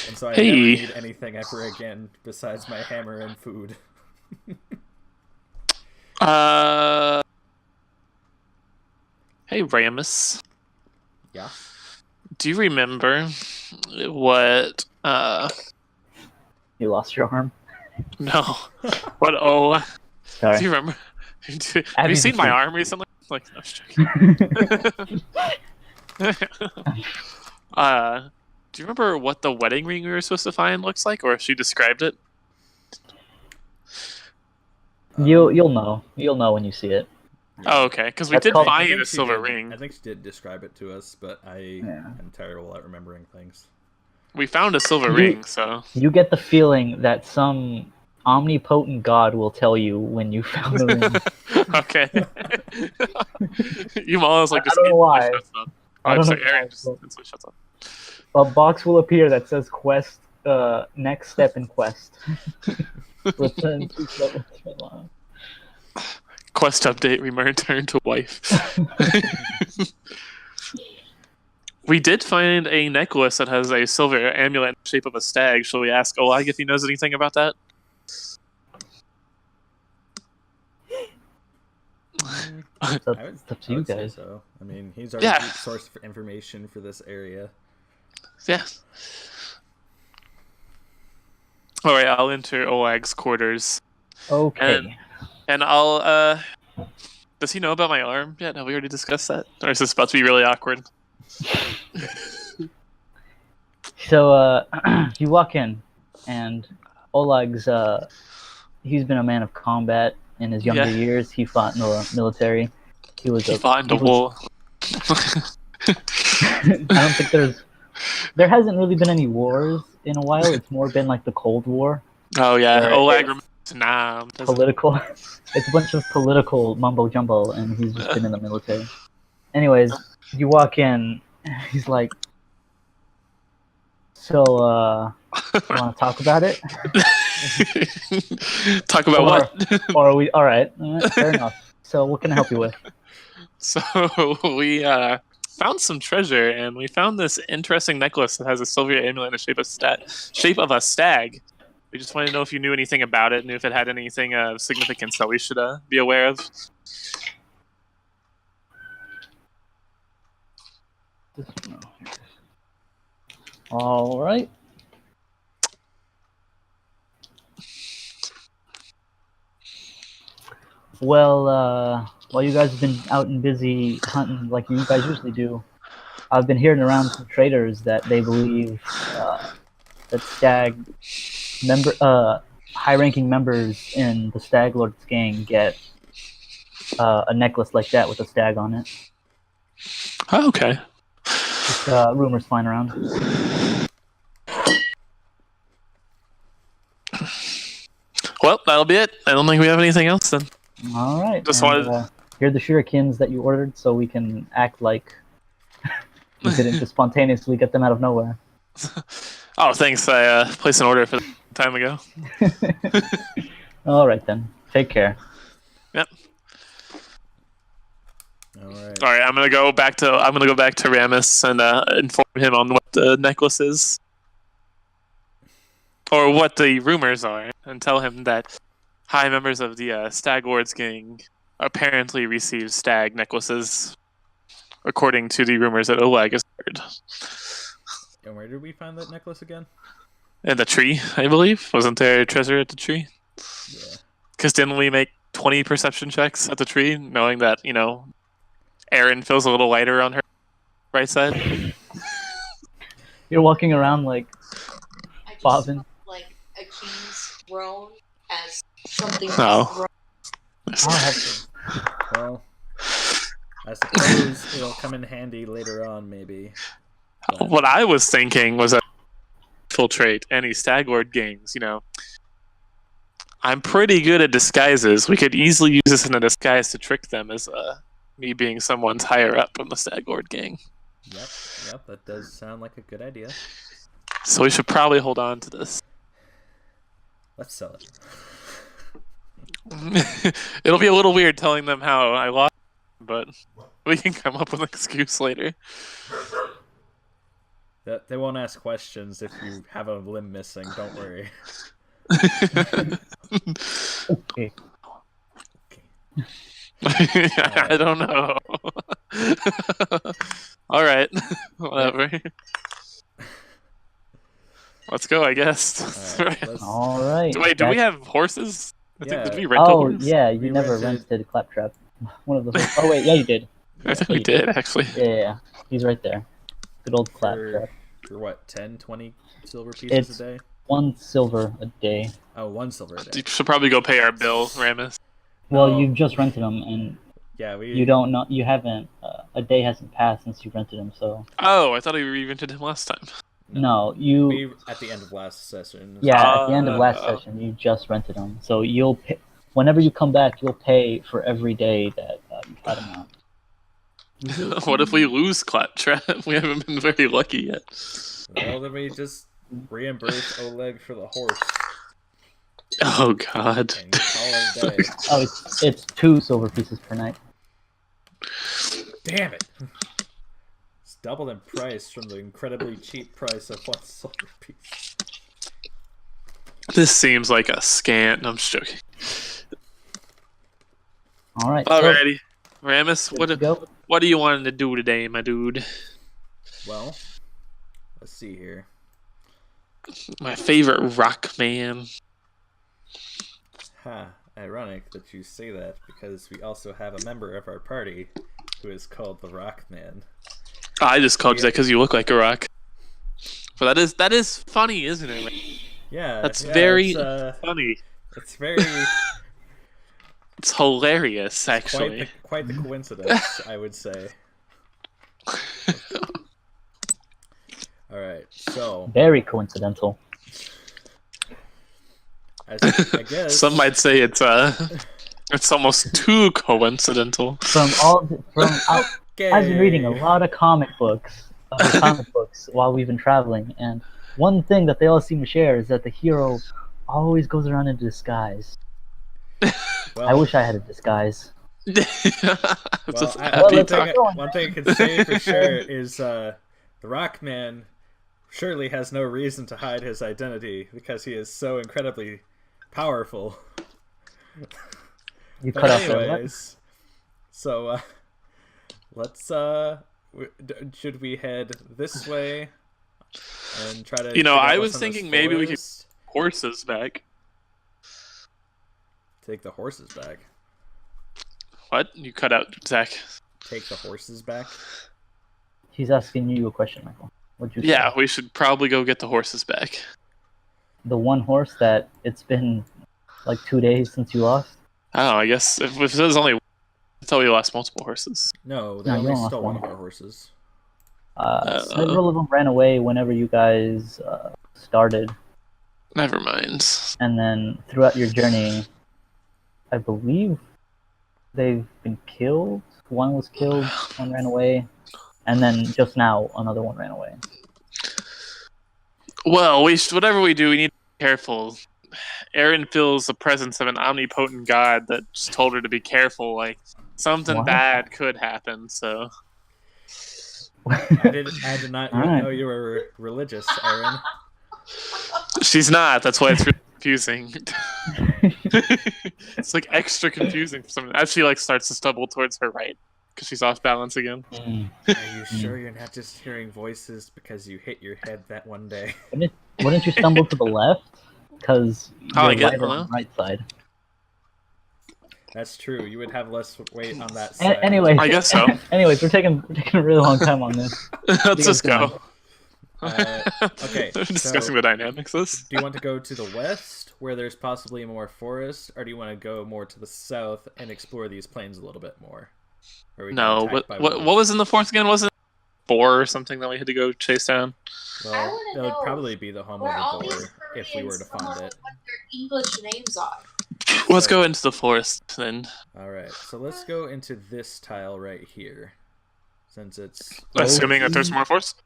And so I never Hey. need anything ever again besides my hammer and food. Uh. Hey, Ramus. Yeah. Do you remember what? You lost your arm? No. What? Oh. Sorry. Do you remember? Have you Abby's seen my asleep. arm recently? Like, I was joking. Do you remember what the wedding ring we were supposed to find looks like, or if she described it? You'll know. You'll know when you see it. Yeah. Oh, okay. Because we That's did called- find think a she silver did- ring. I think she did describe it to us, but I am terrible at remembering things. We found a silver ring, so You get the feeling that some omnipotent god will tell you when you found the ring. okay. You almost like I just don't know why. shuts up. I I'm don't sorry, know Aaron why, just but- instantly shuts up. A box will appear that says quest, next step in quest. Return to level 10. Quest update: we return to wife. We did find a necklace that has a silver amulet in the shape of a stag. Shall we ask Oleg if he knows anything about that? It's up, I would, it's up to I you would say guys. so. I mean, he's our Yeah. deep source for information for this area. Yeah. All right, I'll enter Oleg's quarters, Okay. and I'll. Does he know about my arm yet? Have we already discussed that, or is this about to be really awkward? So, you walk in, and Oleg's, he's been a man of combat in his younger Yeah. years. He fought in the military. He was He fought in the wool. I don't think there hasn't really been any wars in a while. It's more been like the Cold War, Oh yeah, Where Oleg it's remembers Nam. doesn't- political. It's a bunch of political mumbo jumbo, and he's just been in the military. Anyways, you walk in, he's like, "So, you want to talk about it, Talk about what? or are we all right? Fair enough. So, what can I help you with?" So we found some treasure, and we found this interesting necklace that has a silver amulet in the shape of a stag. We just wanted to know if you knew anything about it, and if it had anything of significance that we should be aware of. All right. Well, while you guys have been out and busy hunting like you guys usually do, I've been hearing around from traders that they believe that high-ranking members in the Stag Lord's gang get a necklace like that with a stag on it. Oh, okay. Just rumors flying around. Well, that'll be it. I don't think we have anything else then. All right. Just and, wanted- here are the shurikens that you ordered, so we can act like we didn't just spontaneously get them out of nowhere. Oh, thanks. I placed an order for time ago. All right then. Take care. Yep. All right. All right, I'm gonna go back to Ramus and inform him on what the necklace is, or what the rumors are, and tell him that high members of the Stag Lord's gang apparently received stag necklaces, according to the rumors that Oleg has heard. And where did we find that necklace again? In the tree, I believe. Wasn't there a treasure at the tree? Yeah. Because didn't we make 20 perception checks at the tree, knowing that, Erin feels a little lighter on her right side? You're walking around like I just Bobbin. felt like a king's throne as something Oh. thrown. I'll have to. Well, I suppose it'll come in handy later on, maybe. But What I was thinking was that infiltrate any Stag Lord gangs, I'm pretty good at disguises. We could easily use this in a disguise to trick them as me being someone's higher up in the Stag Lord gang. Yep, that does sound like a good idea. So we should probably hold on to this. Let's sell it. It'll be a little weird telling them how I lost, but we can come up with an excuse later. They won't ask questions if you have a limb missing. Don't worry. Okay. I don't know. All right, whatever. Let's go, I guess. All right, let's- All right. Wait, do we That's- have horses? I think, did Yeah. we rent a Oh horse? yeah, you We never rented- rented Claptrap. One of the. Oh wait, yeah, you did. I think Yeah, we you did, actually. Yeah, he's right there. Good old Claptrap. for what, 10, 20 silver pieces It's- a day? 1 silver a day. Oh, 1 silver a day. You should probably go pay our bill, Ramus. Well, Oh. you've just rented them, and Yeah, we. you don't know. You haven't. A day hasn't passed since you rented them, so Oh, I thought we rented him last time. no, you. We at the end of last session. Yeah, at the end of last Oh. session, you just rented them, so you'll pay, whenever you come back, you'll pay for every day that you've had them out. What if we lose Claptrap? We haven't been very lucky yet. Well, then we just reimburse Oleg for the horse Oh, God. and call it a day. Oh, it's 2 silver pieces per night. Damn it! It's doubled in price from the incredibly cheap price of 1 silver piece. This seems like a scant. No, I'm just joking. All right. Alrighty. Ramus, So, good to go. what are you wanting to do today, my dude? Well, let's see here. My favorite rock man. Ha! Ironic that you say that because we also have a member of our party who is called the Rock Man. I just called you that because you look like a rock. But that is funny, isn't it? Yeah, That's yeah, very It's, funny. it's very It's hilarious, actually. quite the coincidence, I would say. All right, so Very coincidental. I guess Some might say it's almost too coincidental. okay. I've been reading a lot of comic books while we've been traveling, and one thing that they all seem to share is that the hero always goes around in disguise. Well, I wish I had a disguise. Well, let's keep going. one thing I can say for sure is the Rock Man surely has no reason to hide his identity because he is so incredibly powerful. You But cut off that. anyways, so let's should we head this way and try to? You know, figure out I what's was in this thinking maybe we could- forest? Horses back. Take the horses back. What? You cut out, Zach. Take the horses back. He's asking you a question, Michael. What'd you say? Yeah, we should probably go get the horses back. The one horse that it's been like 2 days since you lost. Oh, I guess if it was only, I thought we lost multiple horses. No, they No, you only only stole lost one of one. our horses. Several of them ran away whenever you guys started, Never mind. and then throughout your journey, I believe they've been killed. One was killed, one ran away, and then just now another one ran away. Well, whatever we do, we need to be careful. Erin feels the presence of an omnipotent god that just told her to be careful. Like something What? bad could happen. So I did not All right. know you were religious, Aaron. she's not. That's why it's really confusing. It's like extra confusing for some. As she like starts to stumble towards her right because she's off balance again. Mm. Are you sure you're not just hearing voices because you hit your head that one day? Wouldn't you stumble to the left? Because Oh, I you're guess- lighter on the right side. That's true. You would have less weight on that A- side. anyways, I guess so. Anyways, we're taking a really long time on this. Let's just go. Okay, We're discussing so- the dynamics of this. Do you want to go to the west, where there's possibly more forest, or do you want to go more to the south and explore these plains a little bit more? Where we can No, attack by what wolves? was in the fourth again? Wasn't it boar or something that we had to go chase down? I Well, wanna it would know probably be the home of where all the these boar if we were to Koreans come up find with it. what their English names are. Let's So- go into the forest then. All right, so let's go into this tile right here, since it's Assuming that there's more forest.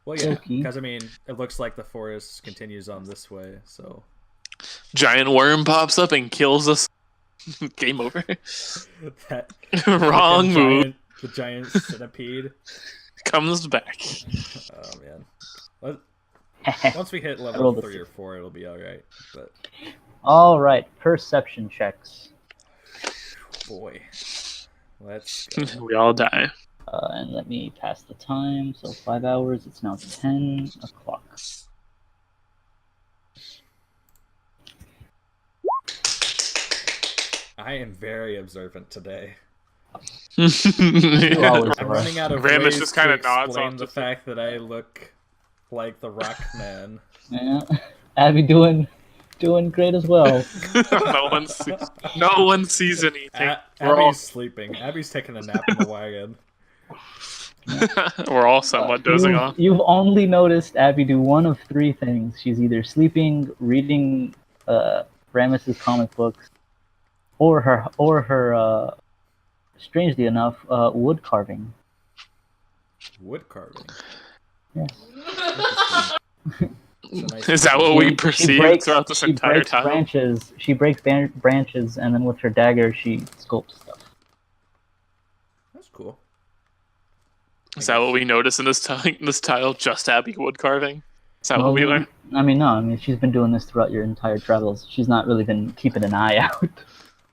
well, yeah, Okay. because I mean, it looks like the forest continues on this way, so Giant worm pops up and kills us. Game over. that Wrong freaking move. The giant centipede. comes back. Oh man. Once we hit I level rolled a 3 or six. 4, it'll be all right. But All right, perception checks. boy, let's go. We all die. And let me pass the time. So 5 hours. It's now 10 o'clock. I am very observant today. You always I'm are. running out of Ramus ways just to kinda nods explain off the to- fact that I look like the Rock Man. Yeah. Abby doing great as well. no one sees anything. We're Abby's sleeping. Abby's taking a nap in the wagon. We're all somewhat dozing off. You've only noticed Abby do one of 3 things. She's either sleeping, reading Ramus's comic books, or her strangely enough, wood carving. Wood carving. Yes. Nice Is that what we perceive throughout this entire time? Branches. She breaks branches, and then with her dagger, she sculpts stuff. That's cool. Is that what we notice in this tile? Just Abby wood carving? Is that what we learn? I mean, no. I mean, she's been doing this throughout your entire travels. She's not really been keeping an eye out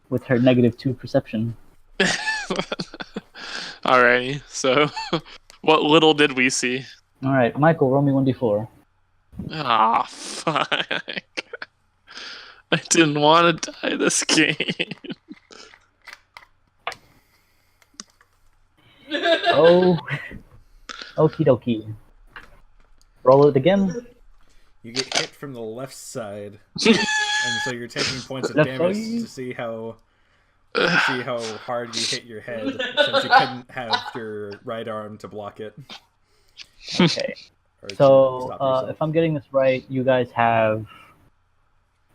with her -2 perception. Alrighty, so what little did we see? All right, Michael, roll me 1d4. Ah, fuck. I didn't want to die this game. Oh, okie dokie. Roll it again. You get hit from the left side, and so you're taking points of Left damage side. to see how hard you hit your head, since you couldn't have your right arm to block it. Okay. Or to So, stop yourself. if I'm getting this right, you guys have...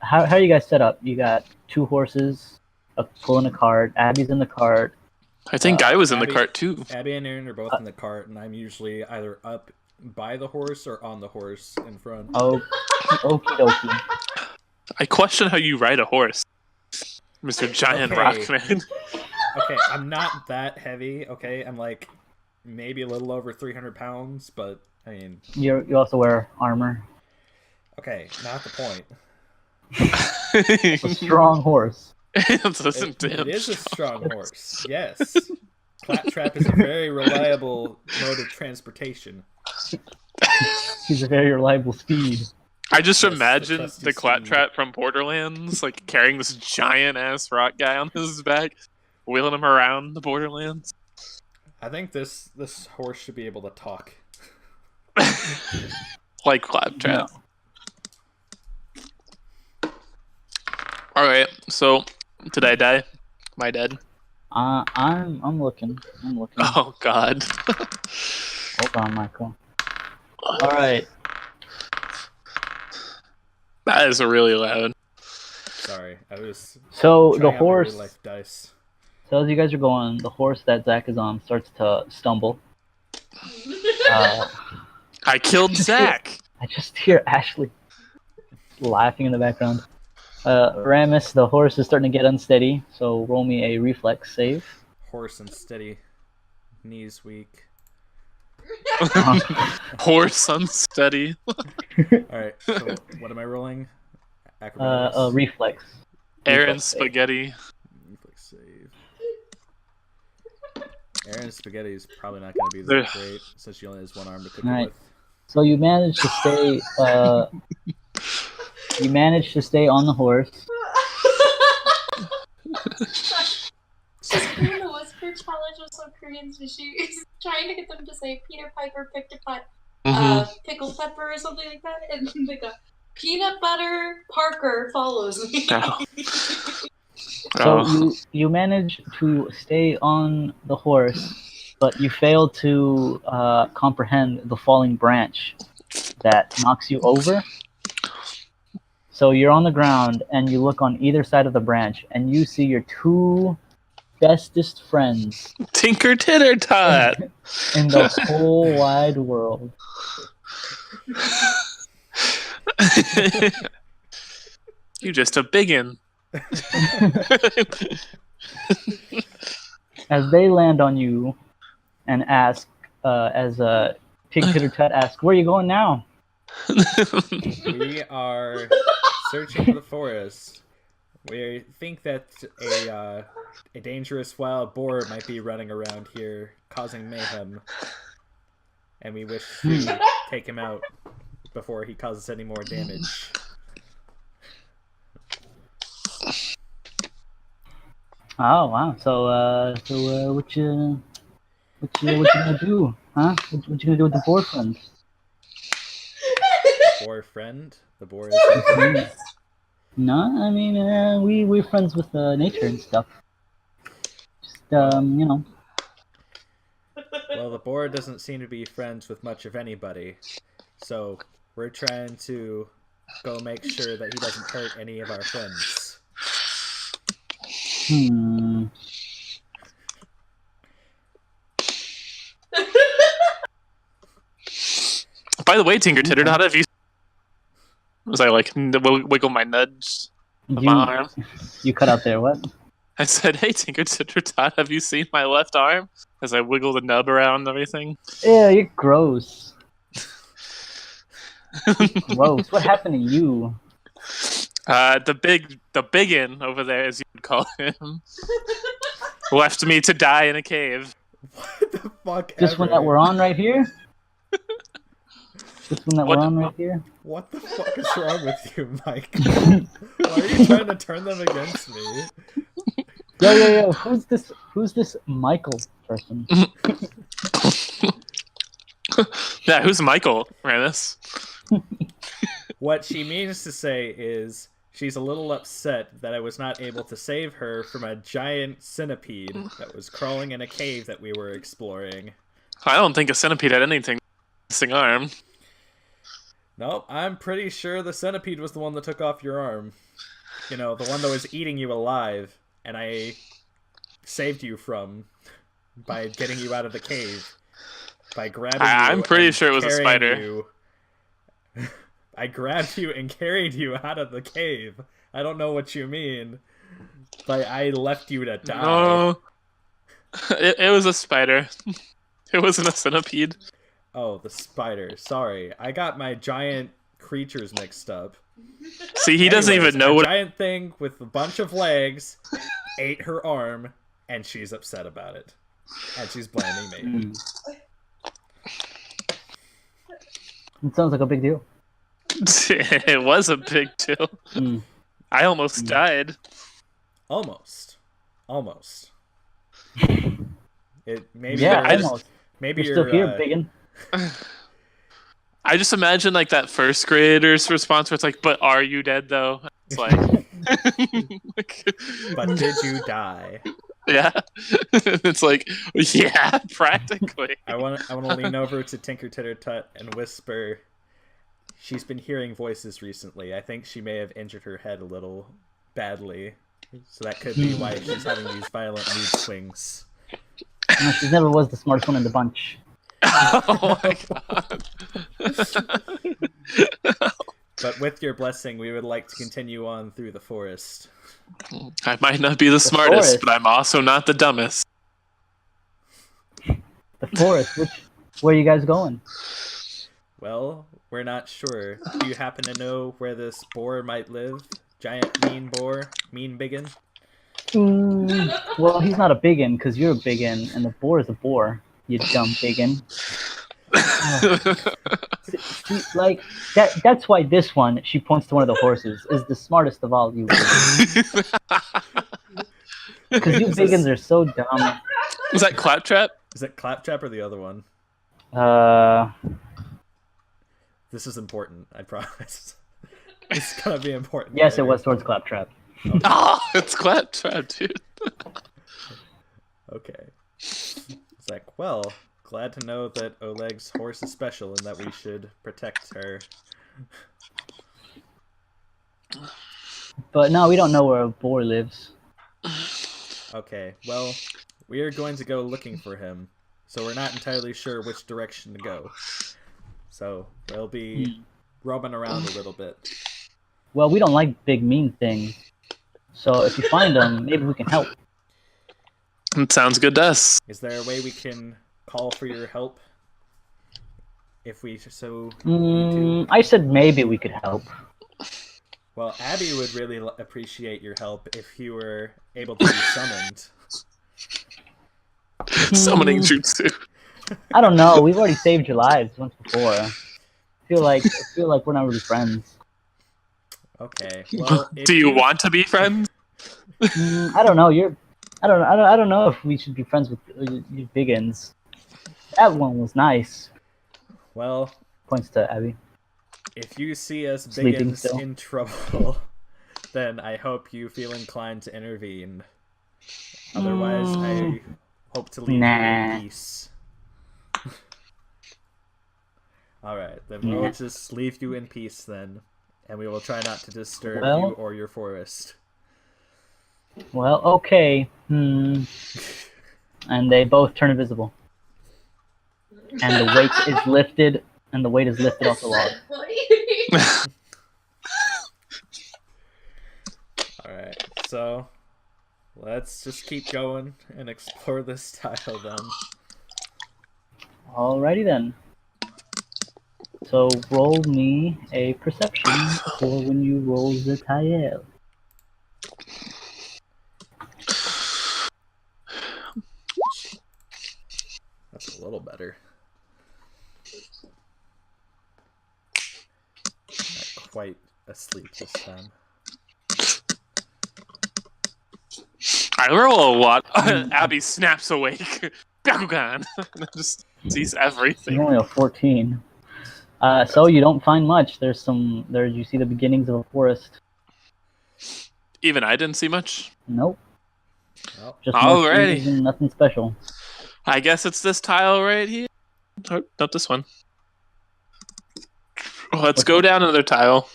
How are you guys set up? You got 2 horses, pulling a cart. Abby's in the cart. I think I was in the Abby- cart too. Abby and Aaron are both in the cart, and I'm usually either up by the horse or on the horse in front. Oh, okie dokie. I question how you ride a horse, Mr. Giant Okay. Rockman. Okay, I'm not that heavy. Okay, I'm like maybe a little over 300 pounds, but I mean, You also wear armor. okay, not the point. A strong horse. It is a strong horse. Yes, Claptrap is a very reliable mode of transportation. He's a very reliable steed. I just Yes, the imagine trusty the steed. Claptrap from Borderlands, like carrying this giant ass rock guy on his back, wheeling him around the Borderlands. I think this horse should be able to talk. Like Claptrap. No. Alright, so did I die? Am I dead? I'm looking. Oh god. Hold on, Michael. All right. That is really loud. Sorry, I was So trying the out my horse. real life dice. So as you guys are going, the horse that Zach is on starts to stumble. I killed Zach! I just hear Ashley laughing in the background. Ramus, the horse is starting to get unsteady, so roll me a reflex save. Horse unsteady, knees weak. Horse unsteady. Alright, so what am I rolling? Acrobatics. Reflex. Aaron Reflex save. Spaghetti. Reflex save. Aaron's spaghetti is probably not going to be that great, since she only has one arm to cook it Alright. with. So you manage to stay. You manage to stay on the horse. She's doing the whisper challenge with some Koreans, and she's trying to get them to say Peter Piper picked a pickled pepper or something like that, and then they go, Peanut Butter Parker follows me. Oh. So you manage to stay on the horse, but you fail to comprehend the falling branch that knocks you over. So you're on the ground, and you look on either side of the branch, and you see your 2 bestest friends Tinker Titter Tot! in the whole wide world. You just a biggin. As they land on you and ask, as Pig Titter Tut asks, "Where are you going now?" We are searching the forest. We think that a dangerous wild boar might be running around here, causing mayhem, and we wish to take him out before he causes any more damage. Oh wow! So what you gonna do? Huh? What you gonna do with the boar friend? Boar friend? The boar is your friend? No, I mean we're friends with nature and stuff. Just you know. Well, the boar doesn't seem to be friends with much of anybody, so we're trying to go make sure that he doesn't hurt any of our friends. By the way, Tinker Titter, how have you? Was I like wiggle my nudge of my arm? You cut out there. What? I said, "Hey, Tinker Titter Tot, have you seen my left arm?" As I wiggle the nub around and everything. Yeah, you're gross. Gross. What happened to you? The biggin over there, as you would call him, left me to die in a cave. What the fuck? This one that we're on right here. This one that we're on right here. What the fuck is wrong with you, Mike? Why are you trying to turn them against me? Yo! Who's this Michael person? Yeah, who's Michael, Rannis? What she means to say is she's a little upset that I was not able to save her from a giant centipede that was crawling in a cave that we were exploring. I don't think a centipede had anything missing arm. Nope, I'm pretty sure the centipede was the one that took off your arm. You know, the one that was eating you alive, and I saved you from by getting you out of the cave. By grabbing you. I'm pretty sure it was a spider. You. I grabbed you and carried you out of the cave. I don't know what you mean. But I left you to die. No. It was a spider. It wasn't a centipede. Oh, the spider. Sorry. I got my giant creatures mixed up. See, he doesn't even know what... A giant thing with a bunch of legs ate her arm, and she's upset about it. And she's blaming me. It sounds like a big deal. It was a big deal. I almost died. Almost. Maybe yeah, almost. Maybe you're still here, biggin. I just imagine like that first grader's response where it's like, "But are you dead though?" It's like, but did you die? Yeah. It's like, yeah, practically. I want to lean over to Tinker Titter Tut and whisper, she's been hearing voices recently. I think she may have injured her head a little badly. So that could be why she's having these violent mood swings. No, she never was the smartest one in the bunch. Oh my god. But with your blessing, we would like to continue on through the forest. I might not be the smartest, but I'm also not the dumbest. The forest? Where are you guys going? Well, we're not sure. Do you happen to know where this boar might live? Giant mean boar? Mean biggin? Well, he's not a biggin because you're a biggin, and the boar is a boar. You dumb biggin. See, like that's why this one, she points to one of the horses, is the smartest of all you. Because you biggins are so dumb. Was that Claptrap? Is it Claptrap or the other one? This is important, I promise. It's gonna be important. Yes, later. It was towards Claptrap. Okay. Oh, it's Claptrap, dude. Okay. It's like, well, glad to know that Oleg's horse is special and that we should protect her. But no, we don't know where a boar lives. Okay, well, we are going to go looking for him, so we're not entirely sure which direction to go. So we'll be roaming around a little bit. Well, we don't like big mean things. So if you find them, maybe we can help. It sounds good to us. Is there a way we can call for your help if we so need to. I said maybe we could help. Well, Abby would really appreciate your help if you were able to be summoned. Summoning jutsu. I don't know. We've already saved your lives once before. I feel like we're not really friends. Okay. Well, Do you want to be friends? I don't know. I don't know if we should be friends with you Biggins. That one was nice. Well, Points to Abby. if you see us Sleeping Biggins still. in trouble, then I hope you feel inclined to intervene. Otherwise, I hope to leave you Nah. in peace. Alright, then we'll just leave you in peace then, and we will try not to disturb you or your forest. Well, okay. And they both turn invisible. And the weight is lifted. And the weight is lifted off the log. Alright, so let's just keep going and explore this tile then. Alrighty then. So roll me a perception for when you roll the tile. That's a little better. Not quite asleep this time. I roll a lot. Abby snaps awake. Bakugan! Just sees everything. You're only a 14. So you don't find much. You see the beginnings of a forest. Even I didn't see much. Nope. Well, Just more Alrighty. trees and nothing special. I guess it's this tile right here. Oh, not this one. Let's go down another tile.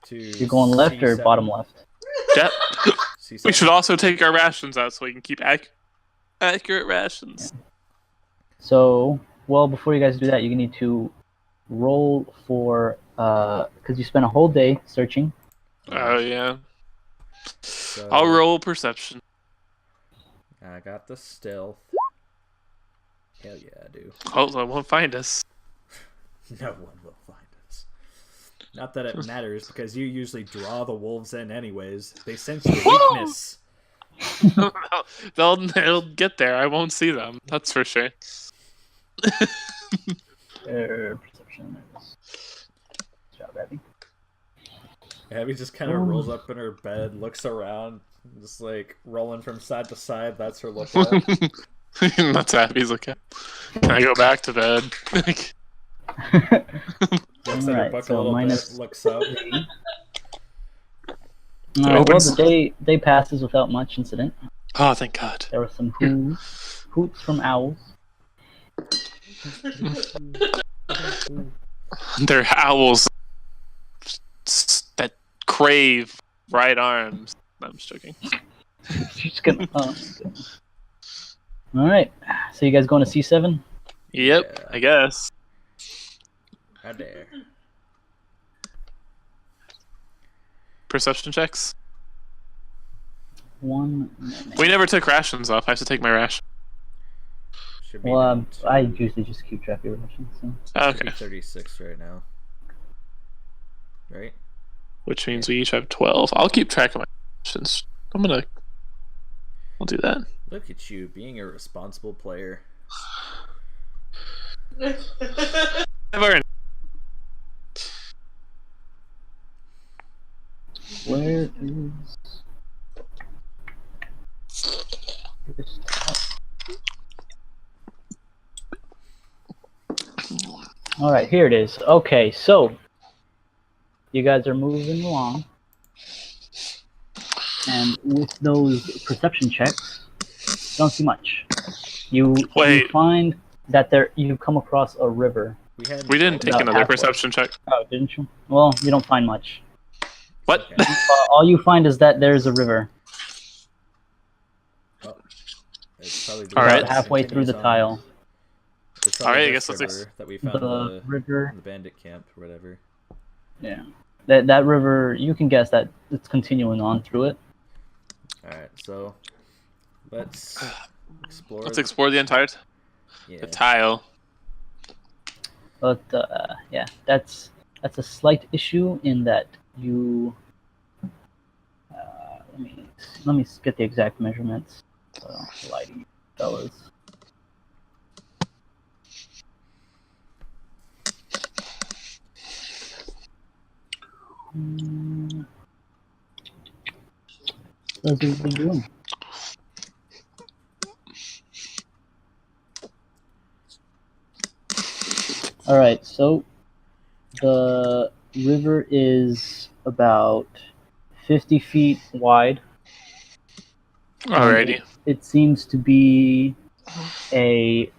You're going left or C7. bottom left? Yep. C7. We should also take our rations out so we can keep accurate rations. So, well, before you guys do that, you need to roll for because you spent a whole day searching. Oh, yeah. So, I'll roll perception. I got the stealth. Hell yeah, I do. Oh, they won't find us. No one will find us. Not that it matters, because you usually draw the wolves in anyways. They sense your weakness. They'll get there. I won't see them. That's for sure. Perception. Good job, Abby. Abby just kind of rolls up in her bed, looks around, just like rolling from side to side. That's her lookout. That's Abby's lookout. I go back to bed. Looks at her Alright, book so a little minus bit, looks up. Alright, well, the day passes without much incident. Oh, thank God. There were some hoots from owls. They're owls that crave right arms. No, I'm just joking. She's gonna. All right. So you guys going to C7? Yep, Yeah. I guess. I dare. Perception checks. 1 minute. We never took rations off. I have to take my ration. Should be Well, down to- I usually just keep track of your rations. So. should be Okay. 36 right now. Right? Which means we each have 12. I'll keep track of my rations. I'll do that. Look at you being a responsible player. I've already- Where is this? All right, here it is. Okay, so you guys are moving along, and with those perception checks, you don't see much. You find that you come across a river. We didn't take About another halfway. perception check. Oh, didn't you? Well, you don't find much. What? Okay. All you find is that there's a river It's probably All right. about halfway through the continues on. tile. It's All right, I this guess let's river that we found The river, in the bandit camp or whatever. yeah. That river, you can guess that it's continuing on through it. Alright, so let's explore. Let's explore the entire Yeah. the tile. But yeah, that's a slight issue in that you. Let me get the exact measurements. Lie to you, fellas. How's everybody doing? All right, so the river is about 50 feet wide. Alrighty. It seems to be a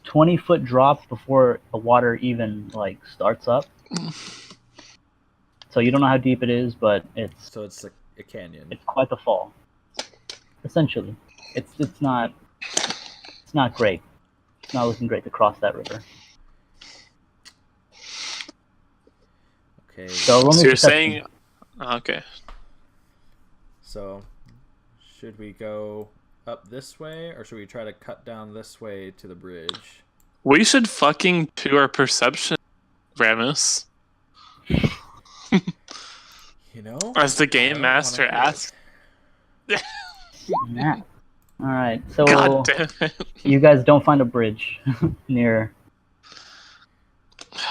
20-foot drop before the water even like starts up. So you don't know how deep it is, but it's a canyon. It's quite the fall. Essentially, it's not great. It's not looking great to cross that river. Okay. So you're saying, okay. So, should we go up this way, or should we try to cut down this way to the bridge? We should fucking do our perception, Ramus. You know, as the game master asks. Nah. All right, so God damn it. you guys don't find a bridge near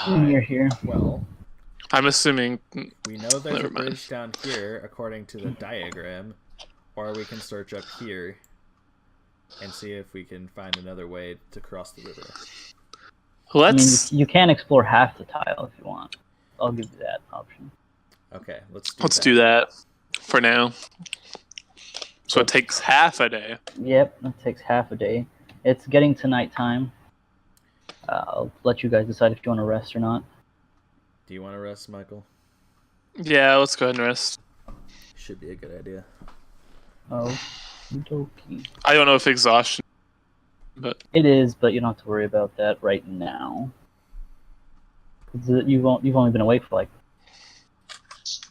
here. Well, I'm assuming we know there's Never a mind. bridge down here according to the diagram, or we can search up here and see if we can find another way to cross the river. let's you can explore half the tile if you want. I'll give you that option. Okay, let's do that for now. So it takes half a day. Yep, it takes half a day. It's getting to nighttime. I'll let you guys decide if you want to rest or not. Do you want to rest, Michael? Yeah, let's go ahead and rest. Should be a good idea. Oh, dokie. I don't know if exhaustion, but It is, but you don't have to worry about that right now. 'Cause you've only been awake for like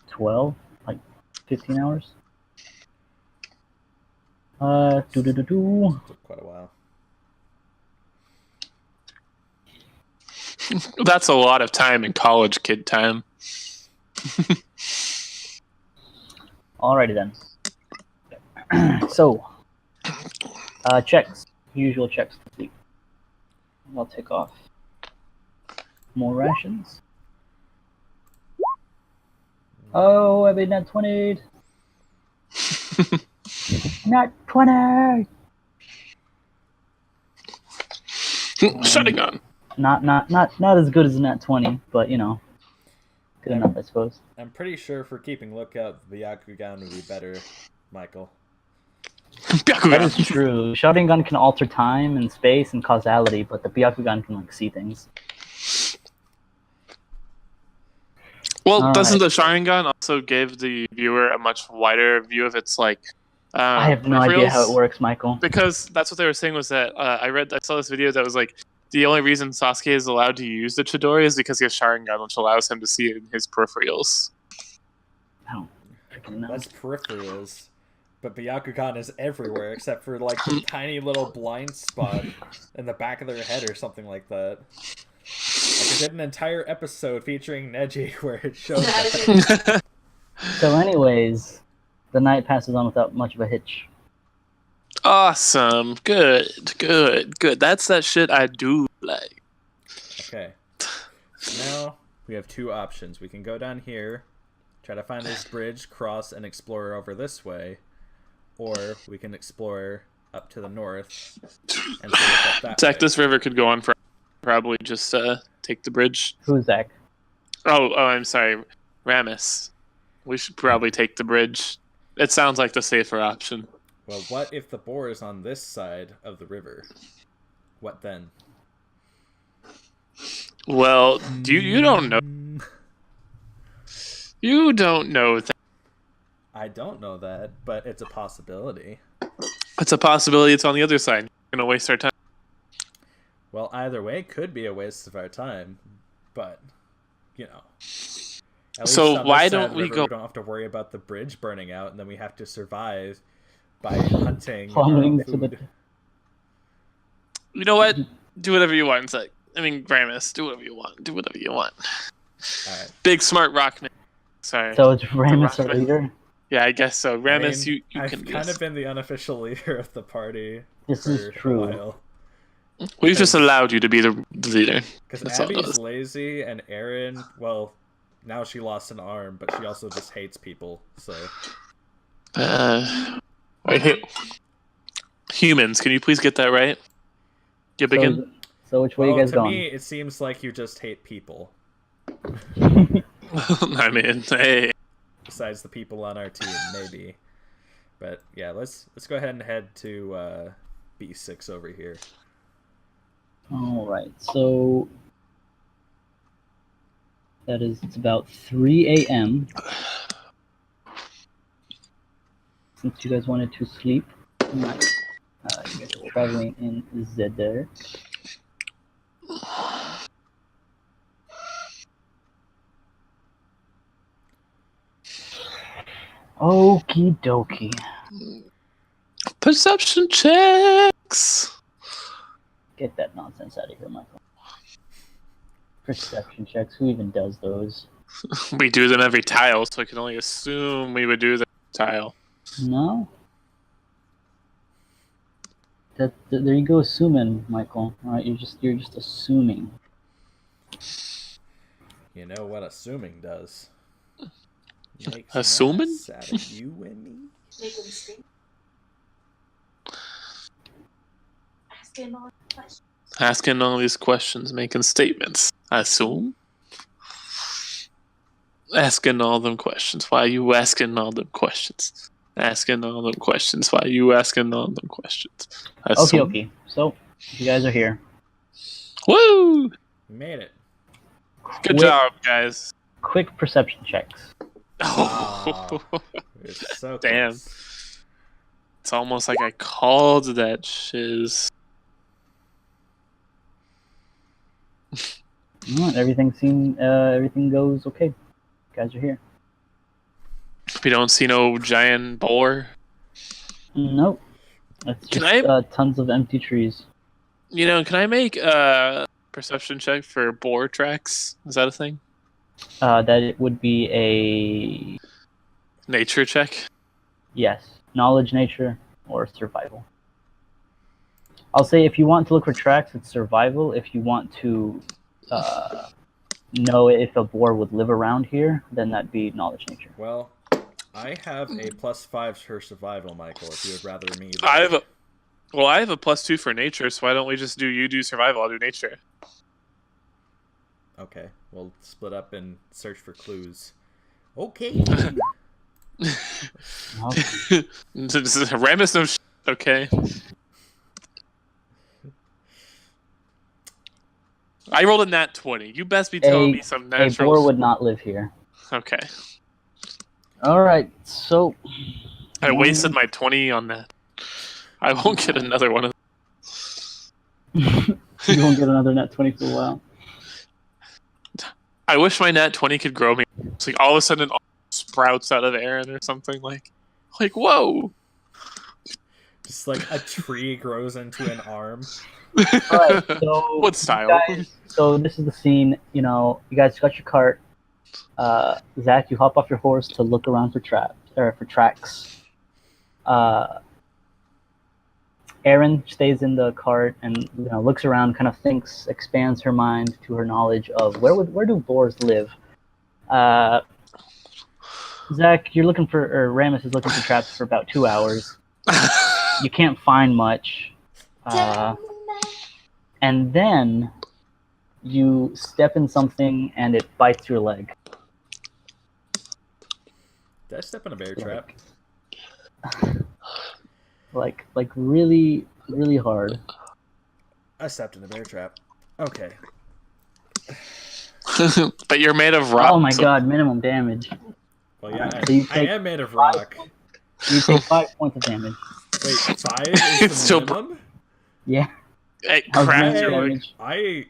12, like 15 hours. Took quite a while. that's a lot of time in college kid time. Alrighty then. So, checks. Usual checks to sleep. I'll take off more rations. Oh, I made nat 20. Nat 20. Shutting on. Not as good as a nat 20, but you know, good enough, I suppose. I'm pretty sure for keeping lookout, the Byakugan would be better, Michael. That is true. Sharingan can alter time and space and causality, but the Byakugan can like see things. Well, All doesn't right. the Sharingan also give the viewer a much wider view of its like? I have no idea how it works, Michael. Because that's what they were saying was that I saw this video that was like the only reason Sasuke is allowed to use the Chidori is because he has Sharingan, which allows him to see it in his peripherals. I don't freaking know. That's peripherals. But Byakugan is everywhere except for like the tiny little blind spot in the back of their head or something like that. Like I did an entire episode featuring Neji where it shows that. So, anyways, the night passes on without much of a hitch. Awesome. Good. That's that shit I do like. Okay. So now we have two options. We can go down here, try to find this bridge, cross, and explore over this way. Or we can explore up to the north and see what's up that Zach, way. this river could go on for probably just take the bridge. Who's Zach? Oh, I'm sorry. Ramus. We should probably take the bridge. It sounds like the safer option. Well, what if the boar is on this side of the river? What then? Well, you don't know. You don't know that. I don't know that, but it's a possibility. It's a possibility it's on the other side. We're going to waste our time. Well, either way could be a waste of our time, but, you know. At least So on this why side of don't the we river, go- We don't have to worry about the bridge burning out, and then we have to survive by hunting Plummeting our to the. food. You know what? Do whatever you want, Zach. I mean, Ramus, do whatever you want. Do whatever you want. All right. Big smart rockman. Sorry. So it's Ramus our Rockman. leader. Yeah, I guess so. Ramus, I mean, you I've can be kind us. of been the unofficial leader of the party. This for is true. A while. We've just allowed you to be the leader. Because That's all it Abby's does. lazy, and Erin, well, now she lost an arm, but she also just hates people. So Wait, hey, humans, can you please get that right? You begin. So which way you well, guys to going? me, it seems like you just hate people. I mean, hey. Besides the people on our team, maybe. But yeah, let's go ahead and head to B6 over here. All right. So it's about 3 a.m. Since you guys wanted to sleep tonight, you guys are traveling in Zeder. Okie dokie. Perception checks. Get that nonsense out of here, Michael. Perception checks. Who even does those? We do them every tile, so I can only assume we would do the tile. No. There you go, assuming, Michael. All right, you're just assuming. You know what assuming does? Makes Assuming? an ass out of you and me. Make them scream. Asking all the questions. Asking all these questions, making statements. I assume. Asking all them questions. Why are you asking all them questions? Asking all them questions. Why are you asking all them questions? I assume. Okay. So you guys are here. Woo! We made it. Good job, guys. Quick perception checks. Oh, We're so damn. close. It's almost like I called that shiz. All right, everything goes okay. You guys are here. We don't see no giant boar. Nope. It's Can just tons of empty trees. You know, can I make a perception check for boar tracks? Is that a thing? That it would be a Nature check? yes, knowledge, nature, or survival. I'll say if you want to look for tracks, it's survival. If you want to know if a boar would live around here, then that'd be knowledge, nature. Well, I have a +5 for survival, Michael, if you would rather me. I have a +2 for nature, so why don't we just you do survival, I'll do nature. Okay, we'll split up and search for clues. Okay. Ramus no shit, okay. I rolled a nat 20. You best be telling me some A natural. boar would not live here. Okay. All right, so I wasted my 20 on that. I won't get another one of you won't get another net 20 for a while. I wish my nat 20 could grow me. It's like all of a sudden it all sprouts out of Aaron or something like whoa. Just like a tree grows into an arm. All right, so What style? So this is the scene. You know, you guys got your cart. Zach, you hop off your horse to look around for tracks. Erin stays in the cart and looks around, kind of thinks, expands her mind to her knowledge of where do boars live. Zach, Ramus is looking for traps for about 2 hours. You can't find much. And then you step in something and it bites your leg. Did I step in a bear trap? Like really, really hard. I stepped in a bear trap. Okay. But you're made of rock. Oh my god, minimum damage. Well, yeah, So you I take am made of rock. You take 5 points of damage. Wait, 5 is the Still- minimum? Yeah. Hey, How's crap, that you're like- damage?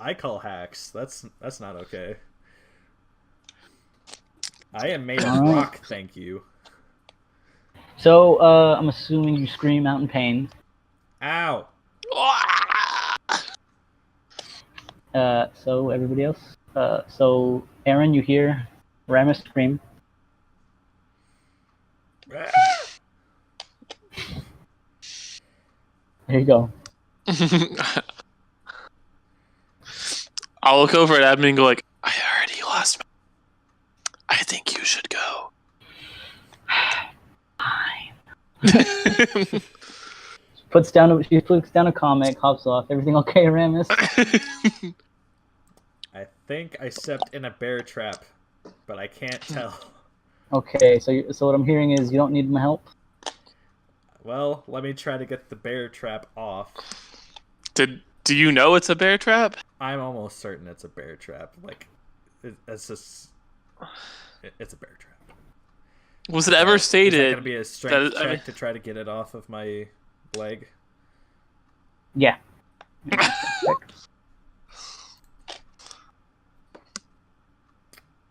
I call hacks. That's not okay. I am made of Alright. rock, thank you. So, I'm assuming you scream out in pain. Ow! So everybody else. So Aaron, you hear Ramus scream. There you go. I'll look over at Abney and go like, I heard he lost me. I think you should go. Fine. She puts down a comic, hops off. Everything okay, Ramus? I think I stepped in a bear trap, but I can't tell. Okay, so what I'm hearing is you don't need my help? Well, let me try to get the bear trap off. Do you know it's a bear trap? I'm almost certain it's a bear trap. Like, it's a bear trap. Was it ever stated? Is that going to be a strength that, check to try to get it off of my leg? Yeah.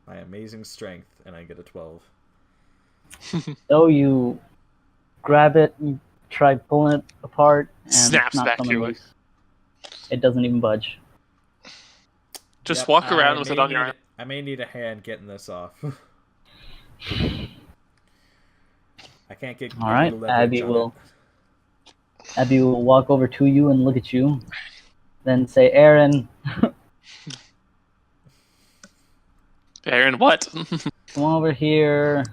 My amazing strength, and I get a 12. So you grab it and try pulling it apart, and Snaps it's not back coming to it. loose. It doesn't even budge. Just Yep, walk around I with may it on your need- arm. I may need a hand getting this off. I can't get All right, any leverage on it. Abby will walk over to you and look at you, then say, Aaron, Aaron, what? come over here.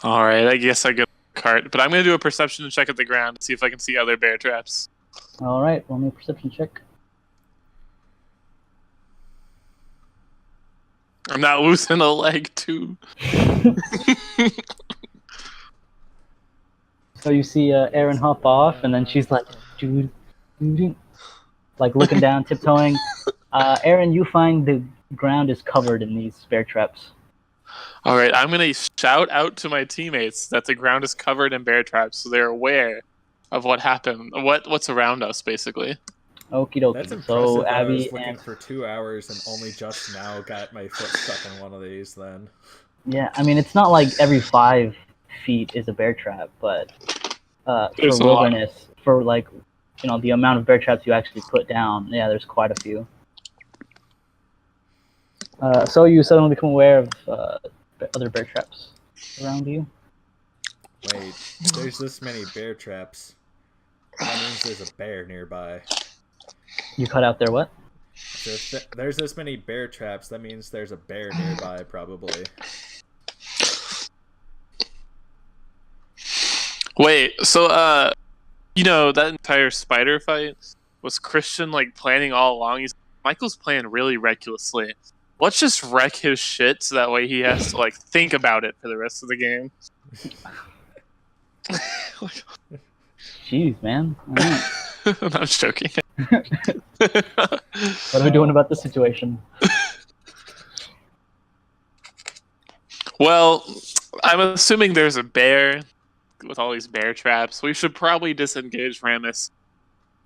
All right, I guess I get a cart, but I'm gonna do a perception check at the ground to see if I can see other bear traps. All right, roll me a perception check. I'm not losing a leg too. So you see Aaron hop off, and then she's like, dude, like looking down, tiptoeing. Aaron, you find the ground is covered in these bear traps. All right, I'm gonna shout out to my teammates that the ground is covered in bear traps, so they're aware of what happened, what's around us, basically. Okie dokie. That's impressive. So That I Abby was looking and for 2 hours and only just now got my foot stuck in one of these. Then yeah, I mean it's not like every 5 feet is a bear trap, but for There's a lot. wilderness, for like the amount of bear traps you actually put down, yeah, there's quite a few. So you suddenly become aware of other bear traps around you. wait, there's this many bear traps. That means there's a bear nearby. You cut out there what? So if there's this many bear traps, that means there's a bear nearby, probably. Wait, so that entire spider fight was Christian like planning all along? Michael's playing really recklessly. Let's just wreck his shit so that way he has to like think about it for the rest of the game. Jeez, man. All right. I'm just joking. What are we doing about this situation? Well, I'm assuming there's a bear with all these bear traps. We should probably disengage Ramus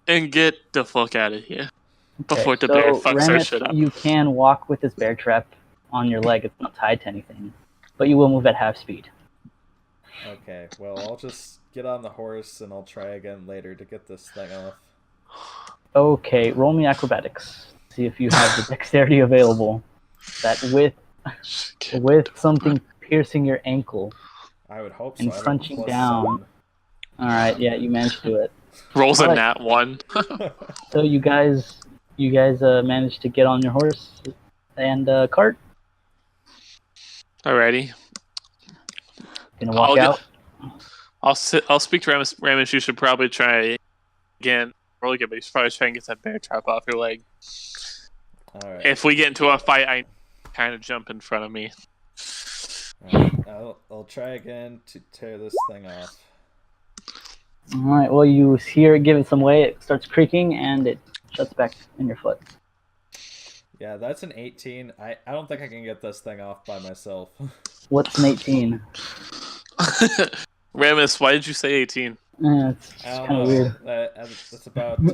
and get the fuck out of here before the bear fucks our Ramus, shit up. you can walk with this bear trap on your leg. It's not tied to anything, but you will move at half speed. Okay, well, I'll just get on the horse and I'll try again later to get this thing off. Okay, roll me acrobatics. See if you have the dexterity available. That with something piercing your ankle. I would hope so. And I have a crunching +7. down. All right, yeah, you managed to do it. Rolls a Alright. nat 1. So you guys managed to get on your horse and cart. Alrighty. Gonna walk out. I'll speak to Ramus. Ramus, you should probably try again. Roll again, but you should probably try and get that bear trap off your leg. All right. If we get into a fight, I kind of jump in front of me. I'll try again to tear this thing off. All right. Well, you hear it give it some way. It starts creaking and it shuts back in your foot. Yeah, that's an 18. I don't think I can get this thing off by myself. What's an 18? Ramus, why did you say 18? Yeah, it's I don't kind know. of weird. That's about.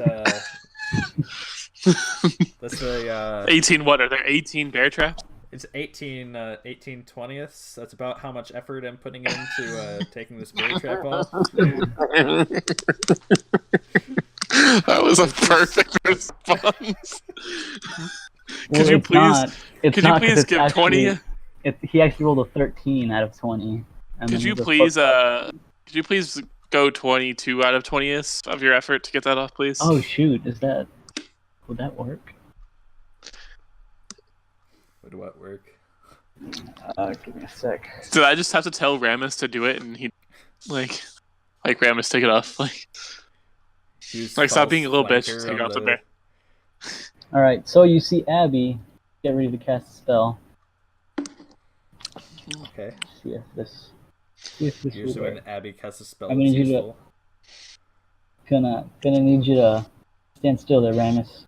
That's the. 18 what? Are there 18 bear traps? It's 18 20ths. That's about how much effort I'm putting into taking this bear trap off. That was a perfect response. Well, you it's please? not. It's Could you not 'cause please it's give actually- 20? He actually rolled a 13 out of 20. And Could then you the please? fuck- Could you please go 22 out of 20 of your effort to get that off, please? Oh shoot! Would that work? Would what work? Give me a sec. Did I just have to tell Ramus to do it, and he, like Ramus, take it off, Use stop false being a little bitch, flanker take on off the bear. All right, so you see Abby get ready to cast a spell. Okay. See if this. See if this will Usually when work. Abby casts a spell, I'm it's gonna need you to- useful. Gonna need you to stand still there, Ramus.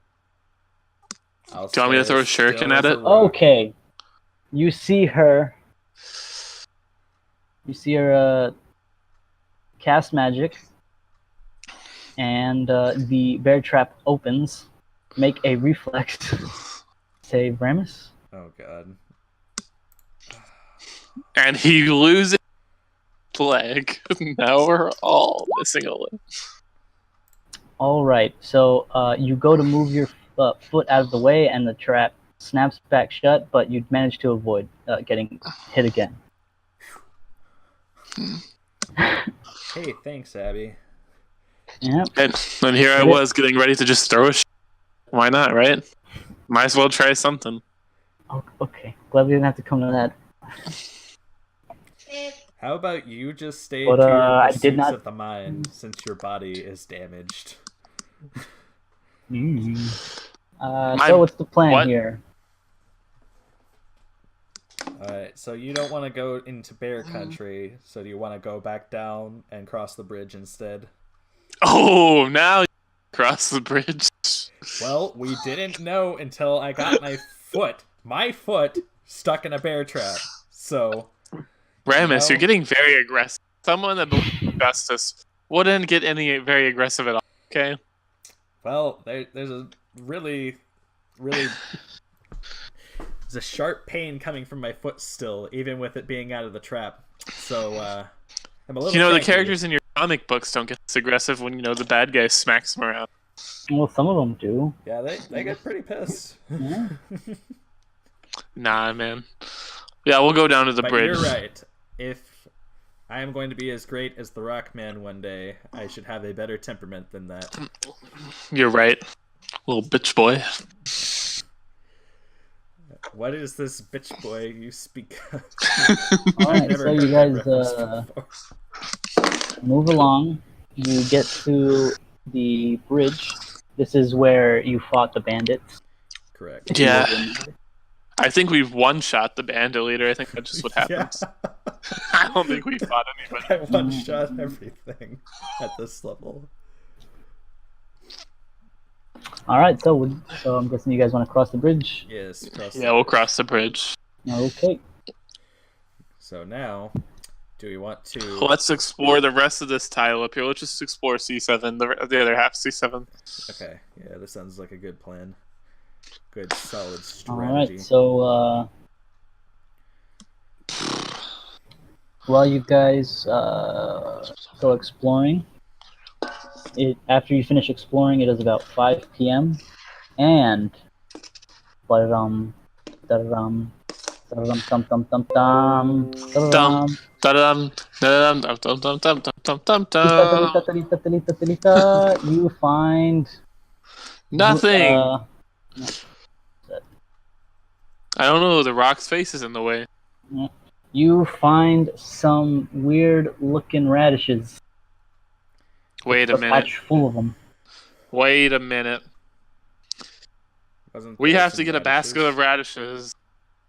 I'll Do you want me to stay throw a still shuriken as at a it? rock. Okay. You see her. Cast magic, and the bear trap opens. Make a reflex save, Ramus. Oh god. And he loses leg. Now we're all missing a leg. All right. So you go to move your foot out of the way, and the trap snaps back shut, but you manage to avoid getting hit again. Hey, thanks, Abby. Yep. And here I was getting ready to just throw a Why not, right? Might as well try something. Oh, okay. Glad we didn't have to come to that. How about you just stay But, to your I did pursuits not- of the mind, since your body is damaged? So what's the plan what? here? Alright, so you don't want to go into bear country, so do you want to go back down and cross the bridge instead? Oh, now you cross the bridge. Well, we didn't know until I got my foot stuck in a bear trap. So, Ramus, No. you're getting very aggressive. Someone that believes in justice wouldn't get any very aggressive at all, okay? well, there's a really there's a sharp pain coming from my foot still, even with it being out of the trap. So, I'm a little You know, the cranky. characters in your comic books don't get this aggressive when, the bad guy smacks them around. Well, some of them do. Yeah, they get pretty pissed. Yeah. Nah, man. Yeah, we'll go down to the But bridge. you're right. If I am going to be as great as the Rockman one day, I should have a better temperament than that. You're right. Little bitch boy. What is this bitch boy you speak of? All right, Never so you heard guys that reference before. move along. You get to the bridge. This is where you fought the bandits. Correct. Yeah. I think we've one-shot the bandit leader. I think that's just what Yeah. happens. I don't think we fought anybody. I one-shot everything at this level. All right, so I'm guessing you guys want to cross the bridge. Yes. Yeah, we'll cross the bridge. Okay. So now, do we want to? Let's explore the rest of this tile up here. Let's just explore C7, the other half C7. Okay. Yeah, this sounds like a good plan. Good, solid All strategy. right, so while you guys go exploring, after you finish exploring, it is about 5 p.m. and da-dum, da-dum, da-dum, dum dum dum dum, da-dum, Da-dum, da-dum, dum, dum, dum, dum, dum, dum, dum. ta-ta-ta-ta-ta-ta-ta-ta-ta. You find Nothing. Uh, I don't know. The rock's face is in the way. you find some weird-looking radishes. Wait a minute. Patch full of them. Wait a minute. Wasn't We there have some to get a basket of radishes.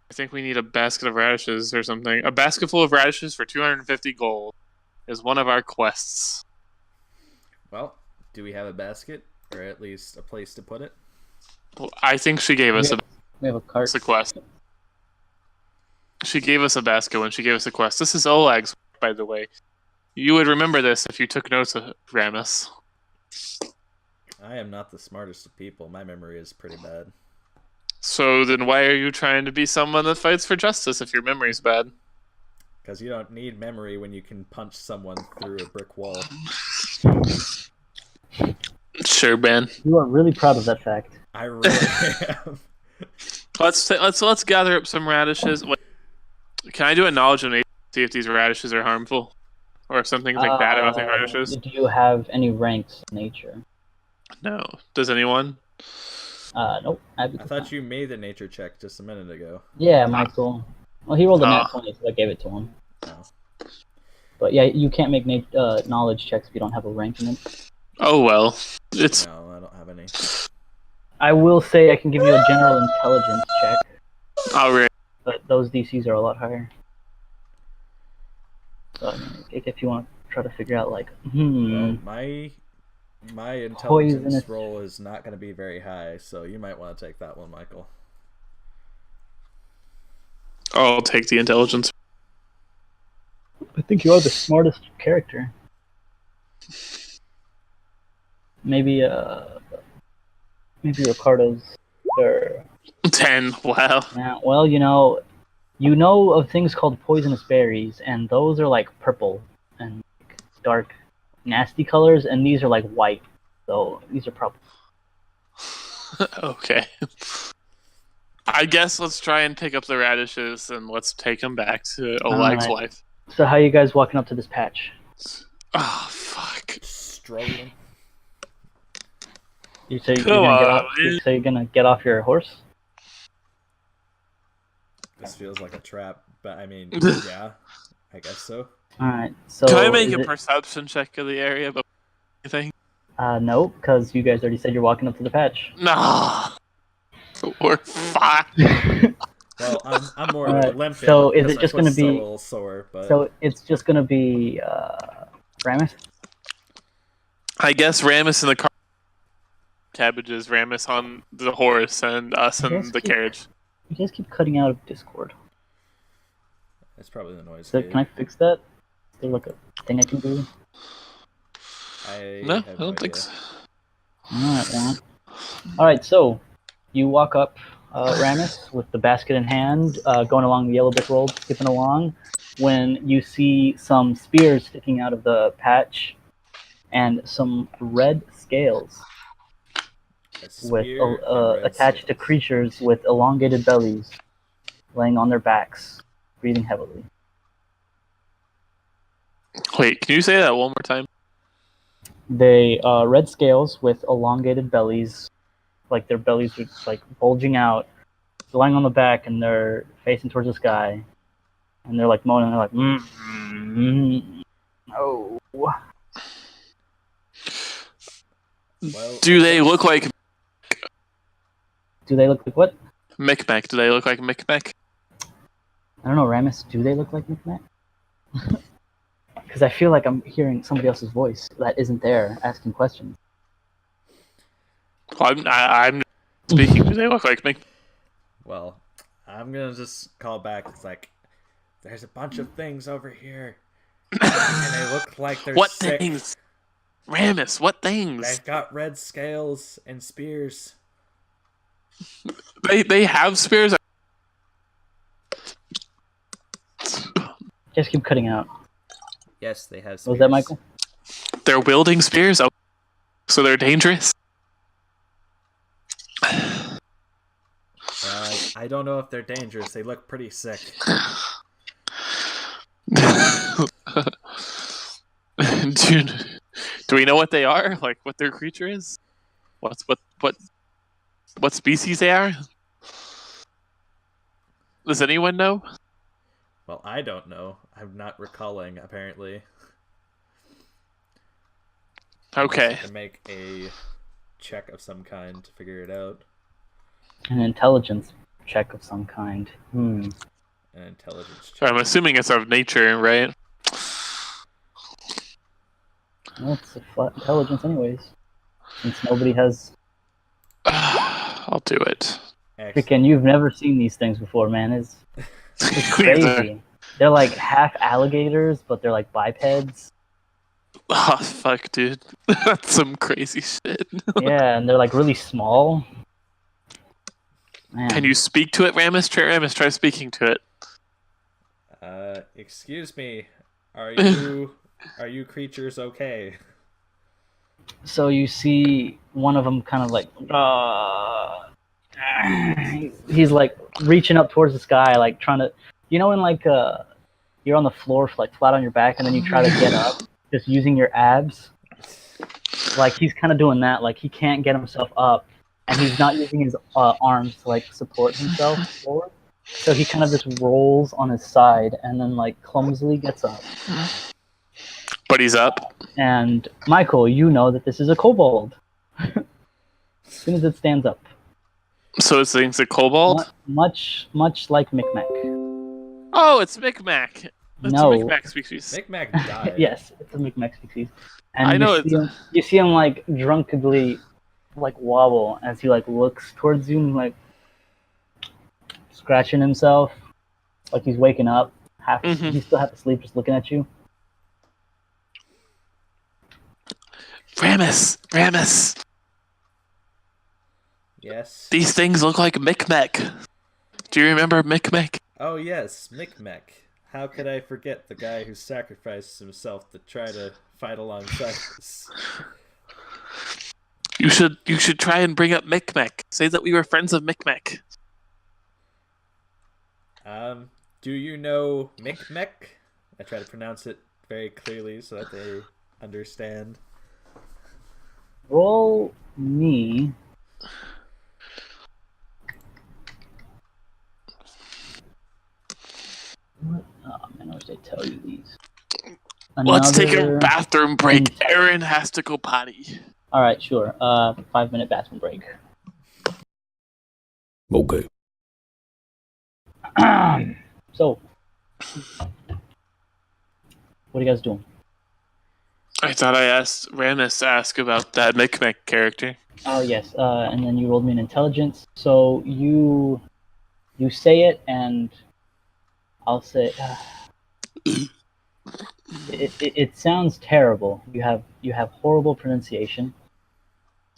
I think we need a basket of radishes or something. A basket full of radishes for 250 gold is one of our quests. Well, do we have a basket, or at least a place to put it? Well, I think she gave us We have a cart. a quest. She gave us a basket when she gave us a quest. This is Olag's, by the way. You would remember this if you took notes of Ramus. I am not the smartest of people. My memory is pretty bad. So then why are you trying to be someone that fights for justice if your memory's bad? Because you don't need memory when you can punch someone through a brick wall. Sure, Ben. You are really proud of that fact. I really am. Let's gather up some radishes. Wait, can I do a knowledge and see if these radishes are harmful, or if something's like bad about these radishes? Do you have any ranks in nature? No. Does anyone? Nope. I thought you made the nature check just a minute ago. Yeah, Michael. Well, he rolled a nat 20, so I gave it to him. Oh. But yeah, you can't make knowledge checks if you don't have a rank in it. Oh well. It's No, I don't have any. I will say I can give you a general intelligence check, alright. but those DCs are a lot higher. So I mean, if you want to try to figure out, like, Well, my intelligence Poisonous. roll is not going to be very high, so you might want to take that one, Michael. I'll take the intelligence. I think you are the smartest character. Maybe Ricardo's. Or 10. Wow. yeah, well, you know of things called poisonous berries, and those are like purple and like, dark, nasty colors, and these are like white. So these are probably. Okay. I guess let's try and pick up the radishes and let's take them back to Oleg's Alright. wife. So how are you guys walking up to this patch? Oh, fuck. Strolling. You say Come on, you're gonna get off your horse? This feels like a trap, but I mean, yeah, I guess so. All right. So Can I make a is it- perception check of the area? But anything? no, because you guys already said you're walking up to the patch. No. We're fucked. Well, I'm more Alright, limping. so is because it my just gonna foot's still be- a little sore? But So it's just gonna be Ramus. I guess Ramus in the car. Cabbages, Ramus on the horse, and us in Yes, the keep- carriage. You guys keep cutting out of Discord. it's probably the noise. So gate. can I fix that? Is there like a thing I can do? No, have I don't think idea. so. Alright, well. Alright, so you walk up Ramus with the basket in hand, going along the yellow brick road, skipping along, when you see some spears sticking out of the patch and some red scales A with spear and red attached to scales. creatures with elongated bellies, laying on their backs, breathing heavily. Wait, can you say that one more time? They red scales with elongated bellies, like their bellies are like bulging out, lying on the back, and they're facing towards the sky, and they're like moaning. They're like, oh. Well, Do they look like Do they look like what? Micmac? Do they look like Micmac? I don't know, Ramus. Do they look like Micmac? Because I feel like I'm hearing somebody else's voice that isn't there asking questions. Well, I'm speaking. Do they look like Micmac? Well, I'm gonna just call back. It's like there's a bunch of things over here, and they look like they're What sick. things? Ramus, what things? They've got red scales and spears. They have spears. Just keep cutting out. Yes, they have spears. What was that, Michael? They're wielding spears, oh, so they're dangerous. I don't know if they're dangerous. They look pretty sick. Do we know what they are? Like what their creature is? What species they are? Does anyone know? Well, I don't know. I'm not recalling, apparently. Okay. I can make a check of some kind to figure it out. An intelligence check of some kind. An intelligence check. I'm assuming it's of nature, right? Well, it's a flat intelligence, anyways. Since nobody has. I'll do it. Excellent. Freaking, you've never seen these things before, man. It's crazy. They're like half alligators, but they're like bipeds. Oh, fuck, dude. That's some crazy shit. Yeah, and they're like really small. Man. Can you speak to it, Ramus? Try speaking to it. Excuse me. Are you creatures okay? So you see one of them kind of like, he's like reaching up towards the sky, like trying to, when like you're on the floor, like flat on your back, and then you try to get up, just using your abs. Like he's kind of doing that. Like he can't get himself up, and he's not using his arms to like support himself forward. So he kind of just rolls on his side, and then like clumsily gets up. But he's up. And Michael, you know that this is a kobold. As soon as it stands up. So it's a kobold? Much like Micmac. Oh, it's Micmac. It's No. a Micmac species. Micmac died. Yes, it's a Micmac species. And I know you see him like drunkenly like wobble as he like looks towards you and like scratching himself. Like he's waking up. He's still half asleep just looking at you. Ramus. Yes. These things look like Micmac. Do you remember Micmac? Oh yes, Micmac. How could I forget the guy who sacrificed himself to try to fight alongside us? You should try and bring up Micmac. Say that we were friends of Micmac. Do you know Micmac? I try to pronounce it very clearly so that they understand. Roll me. What? Oh man, I wish they'd tell you these. Let's take a bathroom break. Aaron has to go potty. Alright, sure. 5-minute bathroom break. Okay. So, what are you guys doing? I thought I asked Ramus to ask about that Micmac character. Oh yes, and then you rolled me an intelligence. So you say it, and I'll say it sounds terrible. You have horrible pronunciation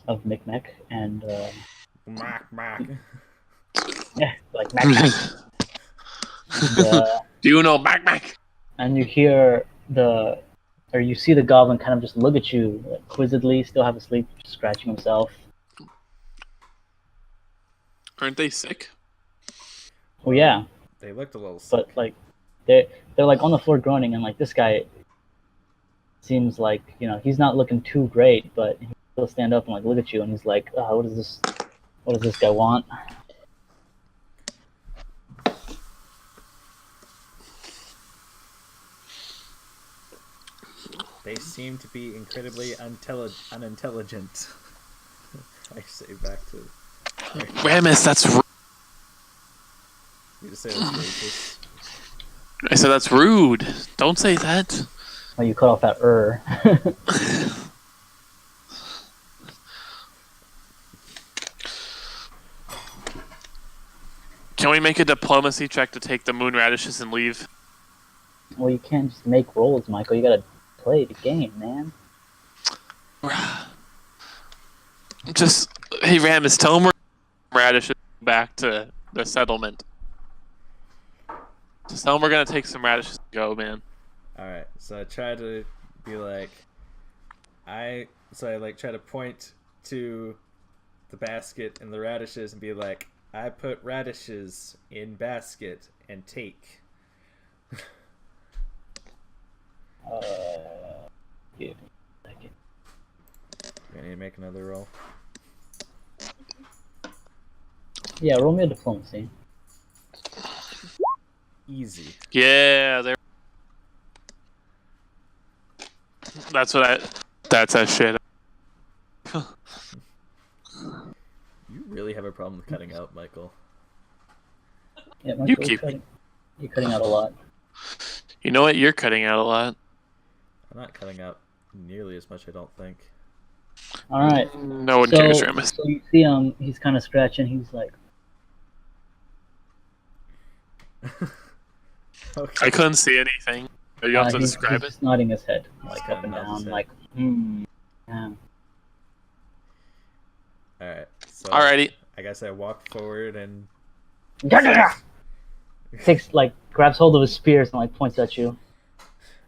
of Micmac, and Mac. yeah, like Mac. And, Do you know Micmac? and you hear you see the goblin kind of just look at you like, quizzically, still half asleep, scratching himself. Aren't they sick? Oh yeah, They looked a little sick. but like they're like on the floor groaning, and like this guy seems like he's not looking too great, but he'll stand up and like look at you, and he's like, what does this guy want? They seem to be incredibly unintelligent. I say back to Ramus, that's you just say that's racist. I said that's rude. Don't say that. Oh, you cut off that Can we make a diplomacy check to take the moon radishes and leave? Well, you can't just make rolls, Michael. You gotta play the game, man. Just, hey Ramus, tell him we're radishes back to the settlement. Just tell him we're gonna take some radishes and go, man. Alright, so I try to be like I try to point to the basket and the radishes and be like, I put radishes in basket and take. Give me a second. I need to make another roll. Yeah, roll me a diplomacy. Easy. Yeah, there. That's that shit. You really have a problem with cutting out, Michael. Yeah, Michael, keep- you're cutting out a lot. You know what? You're cutting out a lot. I'm not cutting out nearly as much, I don't think. All right. No one cares, Ramus. So you see him. He's kind of scratching. He's like, Okay. I couldn't see anything. You have to he's describe it. just nodding his head, like kinda up and nods down, his head. like, yeah. Alright, so Alrighty. I guess I walk forward and Takes grabs hold of his spears and like points at you,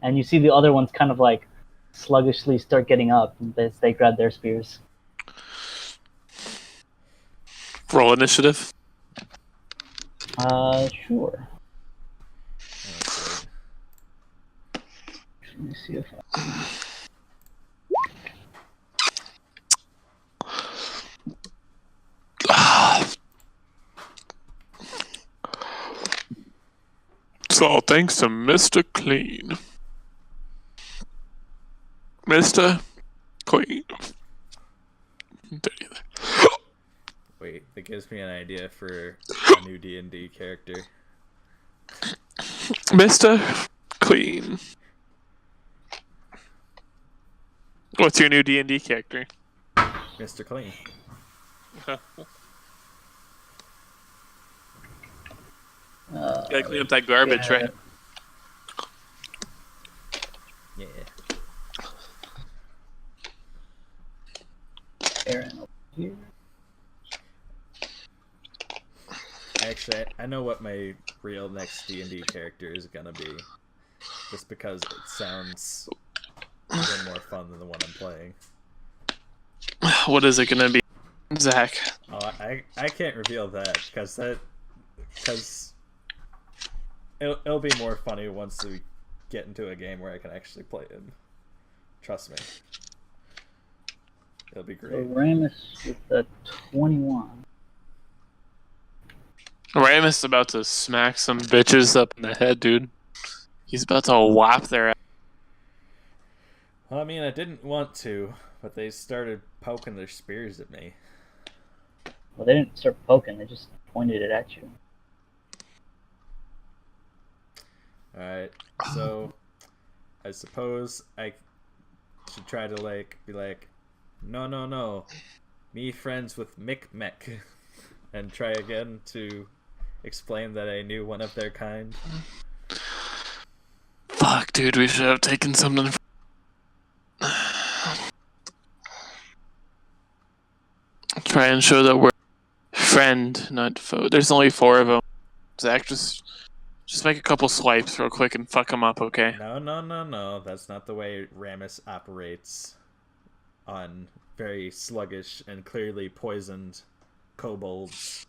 and you see the other ones kind of like sluggishly start getting up as they grab their spears. Roll initiative. Sure. That's Let me see if It's all thanks to Mr. Clean. Mr. Clean. Wait, that gives me an idea for a new D&D character. Mr. Clean. What's your new D&D character? Mr. Clean. Gotta clean up that garbage, yeah. right? Yeah. Aaron over here. Actually, I know what my real next D&D character is gonna be. Just because it sounds even more fun than the one I'm playing. What is it gonna be, Zach? Oh, I can't reveal that because it'll be more funny once we get into a game where I can actually play him. Trust me. It'll be So great. Ramus with the 21. Ramus is about to smack some bitches up in the head, dude. He's about to whop their ass. Well, I mean, I didn't want to, but they started poking their spears at me. Well, they didn't start poking; they just pointed it at you. Alright, so I suppose I should try to be like, no, me friends with Micmac, and try again to explain that I knew one of their kind. Fuck, dude, we should have taken something. Try and show that we're friend, not foe. There's only 4 of them. Zach, just make a couple swipes real quick and fuck them up, okay? No. That's not the way Ramus operates on very sluggish and clearly poisoned kobolds.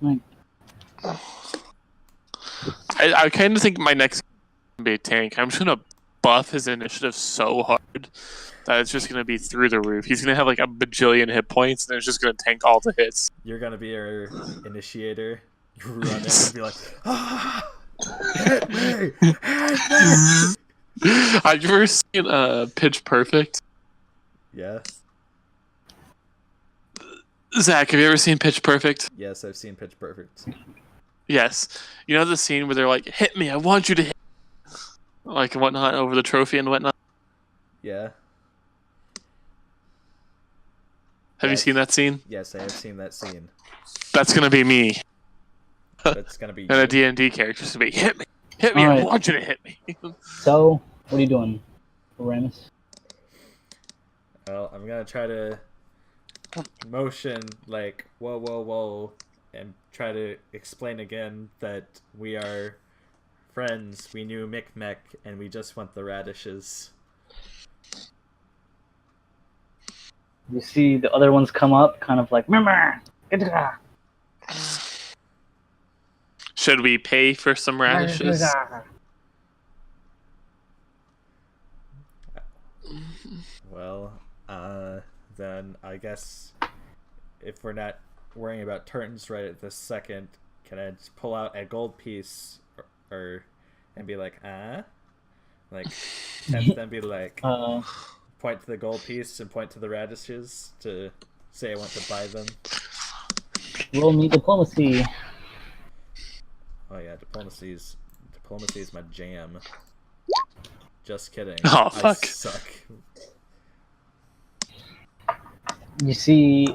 Like, I kind of think my next can be a tank. I'm just gonna buff his initiative so hard that it's just gonna be through the roof. He's gonna have like a bajillion hit points, and it's just gonna tank all the hits. You're gonna be our initiator. You run in and be like, ah, hit me! Have you ever seen Pitch Perfect? Yes. Zach, have you ever seen Pitch Perfect? Yes, I've seen Pitch Perfect. Yes. You know the scene where they're like, hit me, I want you to hit me. Like and whatnot over the trophy and whatnot? Yeah. Have you Yes. seen that scene? Yes, I have seen that scene. That's gonna be me. That's gonna be And a D&D character to be, hit me, I Alright. want you to hit me. so, what are you doing, Ramus? Well, I'm gonna try to motion like whoa, and try to explain again that we are friends. We knew Micmac, and we just want the radishes. You see the other ones come up, kind of like, remember, Should we pay for some radishes? Well, then I guess if we're not worrying about turns right at this second, can I just pull out a gold piece or and be like, like, and then be like, point to the gold piece and point to the radishes to say I want to buy them. Roll me diplomacy. Oh yeah, diplomacy is my jam. Just kidding. Oh, I fuck. suck. You see,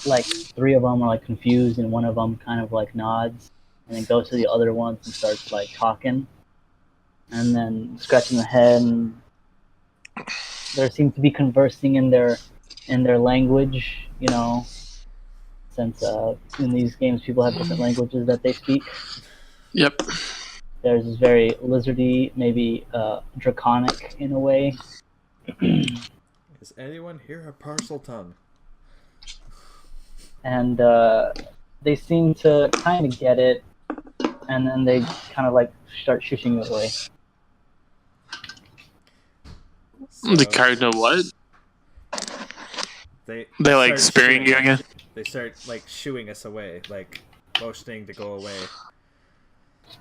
like 3 of them are like confused, and one of them kind of like nods, and then goes to the other ones and starts like talking, and then scratching their head. And they seem to be conversing in their language, you know, since in these games people have different languages that they speak. Yep. There's this very lizardy, maybe draconic in a way. Is anyone here a parcel tongue? And they seem to kind of get it, and then they kind of like start shushing you away. The cardinal what? They like start spearing shooing you again? They start like shooing us away, like motioning to go away.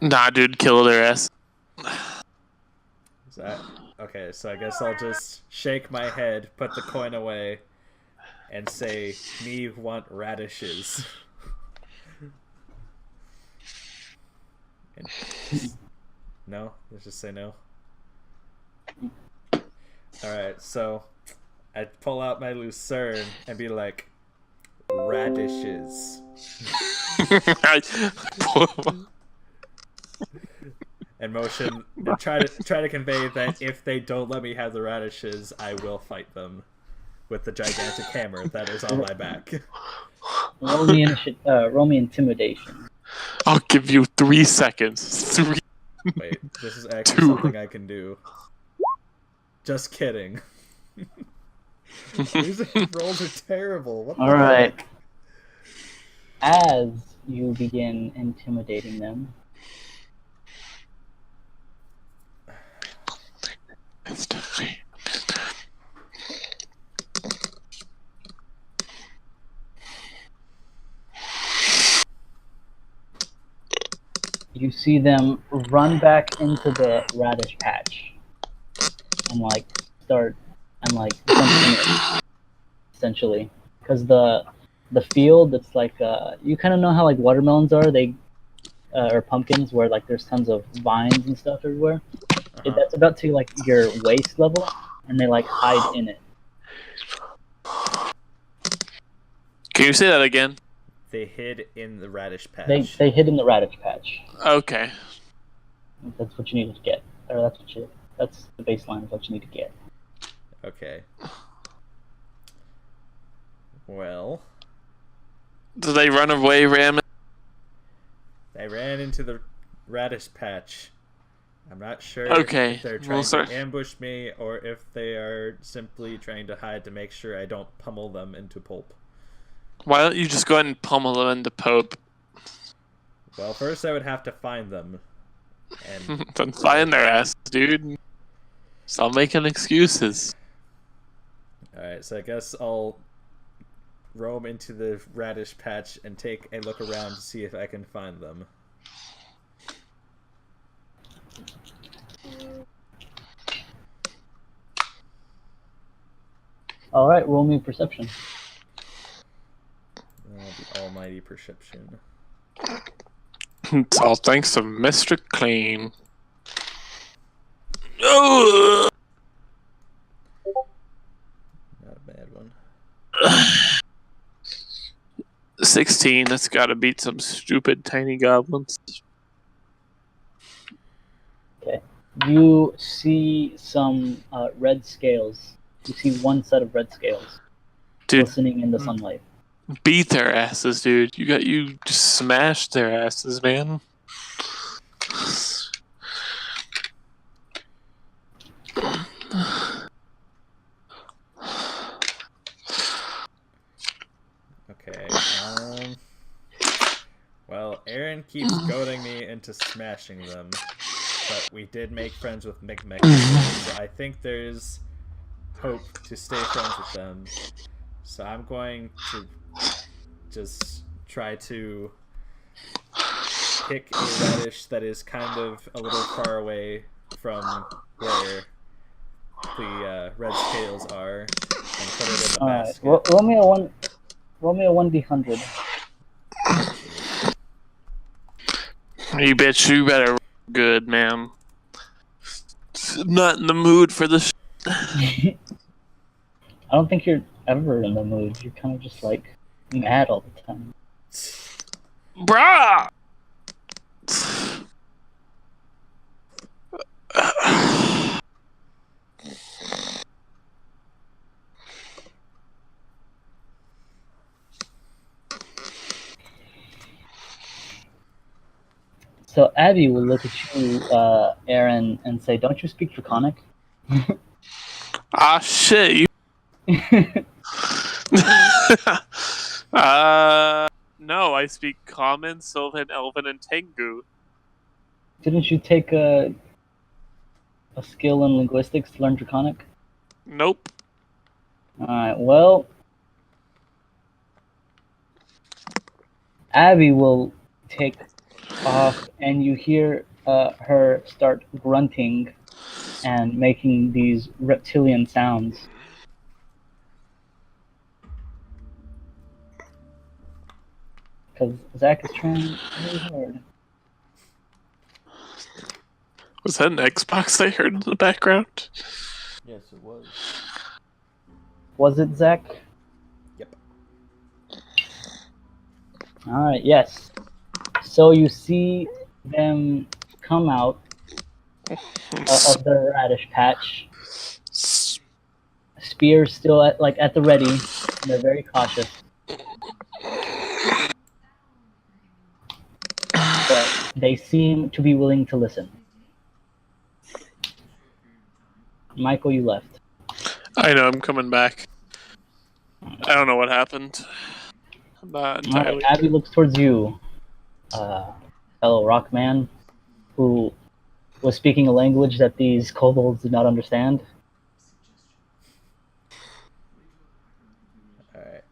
Nah, dude, kill their ass. Is that okay? So I guess I'll just shake my head, put the coin away, and say, "Me want radishes." And no, let's just say no. Alright, so I pull out my lucerne and be like, radishes. And motion and try to convey that if they don't let me have the radishes, I will fight them with the gigantic hammer that is on my back. Roll me intimidation. I'll give you 3 seconds. 3. Wait, this is actually something I can do. Just kidding. These rolls are terrible. What the Alright. heck? As you begin intimidating them, you see them run back into the radish patch and like start and like jump in it, essentially, because the field, it's like you kind of know how like watermelons are, they or pumpkins, where like there's tons of vines and stuff everywhere. That's about to like your waist level, and they like hide in it. Can you say that again? They hid in the radish patch. They hid in the radish patch. Okay. That's what you need to get, or that's the baseline of what you need to get. Okay. Well, Did they run away, Ram? they ran into the radish patch. I'm not sure Okay, if they're we'll trying to ambush me or if they are simply trying to hide to make sure I don't pummel them into pulp. Why don't you just go ahead and pummel them into Pope? Well, first I would have to find them. And Then find their ass, dude. Stop making excuses. alright, so I guess I'll roam into the radish patch and take a look around to see if I can find them. Alright, roll me perception. The almighty perception. It's all thanks to Mr. Clean. Oh! Not a bad one. 16, that's gotta beat some stupid tiny goblins. Okay. You see some red scales. You see one set of red scales Dude, glistening in the sunlight. beat their asses, dude. You just smashed their asses, man. Okay, well, Aaron keeps goading me into smashing them, but we did make friends with Micmac, so I think there's hope to stay friends with them. So I'm going to just try to pick a radish that is kind of a little far away from where the red scales are and put it in the basket. Roll me a 1d100. You bitch, you better roll good, man. I'm not in the mood for this. I don't think you're ever in the mood. You're kind of just like mad all the time. Brah! So Abby will look at you, Aaron, and say, "Don't you speak Draconic?" Ah, shit. No, I speak Common, Sylvan, Elven, and Tengu. Didn't you take a skill in linguistics to learn Draconic? Nope. Alright, well, Abby will take off, and you hear her start grunting and making these reptilian sounds. Because Zach is trying really hard. Was that an Xbox I heard in the background? Yes, it was. Was it Zach? Yep. Alright, yes. So you see them come out of the radish patch. Spears still at the ready. They're very cautious. But they seem to be willing to listen. Michael, you left. I know, I'm coming back. I don't know what happened. I'm not entirely. Right, Abby looks towards you, fellow Rockman, who was speaking a language that these kobolds did not understand. Alright.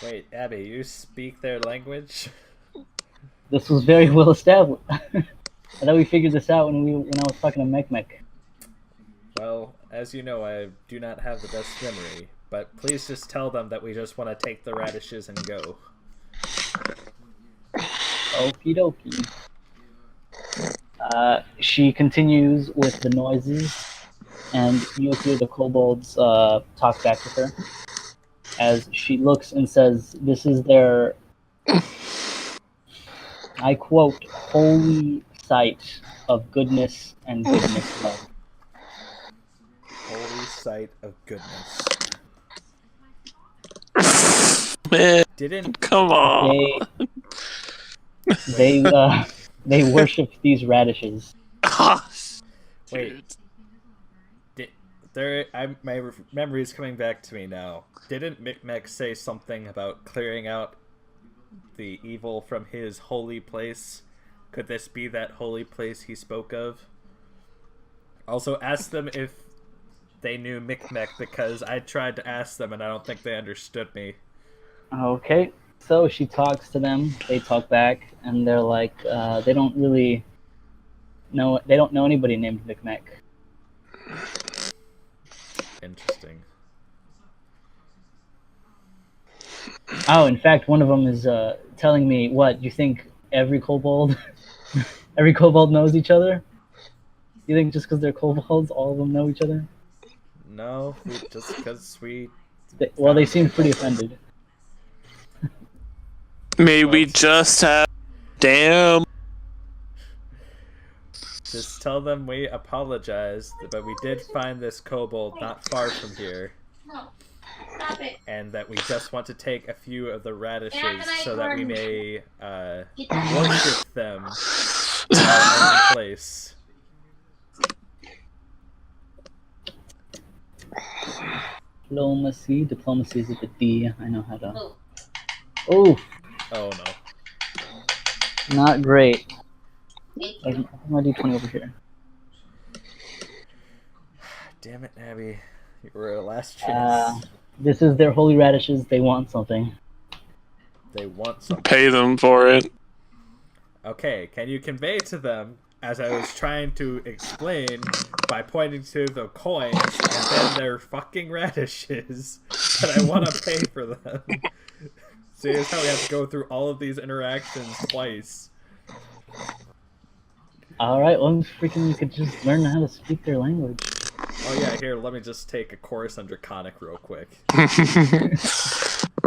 Wait, Abby, you speak their language? This was very well established. I thought we figured this out when I was talking to Mekmek. Well, as you know, I do not have the best memory, but please just tell them that we just want to take the radishes and go. Okie dokie. She continues with the noises, and you'll hear the kobolds talk back with her as she looks and says, "This is their," I quote, "holy site of goodness and goodness love." Holy sight of goodness. Man, Didn't come on. They worship these radishes. wait? My memory is coming back to me now. Didn't Micmac say something about clearing out the evil from his holy place? Could this be that holy place he spoke of? Also, ask them if they knew Micmac, because I tried to ask them and I don't think they understood me. Okay, so she talks to them. They talk back, and they're like, they don't really know. They don't know anybody named Micmac. Interesting. Oh, in fact, one of them is telling me, "What, you think every kobold knows each other? You think just because they're kobolds, all of them know each other?" No, just because we... They seem pretty offended. May we just have... Damn. Just tell them we apologized, but we did find this kobold not far from here. No. Stop it. And that we just want to take a few of the radishes so that we Gordon. may Get that. worship them in our own place. Diplomacy is with a D. I know how to. Oh. Oh, Oh no. not great. Thank I you. have my D20 over here. Damn it, Abby. You were our last chance. This is their holy radishes. They want something. They want something. Pay them for it. Okay, can you convey to them, as I was trying to explain by pointing to the coins and then their fucking radishes, that I want to pay for them? See, it's how we have to go through all of these interactions twice. Alright, well, freaking you could just learn how to speak their language. Oh yeah, here, let me just take a course on Draconic real quick.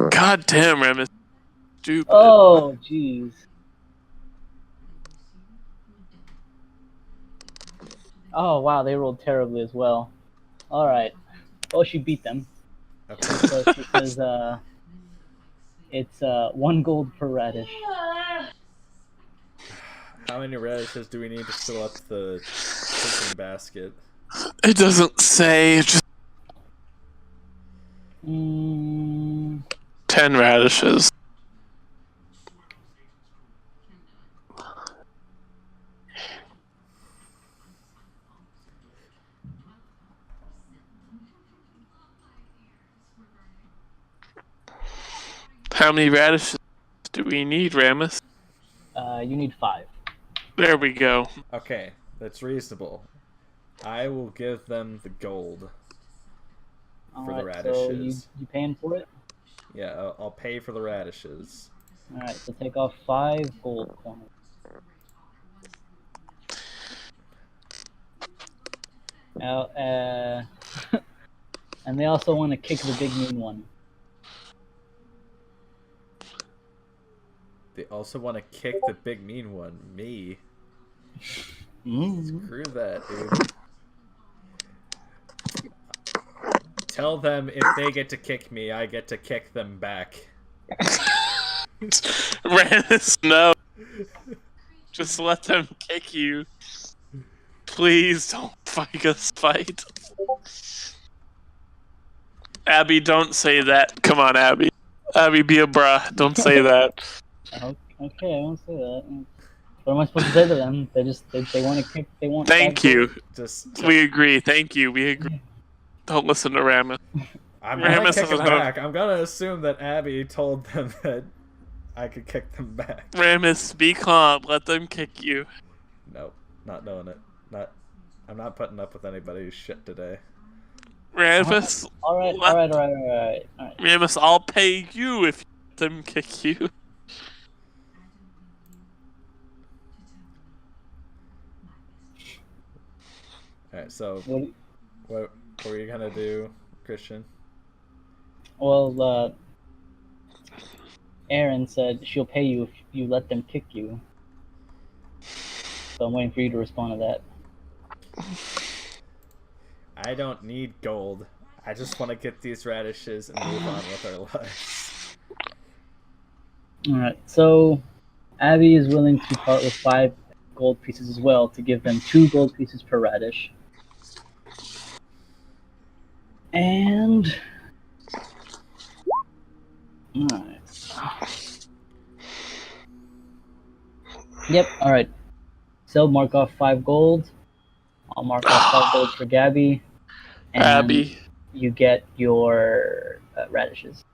God damn, Rem is stupid. Oh, jeez. Oh, wow, they rolled terribly as well. Alright. Well, she beat them. Okay. So she says, it's 1 gold per radish. How many radishes do we need to fill up the cooking basket? It doesn't say. Just 10 radishes. How many radishes do we need, Ramus? You need 5. There we go. Okay, that's reasonable. I will give them the gold for the radishes. So you paying for it? Yeah, I'll pay for the radishes. Alright, so take off 5 gold coins. Now, and they also want to kick the big mean one. They also want to kick the big mean one. Me. Mm-hmm. Screw that, dude. Tell them if they get to kick me, I get to kick them back. Ramus, no. Just let them kick you. Please don't fight us. Fight. Abby, don't say that. Come on, Abby. Abby, be a bra. Don't say that. Okay, I won't say that. What am I supposed to say to them? They want to kick. They want. Thank you. Just We agree. Thank you. We agree. Don't listen to Ramus. I'm gonna Ramus kick them doesn't have- back. I'm gonna assume that Abby told them that I could kick them back. Ramus, be calm. Let them kick you. Nope, not doing it. I'm not putting up with anybody's shit today. Ramus, All right. Ramus, I'll pay you if you let them kick you. Alright, so What- what were you gonna do, Christian? Well, Erin said she'll pay you if you let them kick you. So I'm waiting for you to respond to that. I don't need gold. I just want to get these radishes and move on with our lives. Alright, so Abby is willing to part with 5 gold pieces as well to give them 2 gold pieces per radish. And... Alright. Yep, alright. So mark off 5 gold. I'll mark off 5 gold for Gabby. And Abby. you get your radishes.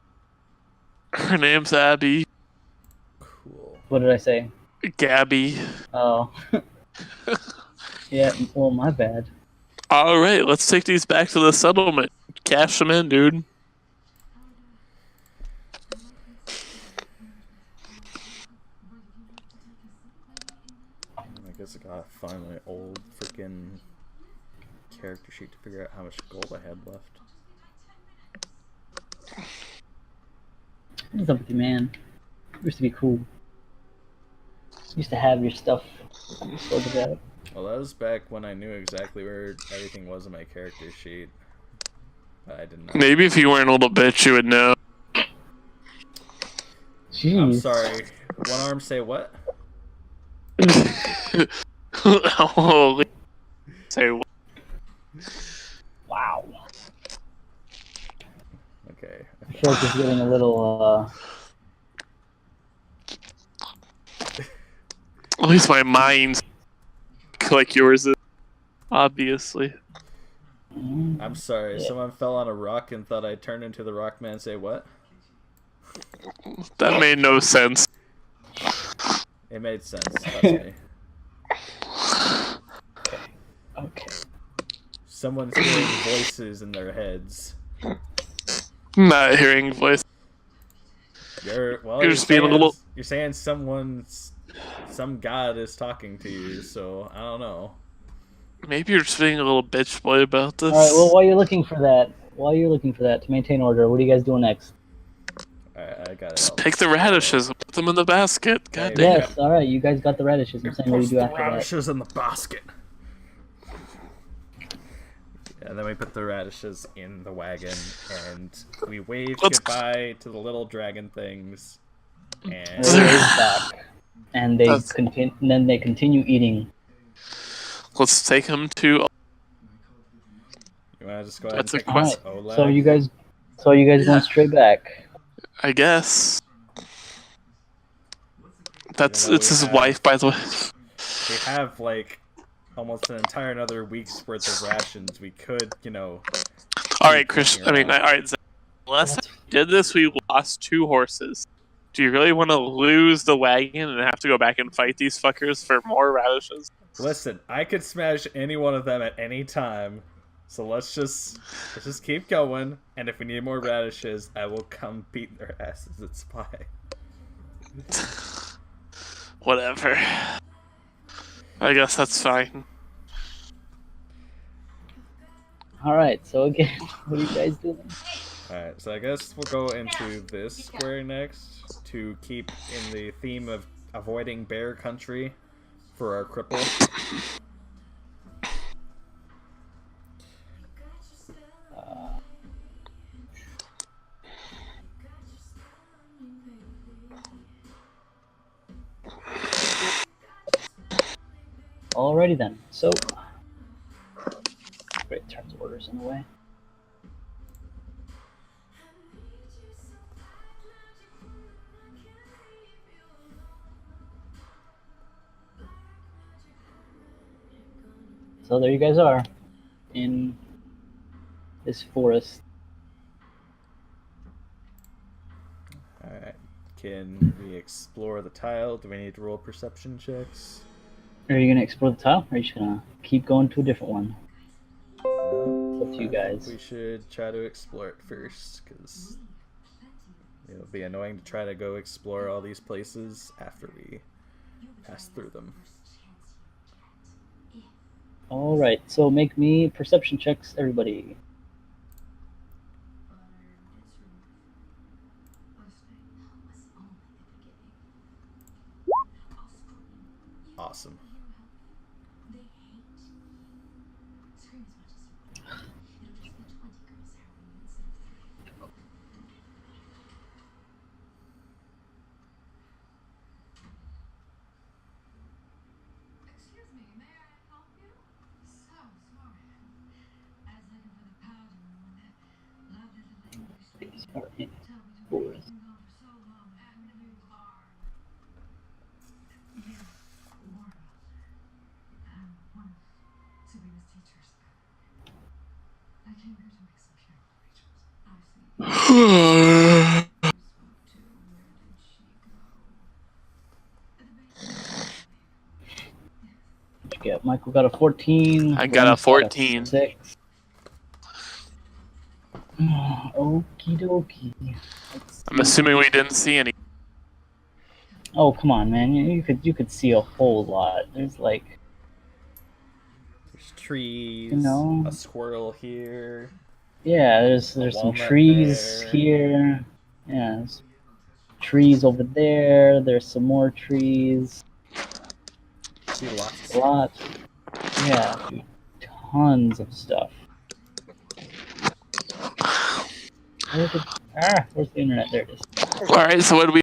Her name's Abby. Cool. What did I say? Gabby. Oh. Yeah, well, my bad. Alright, let's take these back to the settlement. Cash them in, dude. I guess I gotta find my old freaking character sheet to figure out how much gold I had left. What's up with you, man? Used to be cool. Used to have your stuff sorted out. Well, that was back when I knew exactly where everything was in my character sheet. But I didn't know. Maybe if you weren't a little bitch, you would know. Jeez. I'm sorry. One arm say what? Holy. Say what? Wow. Okay. I feel like it's getting a little, At least my mind's like yours is. Obviously. I'm sorry. Yeah. Someone fell on a rock and thought I turned into the rock man. Say what? That made no sense. It made sense. Trust me. Okay. Someone's hearing voices in their heads. Not hearing voice. You're You're just being a little- You're saying some god is talking to you. So I don't know. Maybe you're just being a little bitch boy about this. Alright, well, while you're looking for that, to maintain order, what are you guys doing next? Alright, I got it. Just pick the radishes and put them in the basket. God Hey, damn. Yes, alright, you guys got the radishes. I'm saying what do you do the after that? radishes in the basket. And then we put the radishes in the wagon, and we wave Let's- goodbye to the little dragon things. And Wave back. and they That's- continue eating. Let's take him to. You want to just go ahead That's a and pick quest. Alright, Oleg? so you guys Yeah. going straight back. I guess. That's though it's we his have- wife, by the way. We have like almost an entire another week's worth of rations. We could, All right, Christian. I mean, all right. Zach, last time we did this, we lost 2 horses. Do you really want to lose the wagon and have to go back and fight these fuckers for more radishes? Listen, I could smash any one of them at any time. So let's just keep going, and if we need more radishes, I will come beat their asses at Spy. Whatever. I guess that's fine. Alright, so again, what are you guys doing? Alright, so I guess we'll go into this square next to keep in the theme of avoiding bear country for our cripple. Alrighty then, so... Great, turns orders in a way. So there you guys are, in this forest. Alright, can we explore the tile? Do we need to roll perception checks? Are you gonna explore the tile, or are you just gonna keep going to a different one? Well, Up to you I guys. think we should try to explore it first, because it'll be annoying to try to go explore all these places after we pass through them. Alright, so make me perception checks, everybody. Awesome. Excuse me, may I help you? So sorry. I was looking for the powder room and that lovely little English These lady are in told me to forest. been gone for so long and you are. You were. I'm one of Sabrina's teachers. I came here to make some character rituals. I've seen you spoke to. Where did she go? At the base of the What'd you get? Michael got a 14. I got a Lance 14. 6. Okie dokie. Let's I'm see. assuming we didn't see any. Oh, come on, man. You could see a whole lot. There's like, There's trees, You know. a squirrel here. yeah, there's some walnut trees there. here. Yeah, there's trees over there. There's some more trees. See lots. A lot. Yeah, dude, tons of stuff. Where's the internet? There it is. All right, so what do we?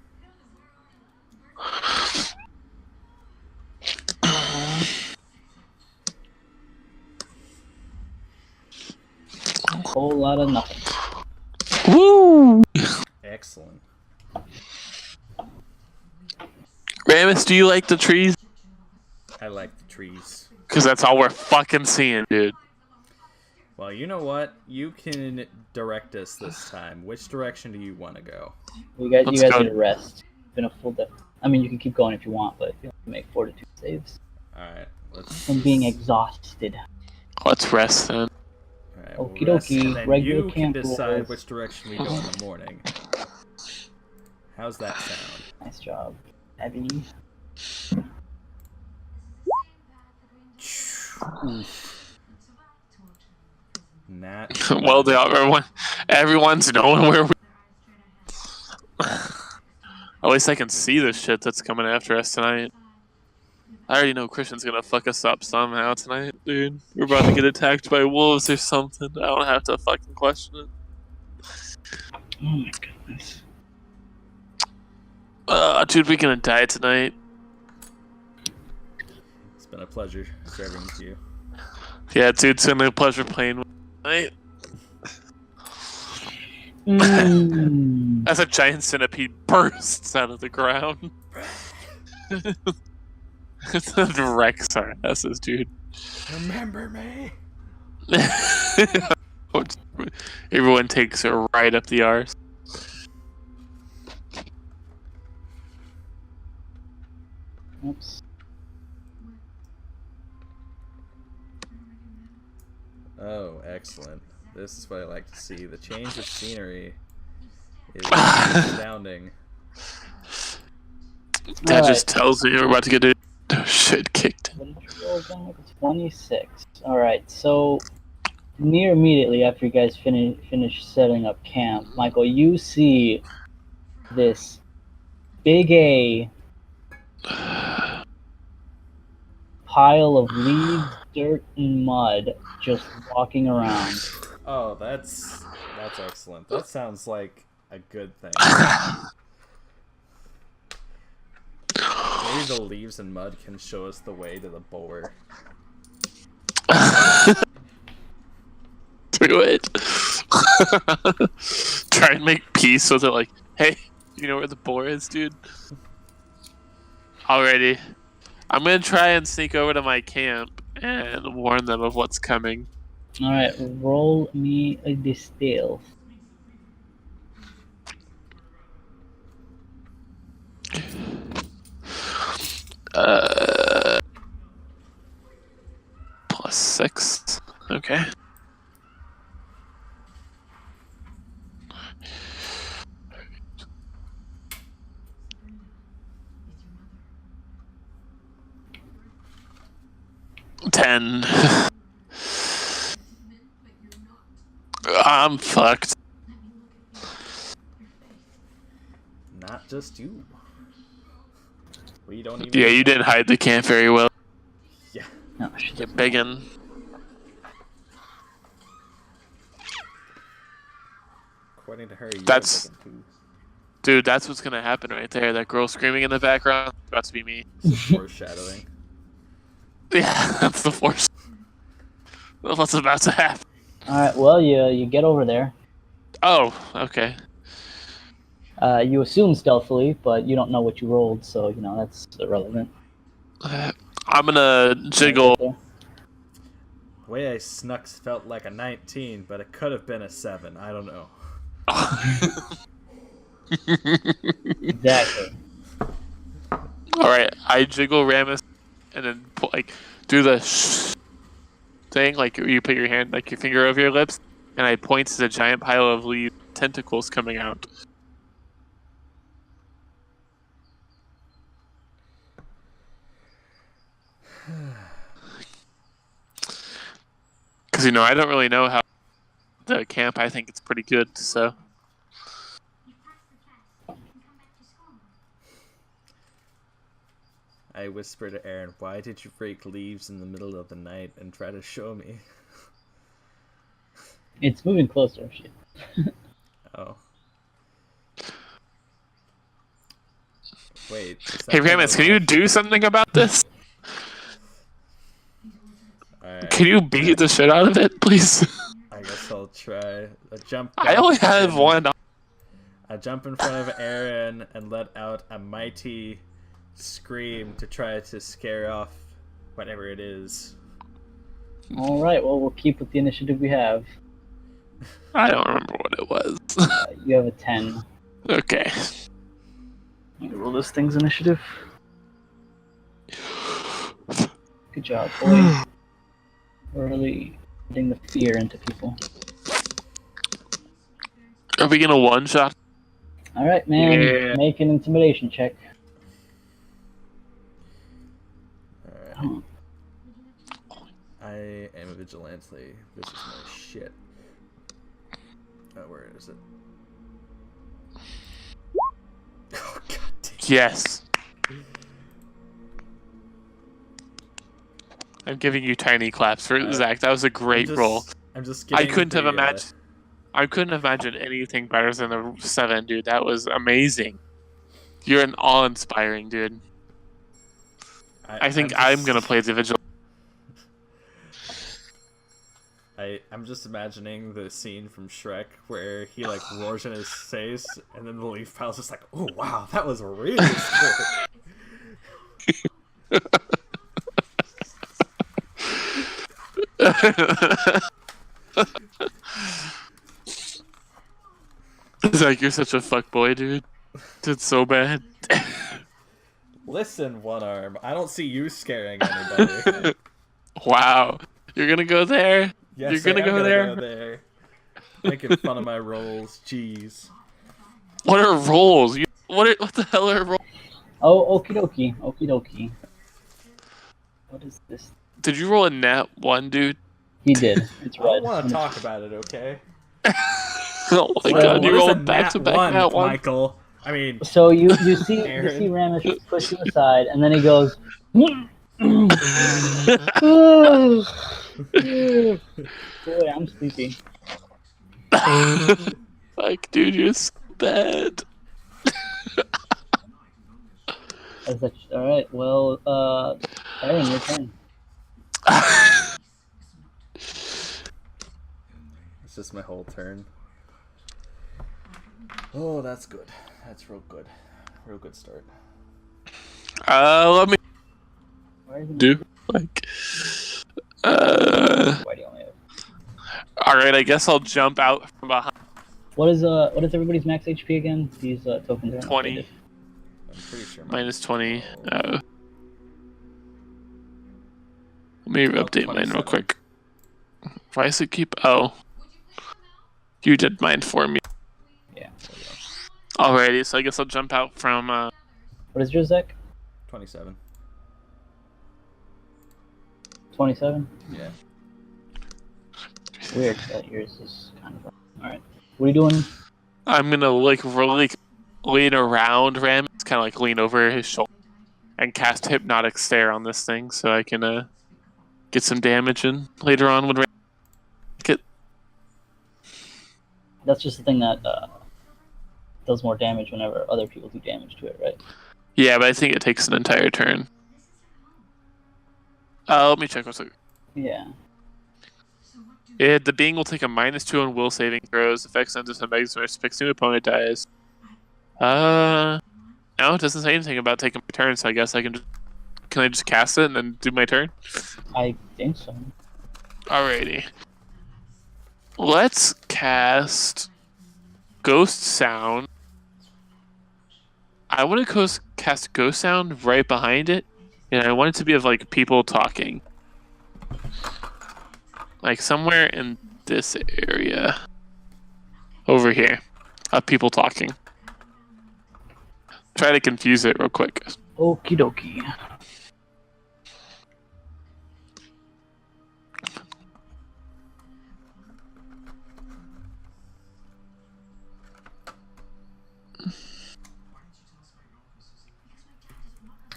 A whole lot of nothing. Woo! Excellent. Ramus, do you like the trees? I like the trees. Because that's all we're fucking seeing, dude. Well, you know what? You can direct us this time. Which direction do you want to go? You guys Let's go. need a rest. It's been a full day. I mean, you can keep going if you want, but you have to make fortitude saves Alright, let's... from being exhausted. Let's rest then. Alright, Okie we'll rest, dokie, and then regular you can camp decide rules. which direction we go in the morning. How's that sound? Nice job, Abby. Nat. Well, everyone's knowing where we. At least I can see the shit that's coming after us tonight. I already know Christian's gonna fuck us up somehow tonight, dude. We're about to get attacked by wolves or something. I don't have to fucking question it. Oh my goodness. Dude, we gonna die tonight. been a pleasure serving with you. Yeah, dude, it's been a pleasure playing with you Mm. as a giant centipede bursts out of the ground. The Rex our asses, dude. Remember me. Everyone takes a right up the arse. Oops. Oh, excellent. This is what I like to see. The change of scenery is astounding. That just tells me we're about to get a shit kicked. What did you roll again? 26. Alright, so near immediately after you guys finish setting up camp, Michael, you see this big A pile of leaves, dirt, and mud just walking around. Oh, that's excellent. That sounds like a good thing. Maybe the leaves and mud can show us the way to the boar. Do it. Try and make peace with it, like, hey, you know where the boar is, dude? Alrighty. I'm gonna try and sneak over to my camp and warn them of what's coming. Alright, roll me a distill. +6. Okay. $10. I'm fucked. Not just you. We don't even. Yeah, you didn't hide the camp very well. Yeah. No, she You're doesn't. begging. According to her, you're That's- looking too. Dude, that's what's gonna happen right there. That girl screaming in the background, about to be me. Foreshadowing. Yeah, that's the force. What's about to happen? Alright, well, you get over there. Oh, okay. You assume stealthily, but you don't know what you rolled, so, you know, that's irrelevant. I'm gonna jiggle. Right The way I snuck felt like a 19, but it could have been a 7. I don't know. Exactly. Alright, I jiggle Ramus and then like do the thing, like you put your hand, like your finger over your lips, and I point to the giant pile of leaves, tentacles coming out. Because, you know, I don't really know how the camp, I think it's pretty good, so. You passed the test. You can come back to school. I whispered to Aaron, "Why did you break leaves in the middle of the night and try to show me?" It's moving closer. Shit. Oh. Wait. Hey, Ramus, can you do something about this? Alright. Can you beat the shit out of it, please? I guess I'll try. I only have one. I jump in front of Aaron and let out a mighty scream to try to scare off whatever it is. Alright, well, we'll keep with the initiative we have. I don't remember what it was. You have a 10. Okay. You roll this thing's initiative. Good job, boy. We're really putting the fear into people. Are we gonna one-shot? Alright, man. Yeah. Make an intimidation check. Alright. Oh, I am a vigilante. This is my shit. Oh, where is it? Oh, god damn. Yes. I'm giving you tiny claps for Zach. That was a great roll. I'm just I getting couldn't have the, imagined. I couldn't have imagined anything better than a 7, dude. That was amazing. You're an awe-inspiring, dude. I think I'm gonna play the vigil. I'm just imagining the scene from Shrek where he like roars in his face, and then the leaf pile's just like, "Oh wow, that was really scary." Zach, you're such a fuckboy, dude. It's so bad. Listen, One Arm, I don't see you scaring anybody. Wow. You're gonna go there? Yes, You're gonna I am go there? Go there. Making fun of my rolls, jeez. What are rolls? What the hell are rolls? Oh, okie dokie. Okie dokie. What is this? Did you roll a nat 1, dude? He did. It's I don't red. want to talk about it, okay? Oh my Well, god, you what is a rolled back to nat back one, nat 1. Michael. I mean, So you see Aaron. Ramesh push you aside, and then he goes. Boy, I'm sleepy. Fuck, dude, you're so bad. All right. Well, Aaron, your turn. it's just my whole turn. Oh, that's good. That's real good. Real good start. Let me Why is it do like. Why do you only have... All right, I guess I'll jump out from behind. What is everybody's max HP again? These tokens are 20. I'm pretty sure. Minus 20. Let me update mine 27. real quick. Why does it keep? Oh, you did mine for me. Yeah. Alrighty, so I guess I'll jump out from. What is yours, Zach? 27. 27. Yeah. Weird that yours is kind of. All right. What are you doing? I'm gonna really lean around Ram. It's kind of like lean over his shoulder and cast Hypnotic Stare on this thing, so I can get some damage in later on when Ram get. That's just the thing that does more damage whenever other people do damage to it, right? Yeah, but I think it takes an entire turn. Let me check what's it. Yeah. The being will take a -2 on will saving throws. Effects on just a Megazord fixed new opponent dies. No, it doesn't say anything about taking my turn, so I guess I can I just cast it and then do my turn? I think so. Alrighty. Let's cast Ghost Sound. I want to cast Ghost Sound right behind it, and I want it to be of like people talking. Like somewhere in this area. Over here. Of people talking. Try to confuse it real quick. Okie dokie.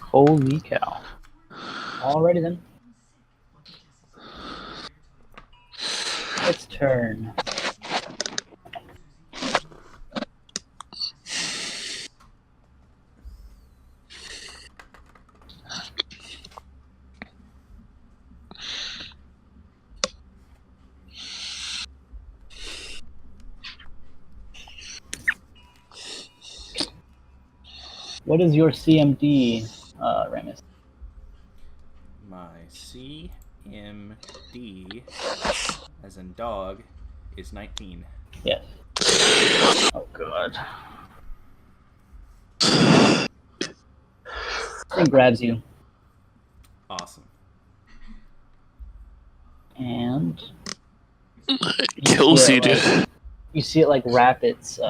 Holy cow. Alrighty then. Let's turn. What is your CMD, Ramus? My CMD, as in dog, is 19. Yes. Oh god. Thing grabs you, Awesome. and Kills see you, it, dude. like, you see it like wrap its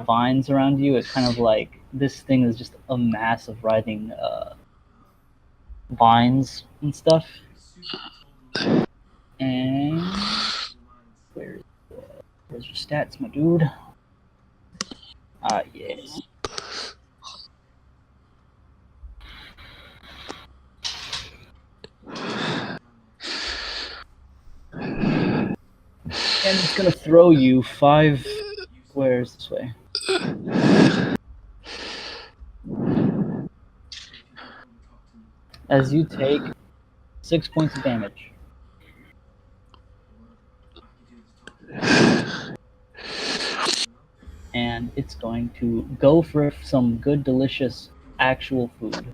vines around you. It's kind of like this thing is just a mass of writhing vines and stuff. And where's your stats, my dude? Ah, yes. And it's gonna throw you 5 squares this way. as you take 6 points of damage. And it's going to go for some good, delicious, actual food.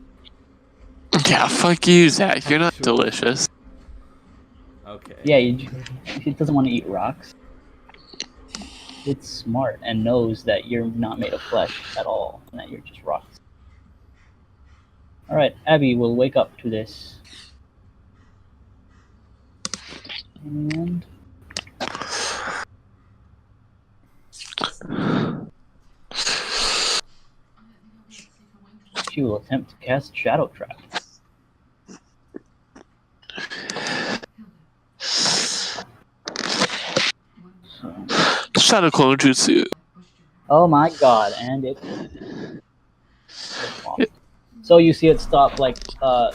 Yeah, fuck you, Zach. You're not Actual- delicious. Okay. Yeah, it doesn't want to eat rocks. It's smart and knows that you're not made of flesh at all, and that you're just rocks. Alright, Abby will wake up to this. And she will attempt to cast Shadow Trap. So, Shadow Clone Jutsu. oh my god, and it. So you see it stop, like,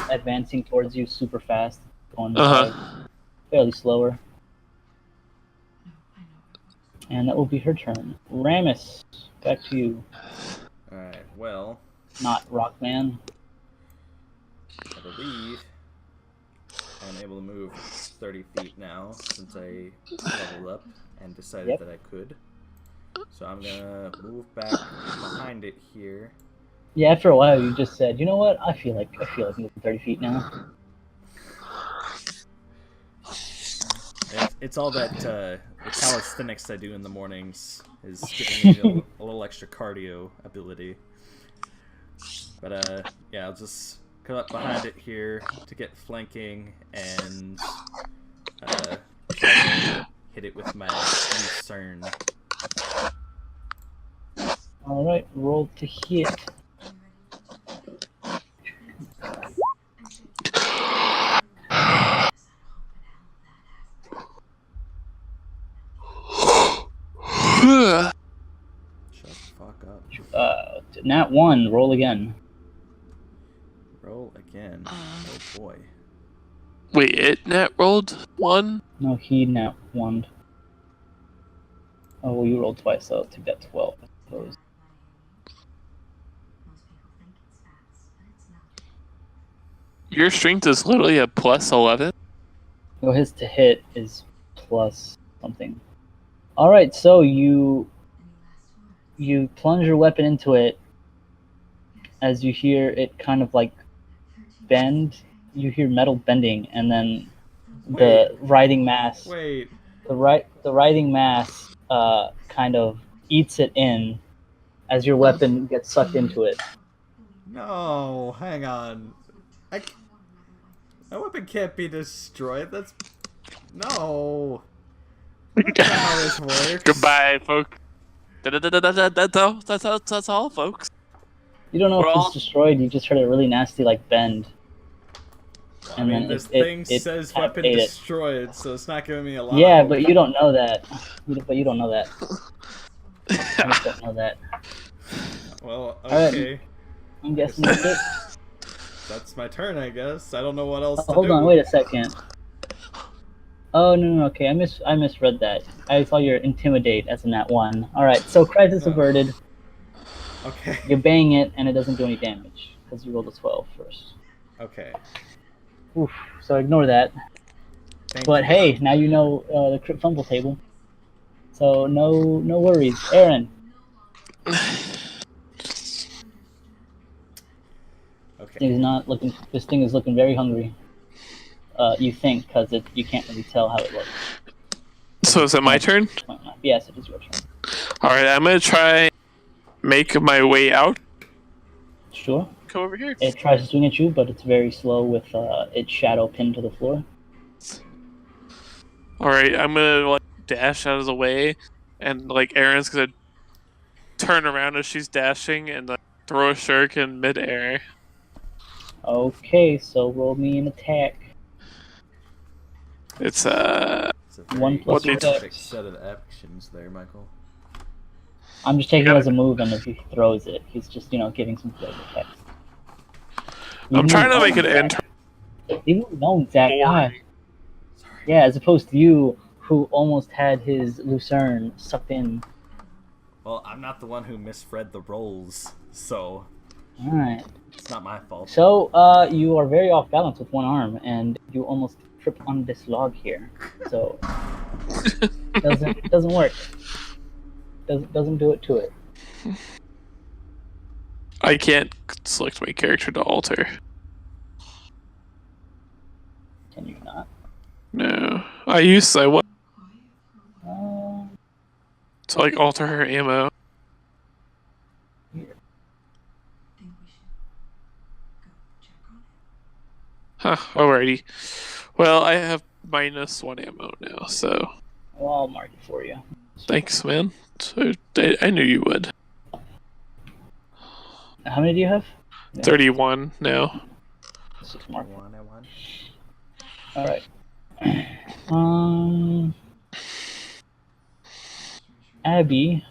advancing towards you super fast, going fairly slower. And that will be her turn. Ramus, back to you. Alright, well, Not Rockman. I believe I'm able to move 30 feet now since I leveled up and decided that I could. So I'm gonna move back behind it here. Yeah, after a while you just said, you know what, I feel like moving 30 feet now. It's all that the calisthenics I do in the mornings is giving me a little extra cardio ability. But yeah, I'll just come up behind it here to get flanking and try to hit it with my lucerne. Alright, roll to hit. Shut the fuck up. Nat 1, roll again. Roll again. Oh boy. Wait, it net rolled 1? No, he nat 1. Oh, well, you rolled twice, so I'll take that 12, I suppose. Your strength is literally a plus 11? Well, his to hit is plus something. Alright, so you plunge your weapon into it. As you hear it kind of like bend, you hear metal bending, and then the writhing mass. Wait. The writhing mass kind of eats it in as your weapon gets sucked into it. No, hang on. My weapon can't be destroyed. That's no. That's not how this works. Goodbye, folks. That's all, folks. You don't know if it's destroyed. You just heard a really nasty like bend. I mean, this thing says weapon destroyed, so it's not giving me a lot. Yeah, but you don't know that. You don't know that. You just don't know that. Well, okay. Right. I'm guessing that's it. That's my turn, I guess. I don't know what else to do. Hold on, wait a second. Oh no, okay, I misread that. I saw your intimidate as a nat 1. Alright, so crisis averted. Okay. You bang it and it doesn't do any damage because you rolled a 12 first. Okay. Oof, so ignore that. Thank But you. hey, now you know the crit fumble table. So no worries. Aaron. Okay. This thing is looking very hungry. You think, because you can't really tell how it looks. So is it my turn? Yes, it is your turn. Alright, I'm gonna try make my way out. Sure. Come over here. It tries to swing at you, but it's very slow with its shadow pinned to the floor. Alright, I'm gonna like dash out of the way, and like Erin's gonna turn around as she's dashing and like throw a shuriken mid-air. Okay, so roll me an attack. It's It's a very 1 plus specific attack. set of actions there, Michael. I'm just taking it as a move, and if he throws it, he's just giving some flavor text. I'm trying to make it enter. Leave him alone, Zach. God. Sorry. Yeah, as opposed to you, who almost had his lucerne sucked in. Well, I'm not the one who misread the rolls, so. Alright. It's not my fault. So, you are very off balance with one arm, and you almost trip on this log here. So, doesn't work. Doesn't do it to it. I can't select my character to alter. Can you not? No. I want Uh, to like alter her ammo. Think we should go check on it. Huh, alrighty. Well, I have -1 ammo now, so well, I'll mark it for you. thanks, man. So, I knew you would. How many do you have? Yeah. 31 now. 6 mark. One and one. All right. Abby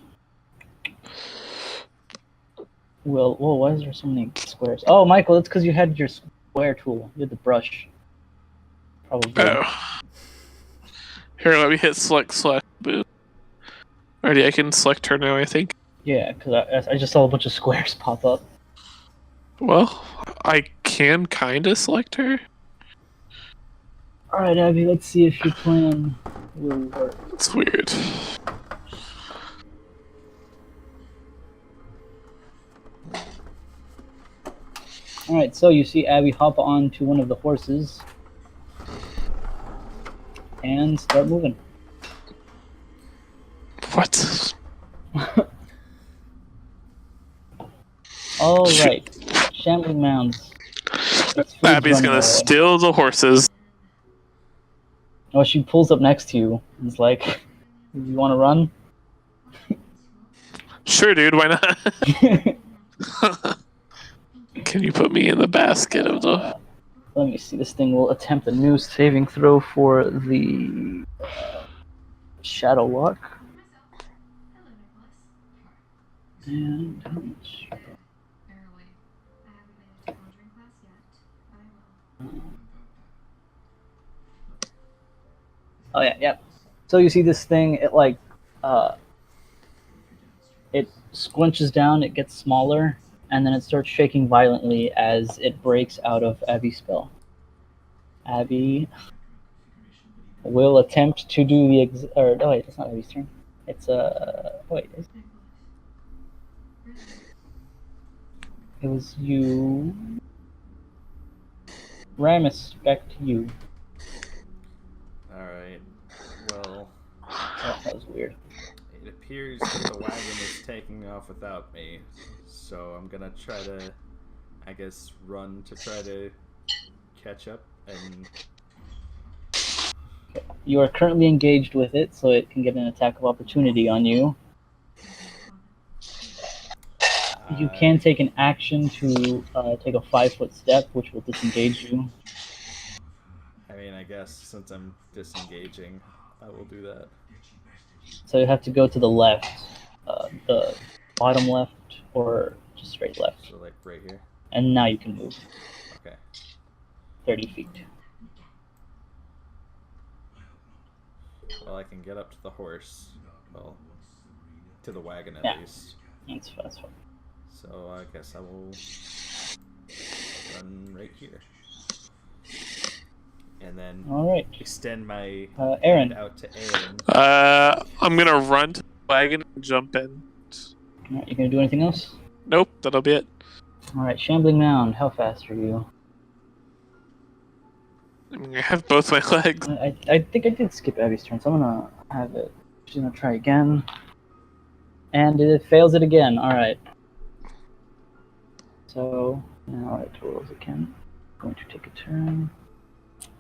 will. Whoa, why is there so many squares? Oh, Michael, it's because you had your square tool. You had the brush. Probably. Oh. Here, let me hit select boom. Alrighty, I can select her now, I think. Yeah, because I just saw a bunch of squares pop up. Well, I can kinda select her. All right, Abby, let's see if your plan will work. It's weird. All right, so you see Abby hop onto one of the horses and start moving. What? All right, shambling mounds. It's food's Abby's running gonna away. steal the horses. Oh, she pulls up next to you and is like, "You want to run?" Sure, dude, why not? Can you put me in the basket of the... Let me see. This thing will attempt a new saving throw for the shadow walk. Hello, Nicholas. And how much? Barely. I haven't made it to conjuring class yet, but I will. Oh yeah, yeah. So you see this thing? It like, it squinches down. It gets smaller, and then it starts shaking violently as it breaks out of Abby's spell. Abby will attempt to do the or no wait, it's not Abby's turn. It's wait, it was you. Respect you. Alright. Well, Oh, that was weird. it appears that the wagon is taking off without me. So I'm gonna try to, I guess, run to try to catch up and... You are currently engaged with it, so it can get an attack of opportunity on you. You can take an action to take a 5-foot step, which will disengage you. I mean, I guess since I'm disengaging, I will do that. So you have to go to the left, the bottom left, or just straight left. So like right here. And now you can move Okay. 30 feet. Well, I can get up to the horse. Well, to the wagon at Yeah. least. That's fine. So I guess I will run right here. And then All right. extend my Aaron. hand out to Aaron. I'm gonna run to the wagon and jump in. All right, you gonna do anything else? Nope, that'll be it. All right, Shambling Mound. How fast are you? I mean, I have both my legs. I think I did skip Abby's turn, so I'm gonna have it. She's gonna try again, and it fails it again. All right. So now it rolls again. Going to take a turn,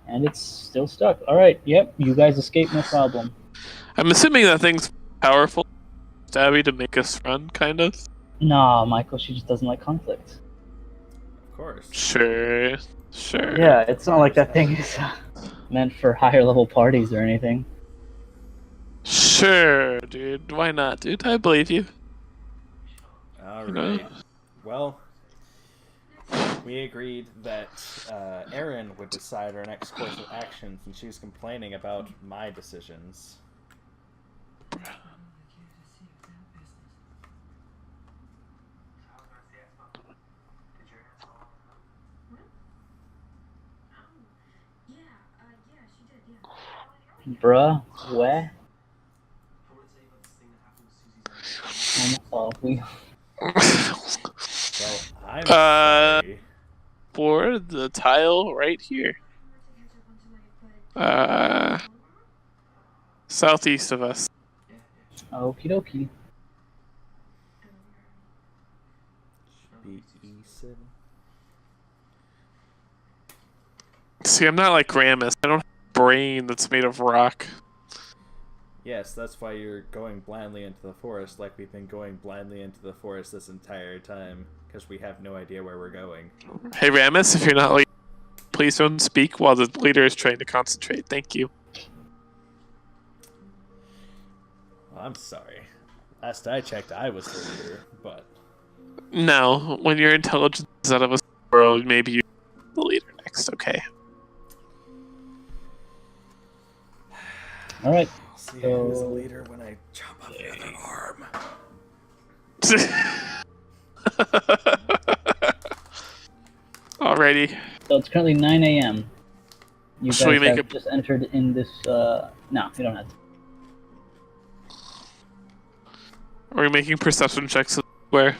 and it's still stuck. All right. Yep. You guys escape, no problem. I'm assuming that thing's powerful, Abby, to make us run, kind of. Nah, Michael. She just doesn't like conflict. Of course. Sure. Yeah, it's not like that thing is meant for higher level parties or anything. Sure, dude. Why not, dude? I believe you. Alright. know? Well, we agreed that Aaron would decide our next course of action since she was complaining about my decisions. Bruh, where? Oh, we. Well, I'm Uh, sorry. For the tile right here. Southeast of us. Okie dokie. Be Eason. See, I'm not like Ramus. I don't have a brain that's made of rock. Yes, that's why you're going blindly into the forest, like we've been going blindly into the forest this entire time, because we have no idea where we're going. Hey, Ramus, if you're not like, please don't speak while the leader is trying to concentrate. Thank you. Well, I'm sorry. Last I checked, I was the leader, but No, when your intelligence is out of a world, maybe you're the leader next, okay? All right. I'll see who's the So- leader when I chop off the other arm. Alrighty. So it's currently 9 a.m. You Should we guys make have just entered in this. No, you don't have to. Are we making perception checks where?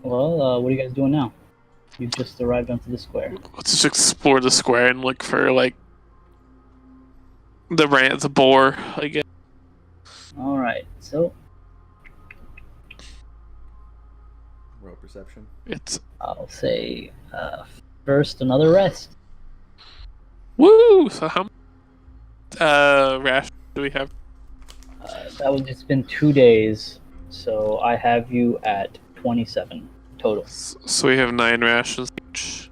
Well, what are you guys doing now? You've just arrived onto the square. Let's just explore the square and look for, like, the boar, I guess. All right. So Roll perception. It's I'll say first another rest. woo. So how rash do we have? That would just been 2 days. So I have you at 27 total. So we have 9 rations each.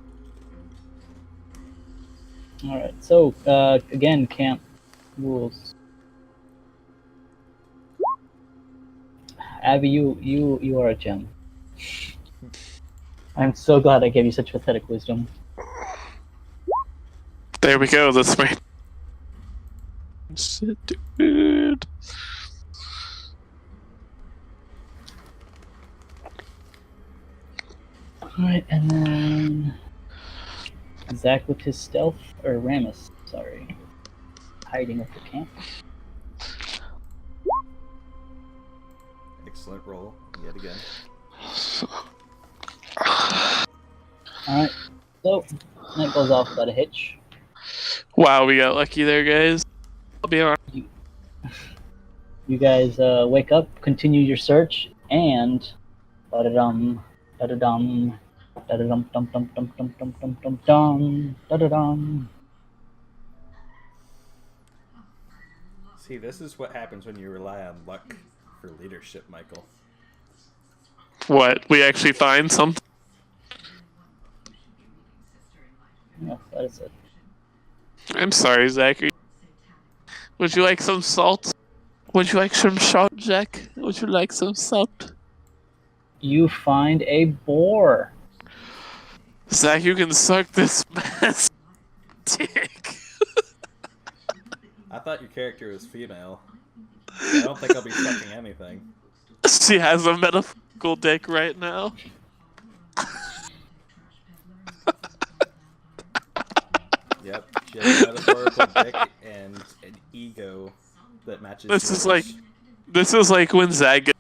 All right. So again, camp rules. Abby, you are a gem. I'm so glad I gave you such pathetic wisdom. There we go. That's my shit, dude. Alright, and then Zach with his stealth, or Ramus, sorry, hiding with the camp. Excellent roll, yet again. Alright, so night goes off without a hitch. Wow, we got lucky there, guys. I'll be on. You guys wake up, continue your search, and da-da-dum, da-da-dum, da-da-dum, dum dum dum dum dum dum dum dum, da-da-dum. See, this is what happens when you rely on luck for leadership, Michael. What? We actually find something? Yeah, that is it. I'm sorry, Zach. Would you like some salt? Would you like some salt, Jack? Would you like some salt? You find a boar. Zach, you can suck this man's dick. I thought your character was female. I don't think I'll be sucking anything. She has a metaphorical dick right now. Yep, she has a metaphorical dick and an ego that matches This is like when Zach gets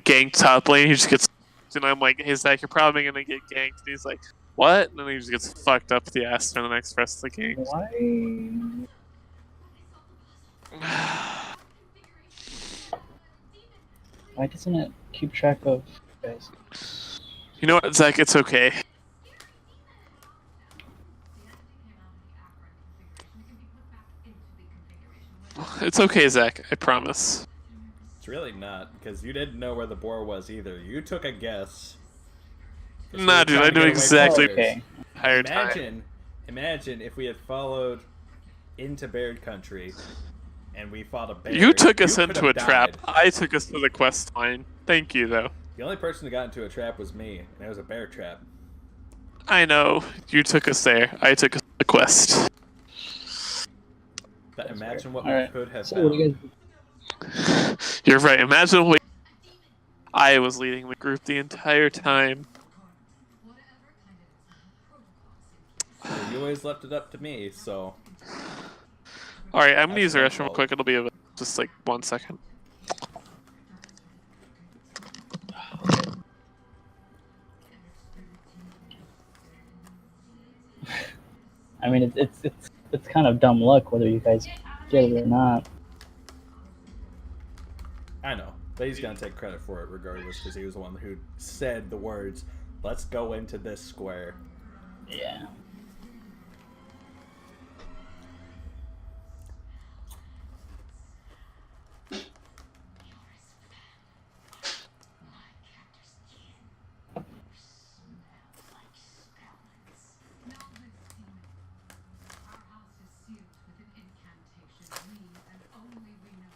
ganked top lane, he just gets, and I'm like, hey Zach, you're probably gonna get ganked. And he's like, what? And then he just gets fucked up the ass for the next rest of the game. Why? Why doesn't it keep track of guys? You know what, Zach? It's okay. It's okay, Zach. I promise. It's really not, because you didn't know where the boar was either. You took a guess. 'Cause you Nah, were dude, trying I to knew get away from exactly- bears. Okay. Entire time. Imagine if we had followed into bear country and we fought a bear. You took us could into a have trap. died. I took us to the quest line. Thank you, though. The only person who got into a trap was me, and it was a bear trap. I know. You took us there. I took us to the quest. But imagine what Alright, we could have So what do found. you guys? You're right. Imagine I was leading the group the entire time. You always left it up to me, so All right, I'm gonna That's use the my restroom real fault. quick. It'll be just like 1 second. I mean, it's kind of dumb luck whether you guys get it or not. I know, but he's gonna take credit for it regardless because he was the one who said the words, "Let's go into this square." Yeah. Our house is sealed with an incantation we and only we know.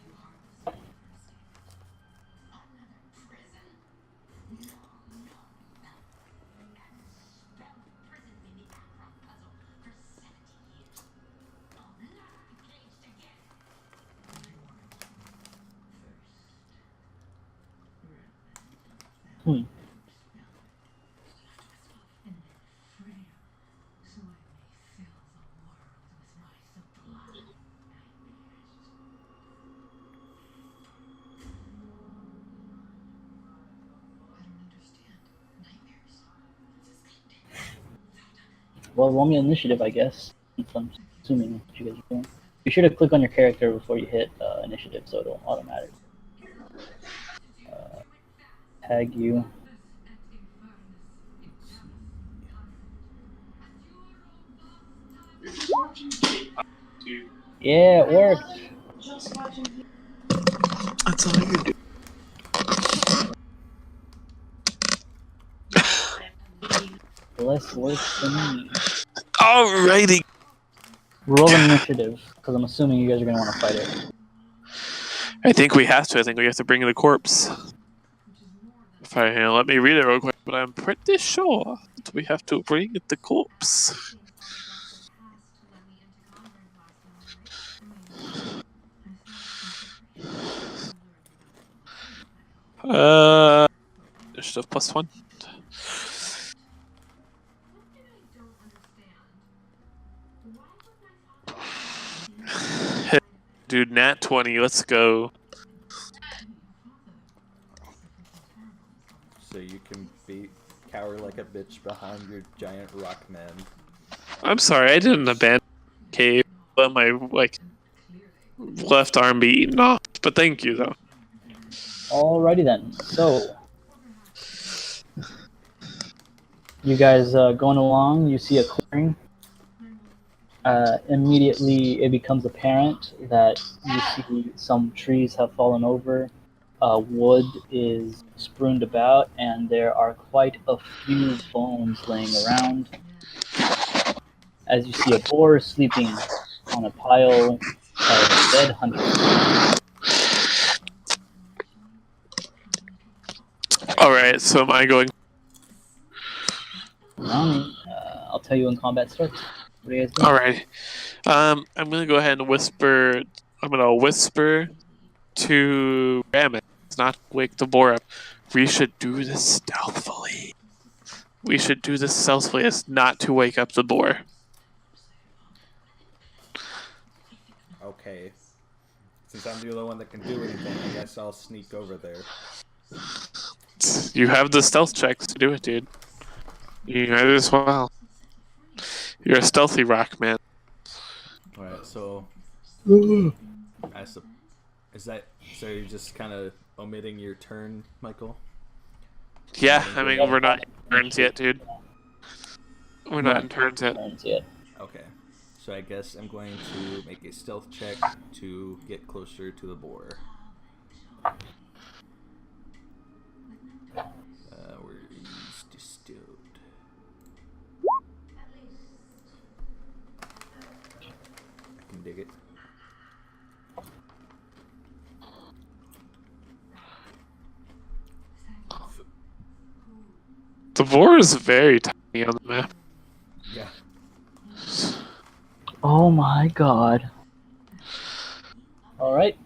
You harmless will never escape it. Another prison? No, no, no. That spell imprisoned me in the Akron puzzle for 70 years. I'll never be caged again. Hmm. So I may fill the world with my sublime nightmares. I don't understand. Nightmares? Well, roll me initiative, I guess. Since I'm assuming what you guys are doing. Be sure to click on your character before you hit initiative, so it'll automatically tag you. Yeah, it worked. Just watching. That's all you do. Less work for me. Alrighty. Roll initiative, because I'm assuming you guys are going to want to fight it. I think we have to. I think we have to bring the corpse. If I let me read it real quick, but I'm pretty sure that we have to bring the corpse. Initiative +1. Dude, nat 20. Let's go. So you can cower like a bitch behind your giant rock man. I'm sorry, I didn't abandon the cave. Let my left arm be eaten off. But thank you though. Alrighty then. So, you guys going along, you see a clearing. Immediately, it becomes apparent that you see some trees have fallen over. Wood is strewn about, and there are quite a few bones laying around. As you see a boar sleeping on a pile of dead hunters. Alright, so am I going? Nami, I'll tell you when combat starts. What do you guys do? Alright. I'm gonna go ahead and whisper. I'm gonna whisper to Ramet, not wake the boar up. We should do this stealthily. We should do this stealthily as not to wake up the boar. Okay. Since I'm the only one that can do anything, I guess I'll sneak over there. You have the stealth checks to do it, dude. You might as well. You're a stealthy rock man. Alright, so is that so you're just kind of omitting your turn, Michael? Yeah, I mean, we're not in turns yet, dude. We're not in turns yet. Okay. So I guess I'm going to make a stealth check to get closer to the boar. Where is distilled? I can dig it. The boar is very tiny on the map. Yeah. Oh my god. Alright.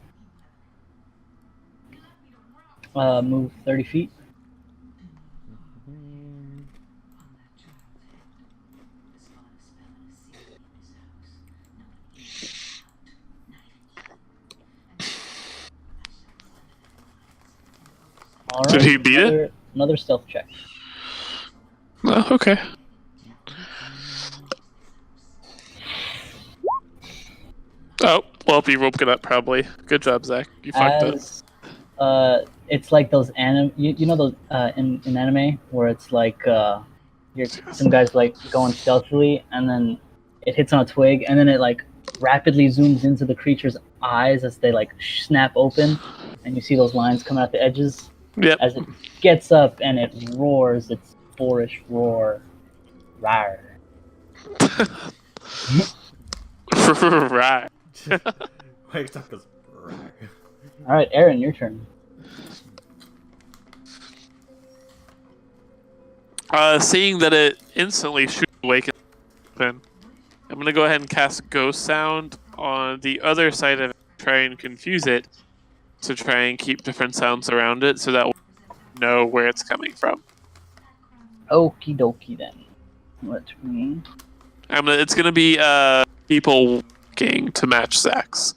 Move 30 feet. All Did he beat it? Another stealth check. Oh, okay. Oh, well, he woke it up probably. Good job, Zach. You fucked up. As it's like those anime, you know those in anime where it's like some guys like going stealthily and then it hits on a twig and then it like rapidly zooms into the creature's eyes as they like snap open and you see those lines coming out the edges. Yep. As it gets up and it roars its boorish roar. Rawr. Right. Wakes up goes. "Rawr." All right, Aaron, your turn. Seeing that it instantly shoots awake, I'm gonna go ahead and cast Ghost Sound on the other side of it, try and confuse it to try and keep different sounds around it so that we'll know where it's coming from. Okie dokie then. Let me. It's gonna be people walking to match Zach's.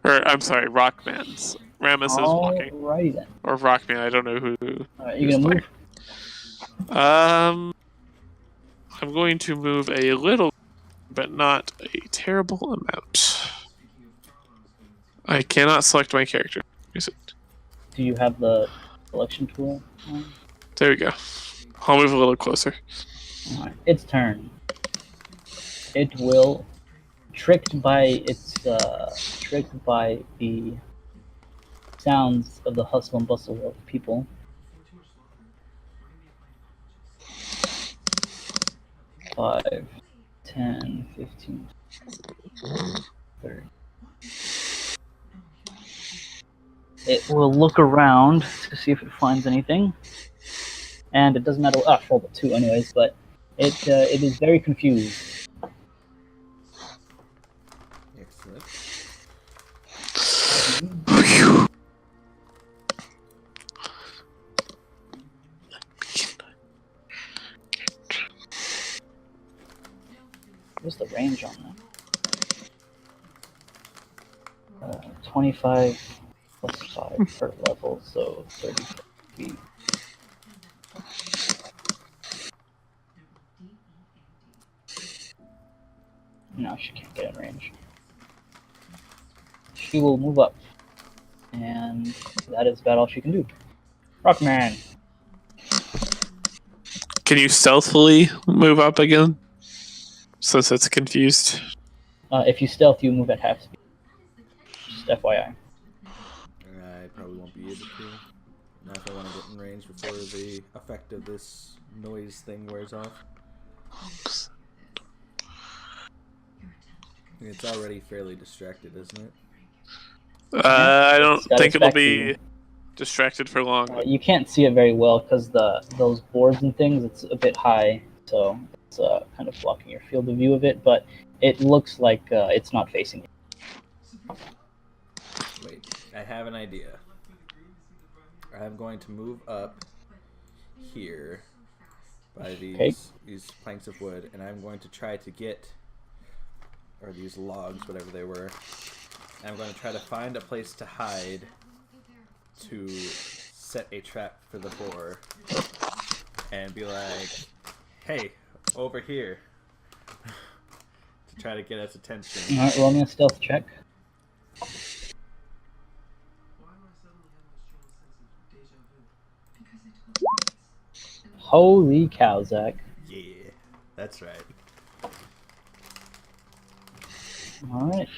Or I'm sorry, Rockman's. Ramus is walking. Alrighty then. Or Rockman, I don't know who. Alright, you gonna move? I'm going to move a little, but not a terrible amount. I cannot select my character. Is it? Do you have the selection tool? There we go. I'll move a little closer. Alright, its turn. It will, tricked by the sounds of the hustle and bustle of people. Five, 10, 15, 30. It will look around to see if it finds anything, and it doesn't matter. I rolled a 2 anyways, but it is very confused. Excellent. What's the range on that? 25 plus 5 per level, so 30 feet. No, she can't get in range. She will move up, and that is about all she can do. Rockman! Can you stealthily move up again? Since it's confused. If you stealth, you move at half speed. Just FYI. I probably won't be able to. Not if I want to get in range before the effect of this noise thing wears off. It's already fairly distracted, isn't it? I don't It's got think its it'll back to be you. distracted for long. You can't see it very well because those boards and things, it's a bit high, so it's kind of blocking your field of view of it, but it looks like it's not facing you. Wait, I have an idea. I'm going to move up here by these planks of wood, and I'm going to try to get, or these logs, whatever they were. And I'm going to try to find a place to hide to set a trap for the boar, and be like, "Hey, over here," to try to get its attention. Alright, roll me a stealth check. Holy cow, Zach. Yeah, that's right. Alright.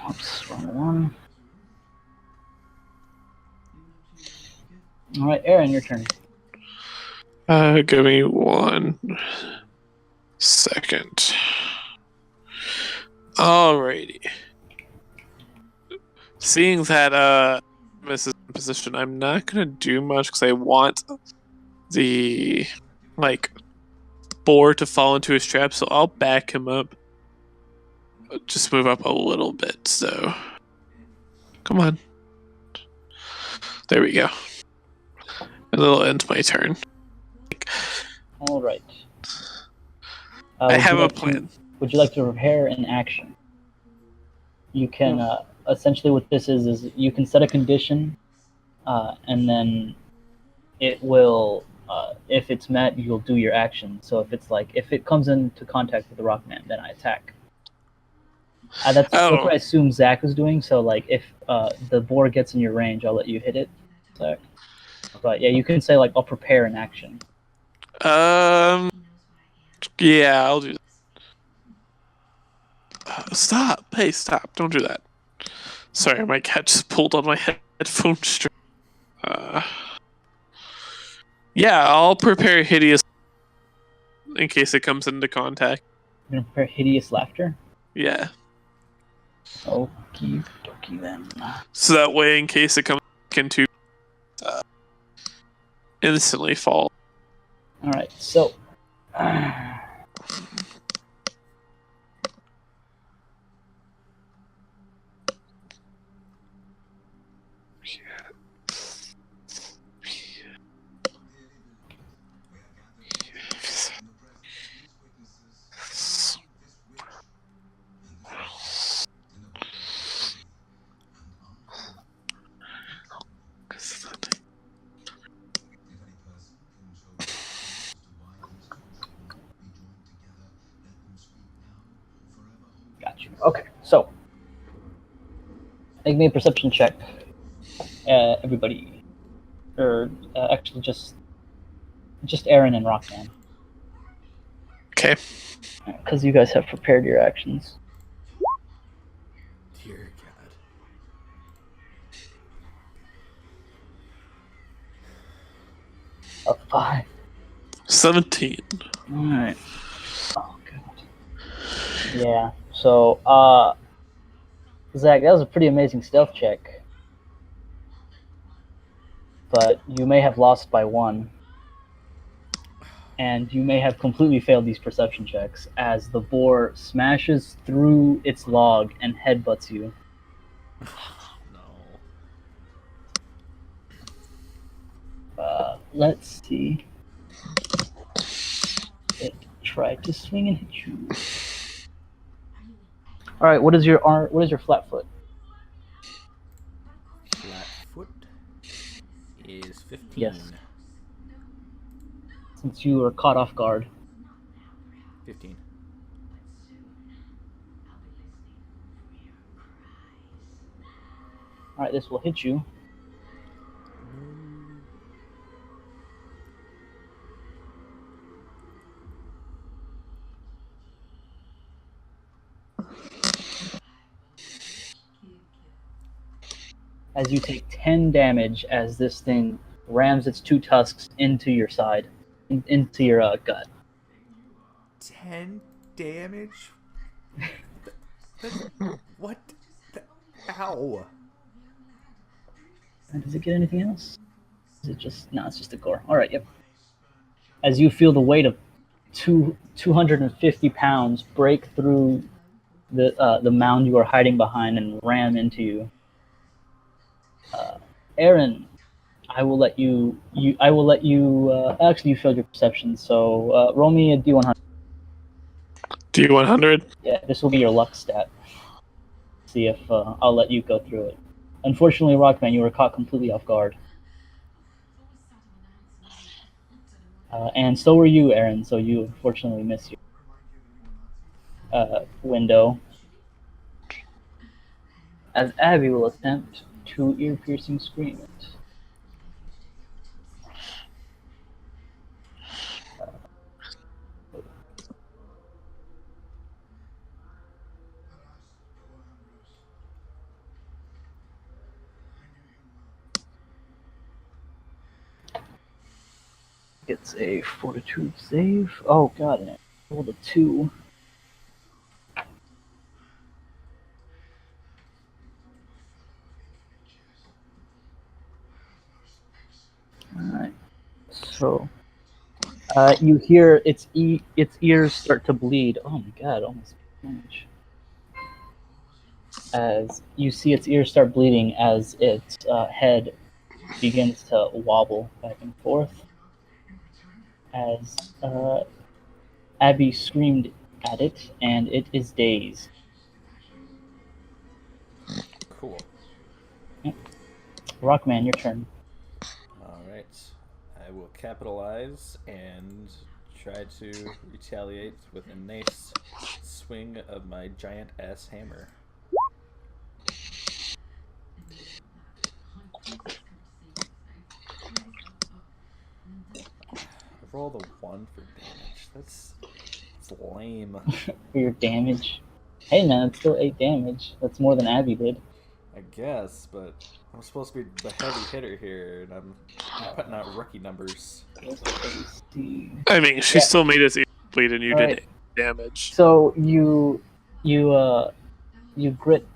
Oops, wrong one. Alright, Aaron, your turn. Give me 1 second. Alrighty. Seeing that this is in position, I'm not gonna do much because I want the boar to fall into his trap, so I'll back him up. Just move up a little bit, so come on. There we go. And it'll end my turn. Alright. I have a plan. Would you like to prepare an action? You can essentially what this is you can set a condition, and then it will, if it's met, you'll do your action. So if it's like, if it comes into contact with the Rockman, then I attack. That's what I assume Zach was doing. So like, if the boar gets in your range, I'll let you hit it, Zach. But yeah, you can say like, I'll prepare an action. Yeah, I'll do that. Stop! Hey, stop! Don't do that. Sorry, my cat just pulled on my headphone string. Yeah, I'll prepare hideous in case it comes into contact. You're gonna prepare hideous laughter? Yeah. Okie dokie then. So that way, in case it comes into instantly fall. Alright, so got you. Okay, so make me a perception check. Everybody, or actually just Aaron and Rockman, Okay. because you guys have prepared your actions. Dear God. A 5. 17. Alright. Oh god. Yeah. So, Zach, that was a pretty amazing stealth check. But you may have lost by 1. And you may have completely failed these perception checks as the boar smashes through its log and headbutts you. No. Let's see. It tried to swing and hit you. All right. What is your flat foot? Flat foot is 15. Yes. Since you were caught off guard. 15. All right. This will hit you. As you take 10 damage as this thing rams its 2 tusks into your side, into your gut. 10 damage? What? Ow. Does it get anything else? Is it just... No, it's just a gore. Alright, yep. As you feel the weight of 250 pounds break through the mound you are hiding behind and ram into you. Aaron, I will let you... actually, you failed your perception, so roll me a D100. D100? Yeah, this will be your luck stat. See if I'll let you go through it. Unfortunately, Rockman, you were caught completely off guard. And so were you, Aaron, so you unfortunately missed your window. As Abby will attempt to ear-piercing scream it. It's a fortitude save. Oh god, and it rolled a 2. Alright. So you hear its ears start to bleed. Oh my god, almost damage. As you see its ears start bleeding as its head begins to wobble back and forth. As Abby screamed at it, and it is dazed. Cool. Rockman, your turn. All right. I will capitalize and try to retaliate with a nice swing of my giant ass hammer. I rolled a 1 for damage. That's lame. For your damage. Hey man, it's still 8 damage. That's more than Abby did. I guess, but I'm supposed to be the heavy hitter here, and I'm putting out rookie numbers. Let's see. I mean, she still made us bleed, and you All did right. damage. So you grit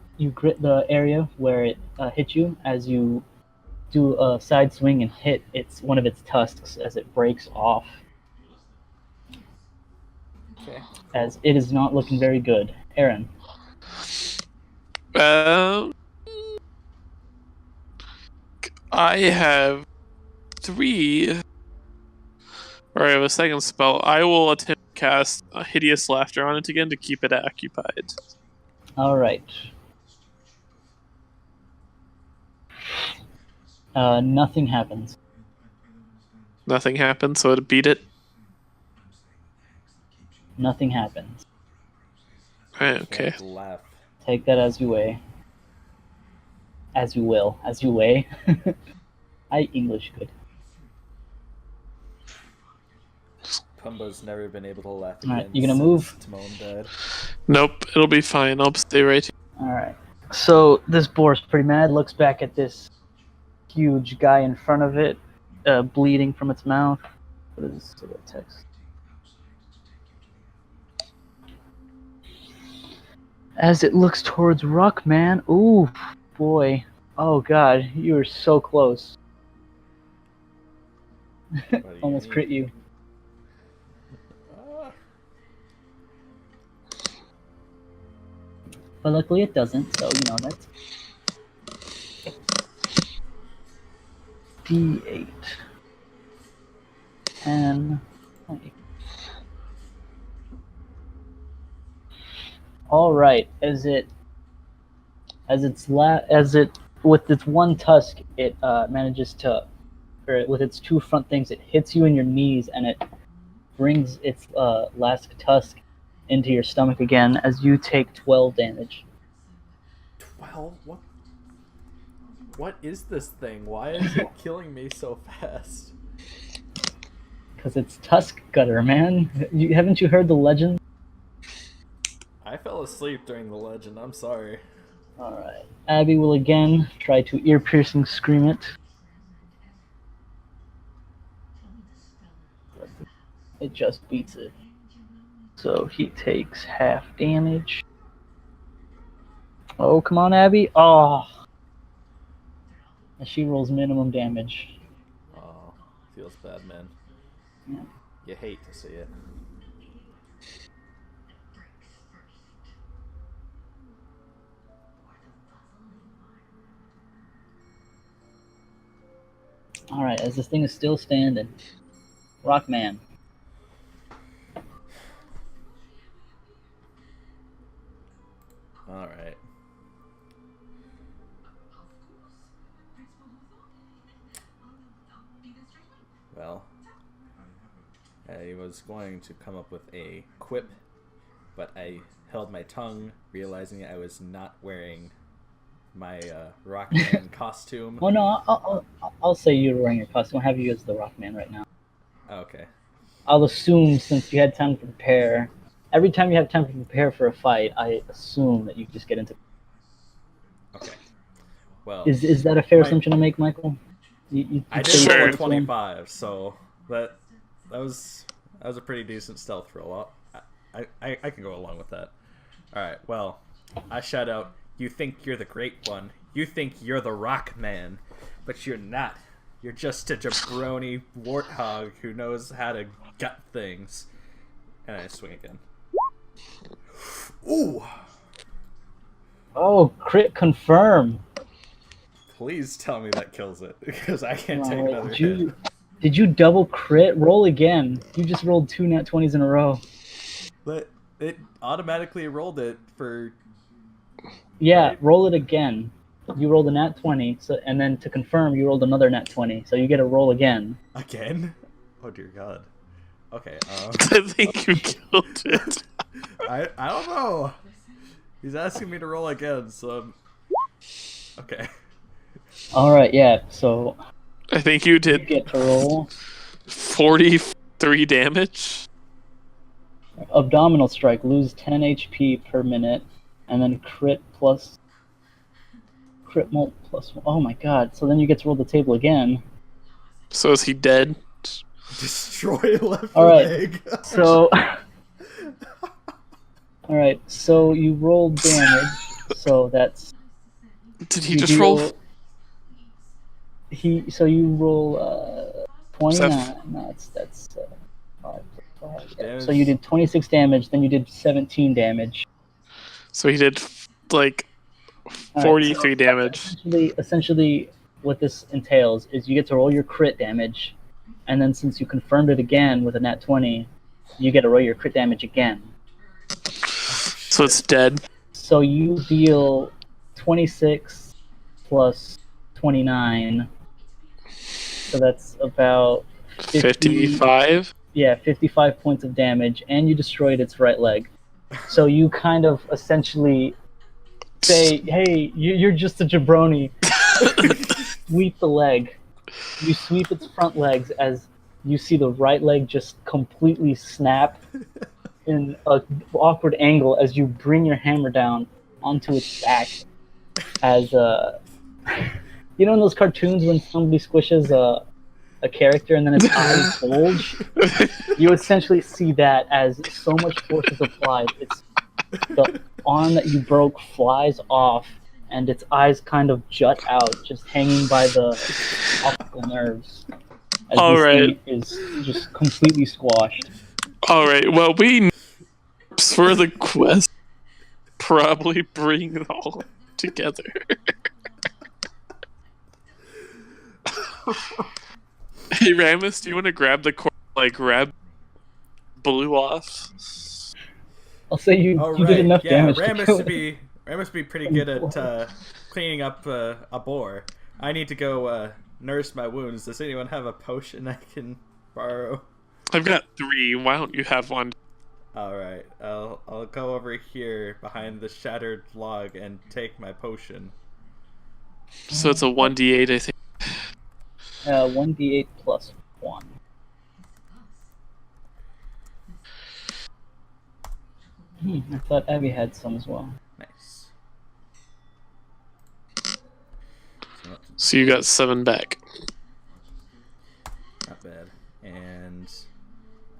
the area where it hit you as you do a side swing and hit one of its tusks as it breaks off. Okay. As it is not looking very good. Aaron. I have 3. Or I have a second spell. I will attempt to cast a hideous laughter on it again to keep it occupied. All right. Nothing happens. Nothing happened, so it beat it. Nothing happens. Right, okay. Can't laugh. Take that as you weigh. As you will. As you weigh. I English good. Pumbo's never been able to laugh All again. right, you gonna move? Timon died. Nope, it'll be fine. I'll stay right here. All right. So this boar's pretty mad. Looks back at this huge guy in front of it, bleeding from its mouth. What is the text? As it looks towards Rockman. Ooh, boy. Oh god, you were so close. What do you Almost mean? crit you. But luckily it doesn't, so you know that's D8. 10. 20. All right, as it with its one tusk, it manages to, or with its 2 front things, it hits you in your knees and it brings its last tusk into your stomach again as you take 12 damage. 12? What is this thing? Why is it killing me so fast? Because it's Tuskgutter, man. Haven't you heard the legend? I fell asleep during the legend. I'm sorry. Alright. Abby will again try to ear-piercing scream it. It just beats it. So he takes half damage. Oh, come on, Abby. Oh. And she rolls minimum damage. Oh, feels bad, man. Yeah. You hate to see it. Alright, as this thing is still standing. Rockman. Alright. Well, I was going to come up with a quip, but I held my tongue, realizing I was not wearing my Rockman costume. Oh no, I'll say you're wearing your costume. I'll have you as the Rockman right now. Okay. I'll assume since you had time to prepare. Every time you have time to prepare for a fight, I assume that you just get into. Okay. Well, Is that a fair assumption to make, Michael? You I say did you roll a want to 25, so that was a pretty decent stealth roll. I can go along with that. All right. Well, I shout out, "You think you're the great one? You think you're the Rock Man, but you're not. You're just a jabroni warthog who knows how to gut things." And I swing again. Ooh! Oh, crit confirm. Please tell me that kills it, because I can't take another hit. Did you double crit? Roll again. You just rolled 2 nat 20s in a row. But it automatically rolled it for... Yeah, Right. roll it again. you rolled a nat 20, so, and then to confirm, you rolled another nat 20, so you get a roll again. Again? Oh dear God. Okay. I think you killed it. I don't know. He's asking me to roll again, so. Okay. All right, yeah. So I think you you did get to roll 43 damage. abdominal strike, lose 10 HP per minute, and then crit mult plus. Oh my God! So then you get to roll the table again. So is he dead? Destroy left All right. leg. So, all right. So you rolled damage. So that's. Did he you just roll? So you roll 29. Seven. No, that's 5 plus 5. Yeah. Damage. So you did 26 damage. Then you did 17 damage. So he did like All right, 43 damage. Essentially, what this entails is you get to roll your crit damage, and then since you confirmed it again with a nat 20, you get to roll your crit damage again. So it's dead. So you deal 26 plus 29. So that's about 55. Yeah, 55 points of damage, and you destroyed its right leg. So you kind of essentially say, hey, you're just a jabroni. Sweep the leg. You sweep its front legs as you see the right leg just completely snap in an awkward angle as you bring your hammer down onto its back. As you know in those cartoons when somebody squishes a character and then its eyes bulge? You essentially see that as so much force is applied. It's the arm that you broke flies off, and its eyes kind of jut out, just hanging by the optical nerves. As All this right. thing is just completely squashed. All right. Well, we for the quest probably bring it all together. Hey, Ramus, do you want to grab the grab Blue off? I'll say you did enough damage to Ramus kill should it. Ramus be pretty good at cleaning up a boar. I need to go nurse my wounds. Does anyone have a potion I can borrow? I've got 3. Why don't you have one? All right, I'll go over here behind the shattered log and take my potion. So it's a 1d8, I think. 1d8 plus 1. I thought Abby had some as well. Nice. So you got 7 back. Not bad. And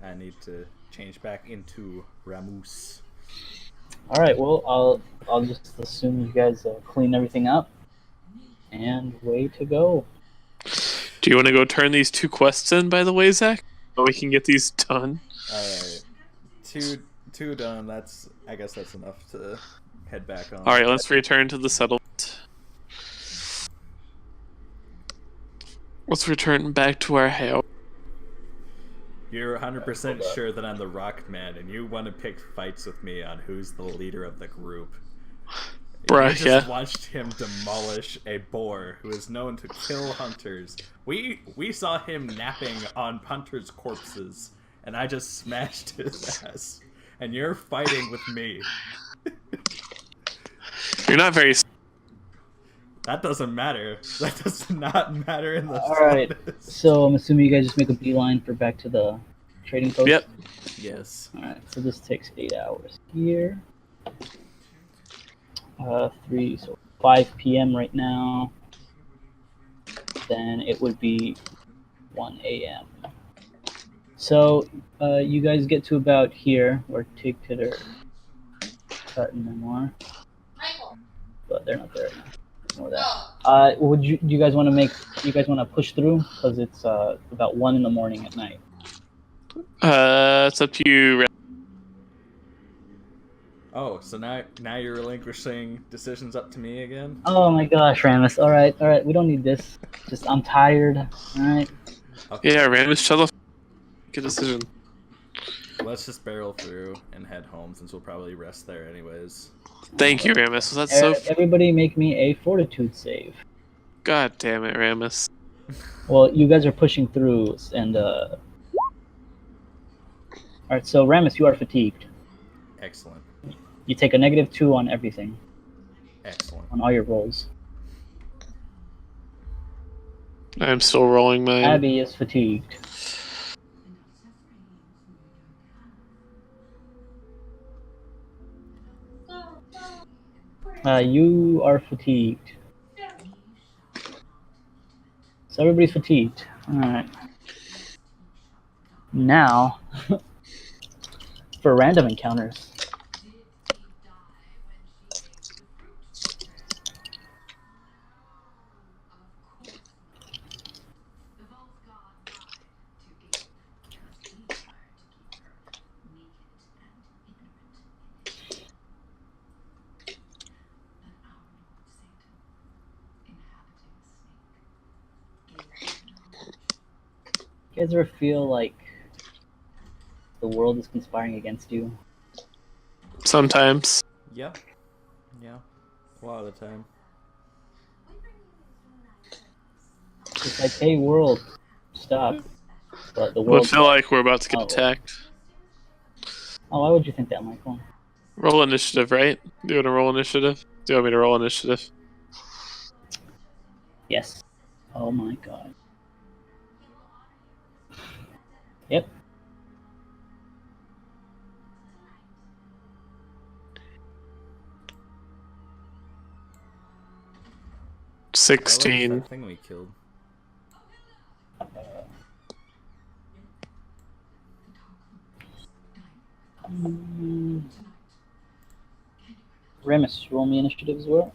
I need to change back into Ramus. All right. Well, I'll just assume you guys clean everything up, and way to go. Do you want to go turn these 2 quests in, by the way, Zach? So we can get these done. All right, two done. I guess that's enough to head back on. All right, let's return to the settlement. Let's return back to our house. You're 100% sure that I'm the Rock Man, and you want to pick fights with me on who's the leader of the group. Bruh, you just watched him demolish a boar who is known to kill hunters. We saw him napping on hunters' corpses, and I just smashed his ass. And you're fighting with me. You're not very... That doesn't matter. That does not matter in the Alright, so I'm assuming you guys just make a beeline for back to the trading post? Yep. Yes. Alright, so this takes 8 hours here. 5 p.m. right now. Then it would be 1 a.m. So, you guys get to about here, where Tuskgutter cutting them are. Michael. But they're not there right now. Ignore that. Would you guys want to push through? Because it's about 1 in the morning at night. It's up to you. Oh, so now you're relinquishing decisions up to me again? Oh my gosh, Ramus. Alright, we don't need this. Just, I'm tired. Alright. Okay. Yeah, Ramus, shut the f***. Make a decision. Let's just barrel through and head home since we'll probably rest there anyways. Thank you, Ramus. Was that so? Everybody make me a fortitude save. God damn it, Ramus. Well, you guys are pushing through, and Alright, so Ramus, you are fatigued. Excellent. You take a -2 on everything, Excellent. on all your rolls. I'm still rolling mine. Abby is fatigued. You are fatigued. So everybody's fatigued. Alright. Now, for random encounters. You guys ever feel like the world is conspiring against you? Sometimes. Yeah. Yeah. A lot of the time. It's like, hey, world, stop. But the We world. feel like we're about to get Oh. attacked. Oh, why would you think that, Michael? Roll initiative, right? Do you want to roll initiative? Do you want me to roll initiative? Yes. Oh my god. Yep. What was 16. that thing we killed? Remus, roll me initiative as well.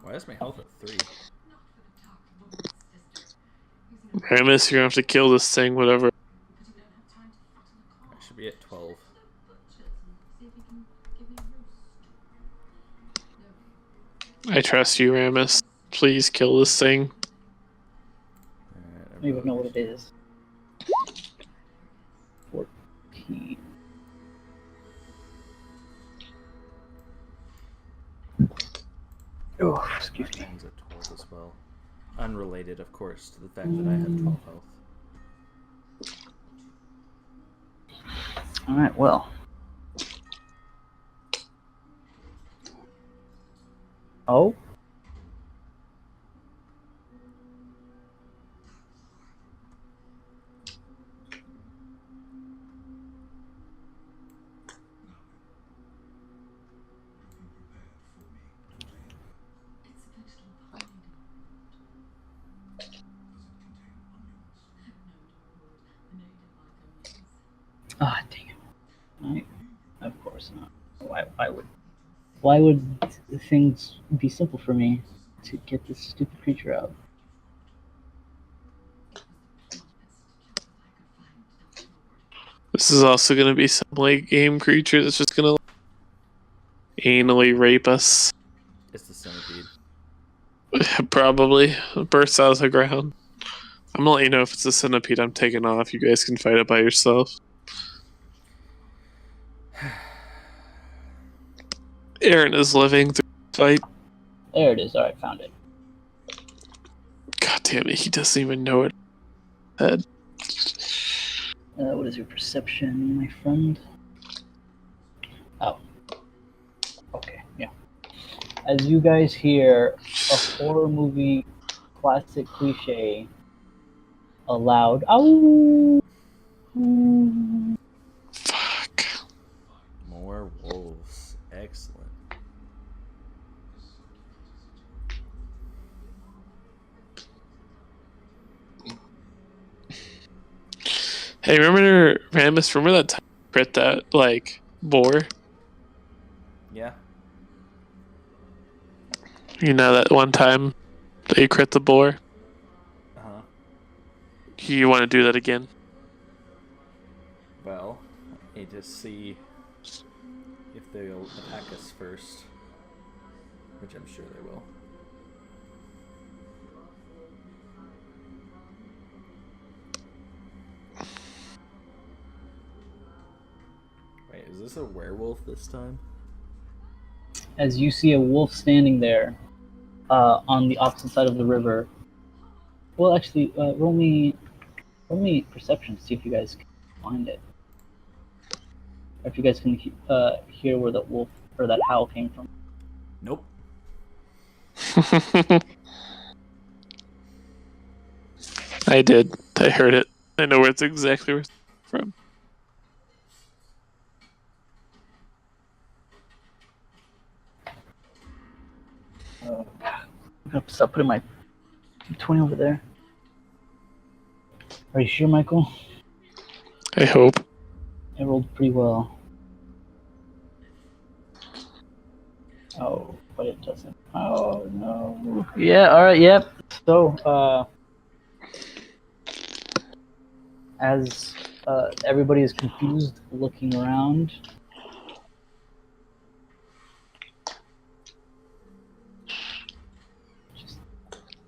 Why is my health at 3? Ramus, you're gonna have to kill this thing, whatever. I should be at 12. I trust you, Ramus. Please kill this thing. I don't even know what it is. 14. Oh, excuse me. Mine's at 12 as well. Unrelated, of course, to the fact that I have 12 health. Alright, well. Oh? Ah, dang it. Right. Of course not. Why would things be simple for me to get this stupid creature out? This is also gonna be some late game creature that's just gonna anally rape us. It's the centipede. Probably. Bursts out of the ground. I'm gonna let you know if it's a centipede I'm taking off. You guys can fight it by yourself. Aaron is living through the fight. There it is. Alright, found it. God damn it, he doesn't even know it. Head. What is your perception, my friend? Oh. Okay, yeah. As you guys hear a horror movie classic cliche, a loud ow. Fuck. More wolves. Excellent. Hey, remember Ramus? Remember that time you crit that boar? Yeah. You know that one time that you crit the boar? Uh-huh. You want to do that again? Well, I need to see if they'll attack us first. Which I'm sure they will. this a werewolf this time? As you see a wolf standing there on the opposite side of the river. Well, actually, roll me perception to see if you guys can find it. Or if you guys can hear where that wolf or that howl came from. Nope. I did. I heard it. I know where it's exactly where it's from. I'm gonna stop putting my 20 over there. Are you sure, Michael? I hope. I rolled pretty well. Oh, but it doesn't. Oh no. Yeah. All right. Yep. So, as everybody is confused, looking around.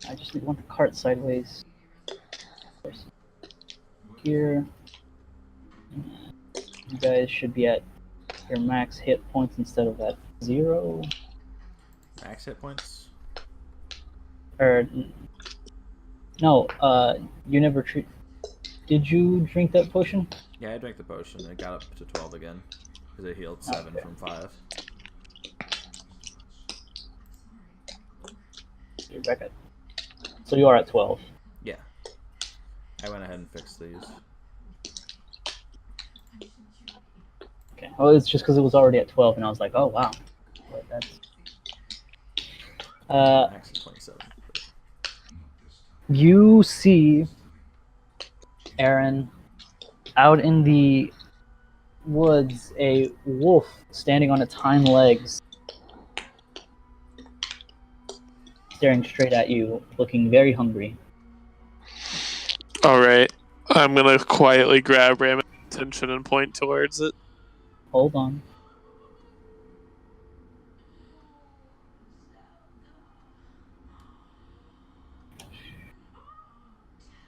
I just want the cart sideways. Here. You guys should be at your max hit points instead of at 0. Max hit points? Or no, you never treat. Did you drink that potion? Yeah, I drank the potion. It got up to 12 again. Because it healed 7 from 5. You're back at. So you are at 12. Yeah. I went ahead and fixed these. Okay. Oh, it's just because it was already at 12, and I was like, oh wow. But that's. Max is 27. You see Aaron out in the woods, a wolf standing on its hind legs, staring straight at you, looking very hungry. Alright. I'm gonna quietly grab Ram's attention and point towards it. Hold on.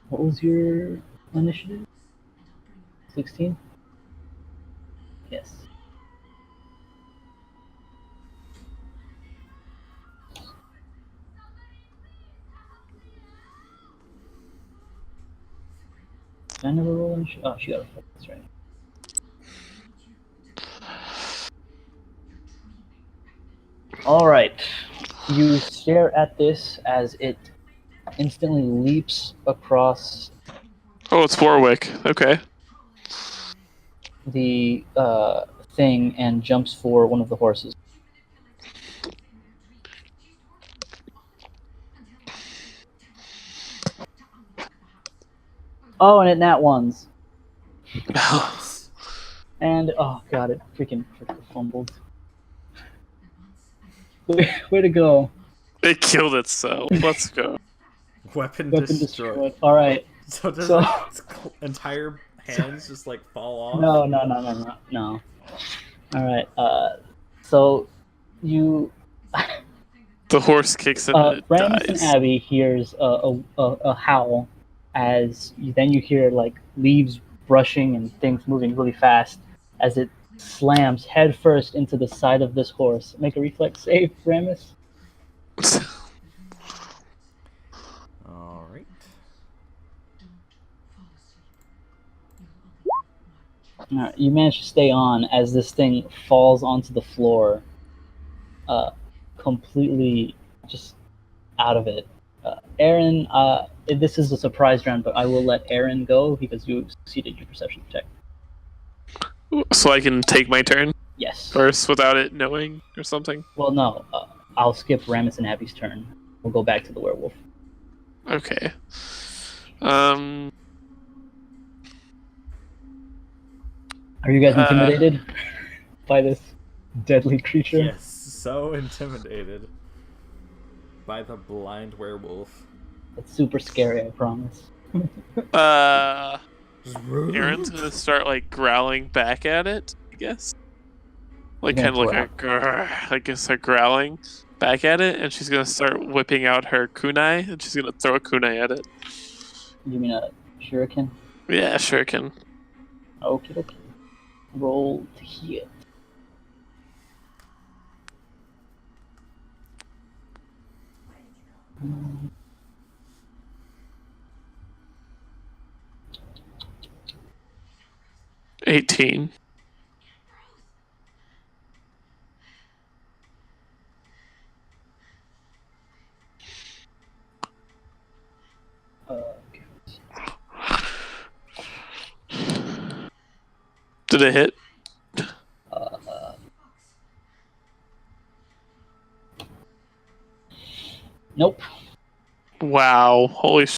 What was your initiative? 16? Yes. Did I never roll initiative? Oh, she got a 4. That's right. Alright. You stare at this as it instantly leaps across Oh, it's Warwick. Okay. the thing and jumps for one of the horses. Oh, and it nat ones. And oh god, it freaking fumbled. Way to go. It killed itself. Let's go. Weapon Weapon destroyed. destroyed. Alright. So does So- like, its entire hands just like fall off? No. Alright, so you The horse kicks it and it Brandon dies. and Abby hears a howl as then you hear like leaves brushing and things moving really fast as it slams headfirst into the side of this horse. Make a reflex save, Ramus. Alright. You manage to stay on as this thing falls onto the floor, completely just out of it. Aaron, this is a surprise round, but I will let Aaron go because you succeeded your perception check. So I can take my turn Yes. first without it knowing or something? Well, no. I'll skip Ramus and Abby's turn. We'll go back to the werewolf. Okay. Are you guys intimidated by this deadly creature? Yes, so intimidated by the blind werewolf. It's super scary, I promise. Just rude. Aaron's gonna start like growling back at it, I guess. Like You're kind of gonna like a grrr, like start growling back at it, and she's gonna start whipping out her kunai, and she's gonna throw a kunai at it. You mean a shuriken? Yeah, sure can. Okay. Roll to hit. Mm, 18. okay. Did it hit? Nope. Wow. Holy sh...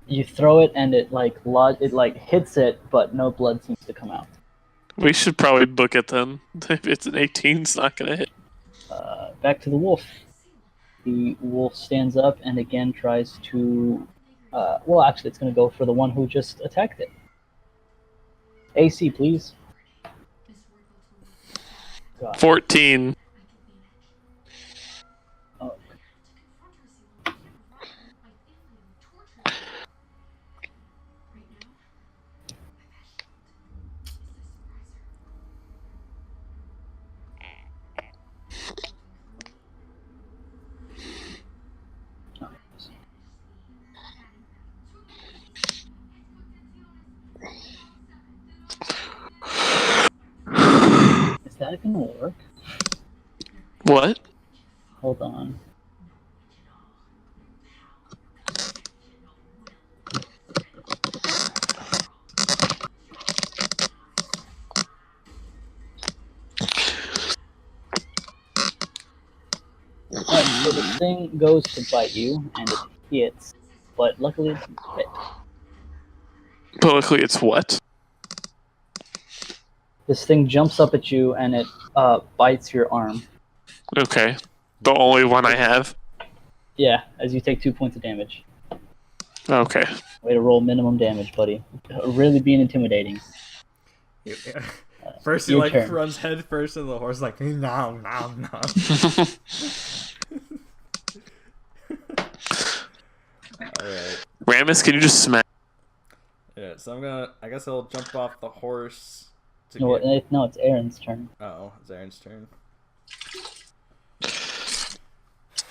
You throw it and it like hits it, but no blood seems to come out. We should probably book it then. If it's an 18, it's not gonna hit. Back to the wolf. The wolf stands up and again tries to. Well, actually, it's going to go for the one who just attacked it. AC, please. God. 14. Oh, is that going to work? What? Hold on. Alright, so the thing goes to bite you, and it hits, but luckily it doesn't hit. But luckily, it's what? This thing jumps up at you, and it bites your arm. Okay. The only one I have? Yeah, as you take 2 points of damage. Okay. Way to roll minimum damage, buddy. Really being intimidating. Yeah. First he Your like turn. runs head first, and the horse like no. Alright. Ramus, can you just smack? Yeah, so I guess I'll jump off the horse to No, get... no, it's Aaron's turn. Oh, it's Aaron's turn.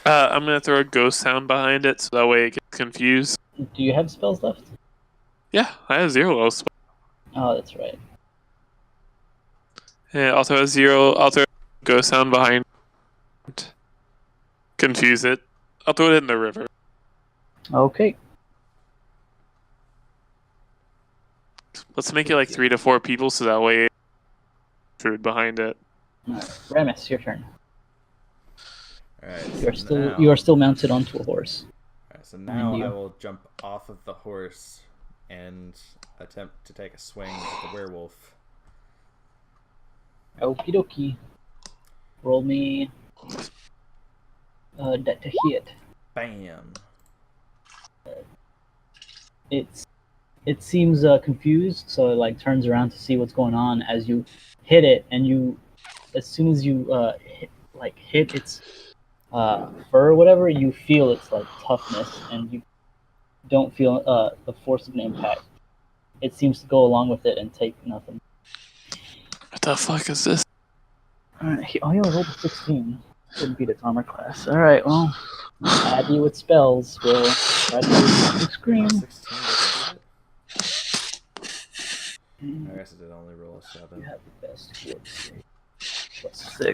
I'm gonna throw a ghost sound behind it so that way it gets confused. Do you have spells left? Yeah, I have 0 else. Oh, that's right. Yeah, I'll throw a ghost sound behind it. Confuse it. I'll throw it in the river. Okay. Let's make it like 3 to 4 people so that way food behind it. Alright. Ramus, your turn. Alright, You are still mounted onto a horse. Alright, so now you. I will jump off of the horse and attempt to take a swing at the werewolf. Okie dokie. Roll me that to hit. Bam. It seems confused, so it like turns around to see what's going on as you hit it, and as soon as you hit its fur or whatever, you feel its like toughness, and you don't feel the force of an impact. It seems to go along with it and take nothing. What the fuck is this? Alright, he only rolled a 16. Wouldn't beat its armor class. Alright, well, Abby with spells will try to make you scream. 16 doesn't do it. I guess it did only roll a 7. You have the best hit. Plus 6.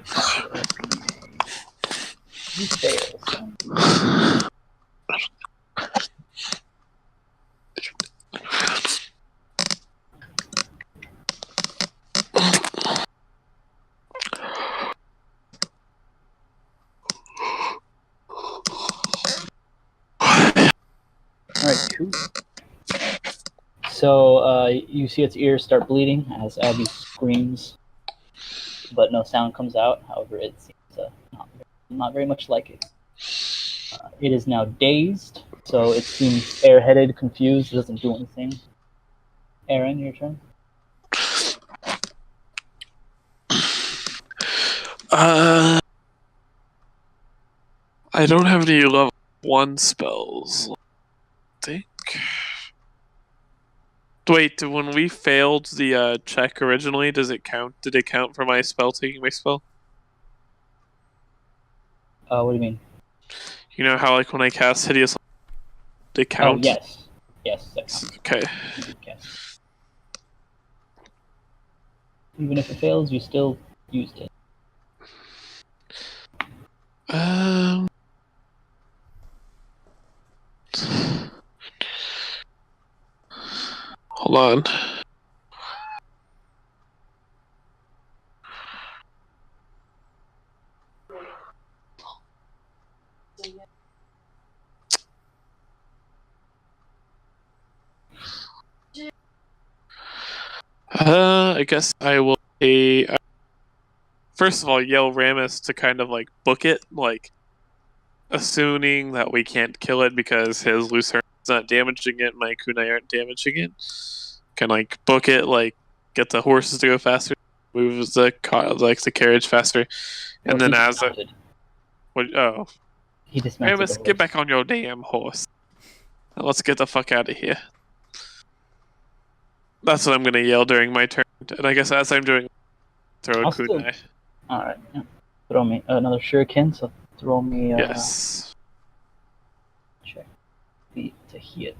You fail, son. Alright, cool. So you see its ears start bleeding as Abby screams, but no sound comes out. However, it seems not very much like it. It is now dazed, so it seems airheaded, confused, doesn't do anything. Aaron, your turn. I don't have any level 1 spells. I think. Wait, when we failed the check originally, does it count? Did it count for my spell taking my spell? What do you mean? You know how like when I cast hideous, they count? Oh, yes. Yes, that counts. Okay. Yes. Even if it fails, you still used it. Hold on. I guess I will first of all yell Ramus to kind of like book it, like assuming that we can't kill it because his Lucerne is not damaging it, my kunai aren't damaging it. Can like book it, like get the horses to go faster, move the carriage faster, and then as a he dismounted. Ramus, get back on your damn horse. Now let's get the fuck out of here. That's what I'm gonna yell during my turn, and I guess as I'm doing, throw a kunai. Alright, yeah. Throw me another shuriken, so throw me Yes. check the to hit.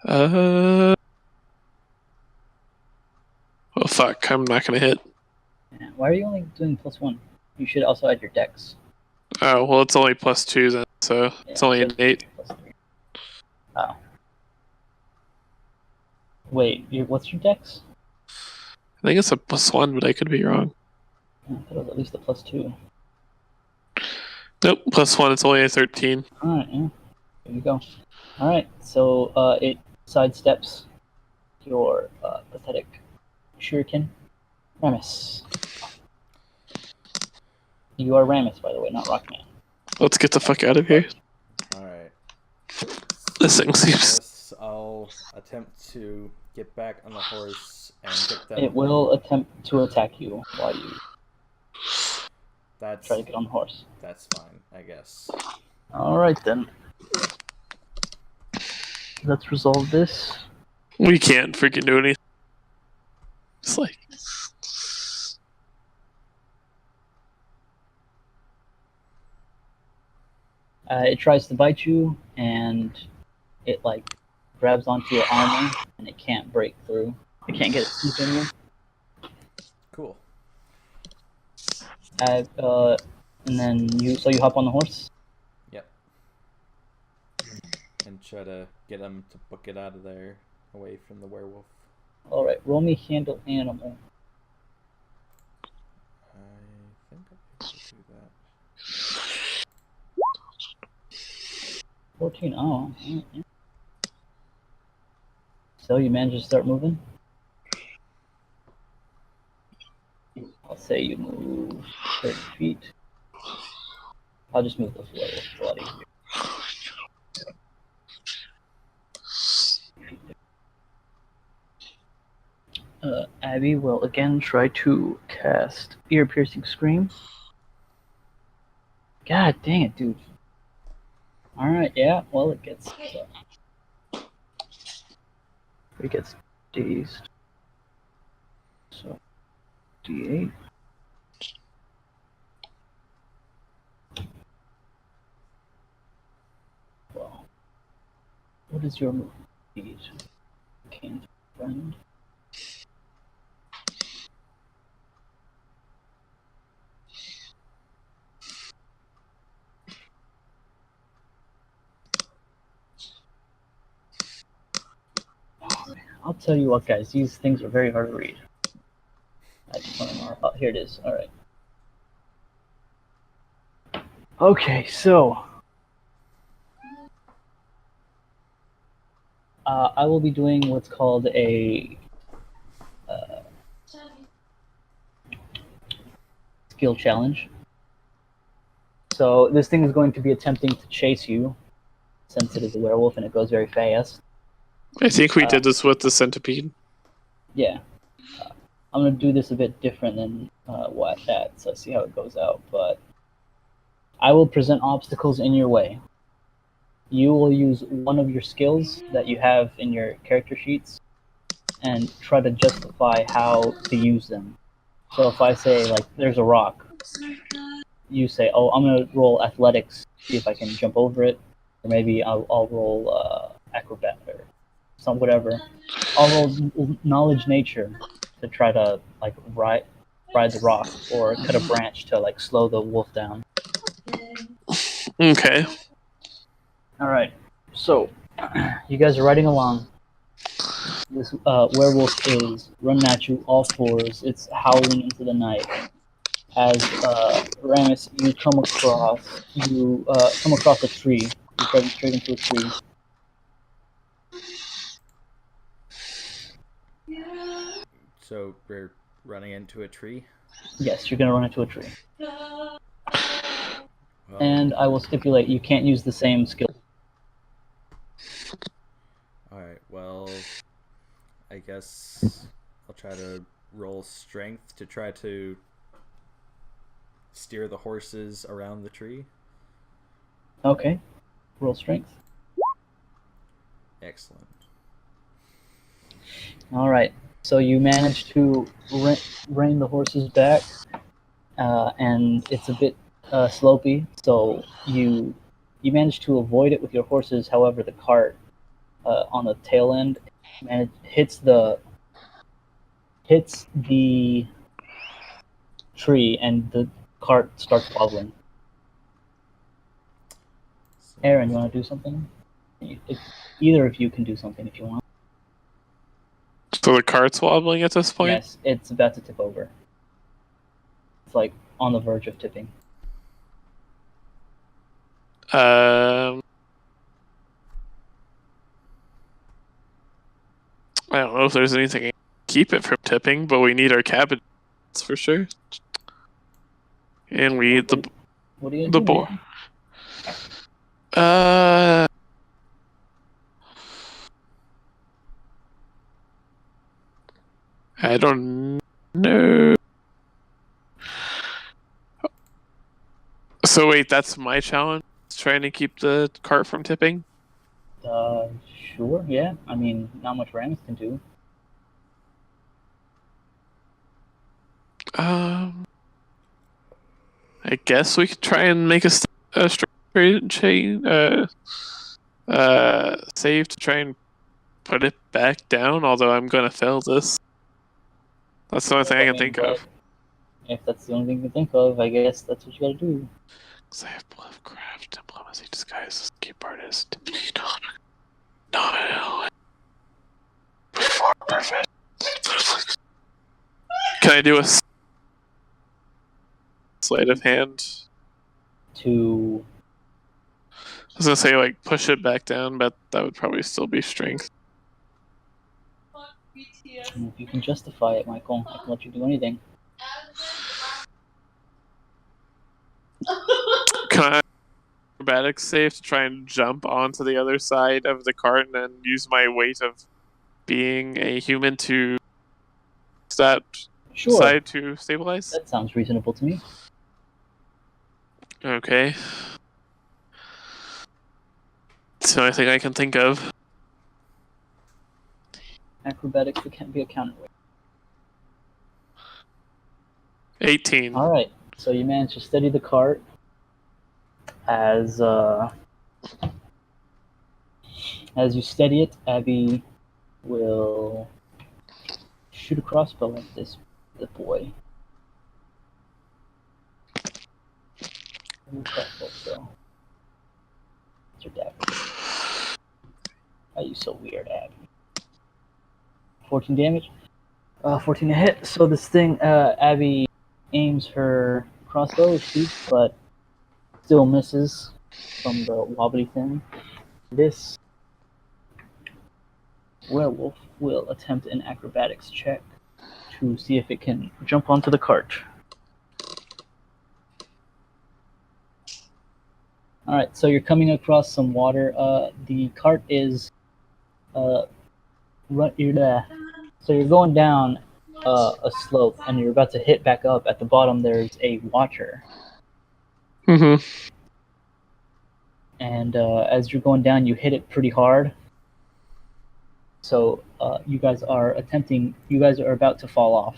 Oh fuck, I'm not gonna hit. Yeah. Why are you only doing +1? You should also add your dex. Oh, well it's only +2 then, so it's only an 8. +3. Oh. Wait, what's your dex? I think it's a +1, but I could be wrong. I thought it was at least a +2. Nope, +1, it's only a 13. Alright, yeah. There you go. Alright, so it sidesteps your pathetic shuriken. Ramus. You are Ramus, by the way, not Rockman. Let's get the fuck out of here. Alright. This thing seems... I'll attempt to get back on the horse and get them. It will attempt to attack you while you try to get on the horse. That's fine, I guess. Alright then. Let's resolve this. We can't freaking do anything. It's like... It tries to bite you, and it like grabs onto your armor, and it can't break through. It can't get its teeth in you. Cool. And then you hop on the horse. Yep. And try to get them to book it out of there, away from the werewolf. All right, roll me handle animal. I think I can do that. 14. Oh. Yeah. So you managed to start moving? I'll say you move 30 feet. I'll just move the floor. It's a lot easier. Abby will again try to cast Ear-Piercing Scream. God dang it, dude. Alright, yeah, well, it gets dazed. So, D8. Well, what is your move? Can't friend. I'll tell you what, guys, these things are very hard to read. I just want to mark. Oh, here it is. All right. Okay, so I will be doing what's called a skill challenge. So this thing is going to be attempting to chase you, since it is a werewolf and it goes very fast. I think we did this with the centipede. Yeah. I'm gonna do this a bit different than what that. So see how it goes out. But I will present obstacles in your way. You will use one of your skills that you have in your character sheets and try to justify how to use them. So if I say, like, there's a rock, you say, oh, I'm going to roll athletics, see if I can jump over it. Or maybe I'll roll acrobat or some whatever. I'll roll knowledge nature to try to, like, ride the rock or cut a branch to, like, slow the wolf down. Okay. All right. So you guys are riding along. This werewolf is running at you all fours. It's howling into the night. As Ramus, you come across a tree. You're driving straight into a tree. So we're running into a tree. Yes, you're gonna run into a tree. Well, And I will stipulate you can't use the same skill. all right. Well, I guess I'll try to roll strength to try to steer the horses around the tree. Okay. Roll strength. Excellent. All right. So you manage to rein the horses back, and it's a bit slopey. So you manage to avoid it with your horses. However, the cart on the tail end hits the tree, and the cart starts wobbling. Aaron, you want to do something? If either of you can do something if you want. So the cart's wobbling at this point? Yes, it's about to tip over. It's like on the verge of tipping. I don't know if there's anything to keep it from tipping, but we need our cabins for sure. And we need What are you the gonna do, boar. man? I don't know. So wait, that's my challenge? Trying to keep the cart from tipping? Sure, yeah. I mean, not much Rams can do. I guess we could try and make a straight chain save to try and put it back down, although I'm gonna fail this. That's the only thing I can think of. If that's the only thing you can think of, I guess that's what you gotta do. Because I have Bluffcraft, Diplomacy, Disguise, Escape Artist, no. Before perfect. Can I do a sleight of hand? To I was gonna say, like, push it back down, but that would probably still be strength. if you can justify it, Michael, I can let you do anything. Can I acrobatics save to try and jump onto the other side of the cart and then use my weight of being a human to that Sure. side to stabilize? That sounds reasonable to me. Okay. That's the only thing I can think of. Acrobatics can't be a counterweight. 18. All right. So you manage to steady the cart as you steady it. Abby will shoot a crossbow at the boy. Crossbow, so. What's your dagger? Why are you so weird, Abby? 14 damage. 14 to hit. So this thing, Abby aims her crossbow, shoots, but still misses from the wobbly thing. This werewolf will attempt an acrobatics check to see if it can jump onto the cart. Alright, so you're coming across some water. The cart is so you're going down, a slope, and you're about to hit back up. At the bottom, there's a watcher, Mm-hmm. and as you're going down, you hit it pretty hard. So you guys are about to fall off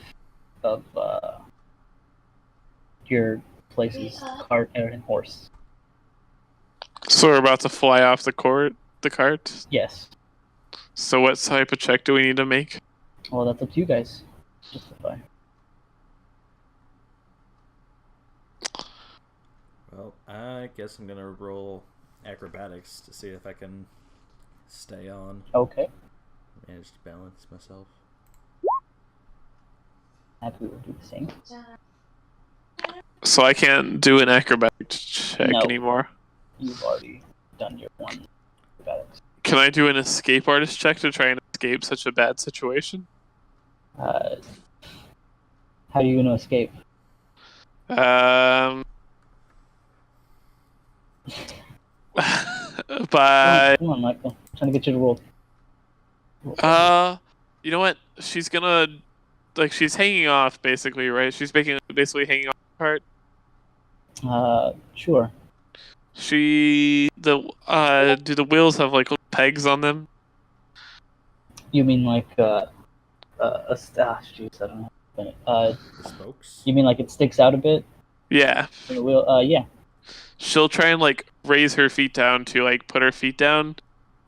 of your places, cart and horse. So we're about to fly off the cart. Yes. So what type of check do we need to make? Well, that's up to you guys. Justify. Well, I guess I'm gonna roll acrobatics to see if I can stay on. Okay. Manage to balance myself. Happy will do the same. So I can't do an acrobatic check No. anymore. You've already done your one acrobatics. Can I do an escape artist check to try and escape such a bad situation? How are you going to escape? But Come on, Michael. I'm trying to get you to roll. you know what? She's gonna she's hanging off basically, right? She's basically hanging off the cart. Sure. Do the wheels have like little pegs on them? You mean like jeez, I don't know. The spokes? You mean like it sticks out a bit Yeah. from the wheel? Yeah. She'll try and like raise her feet down to like put her feet down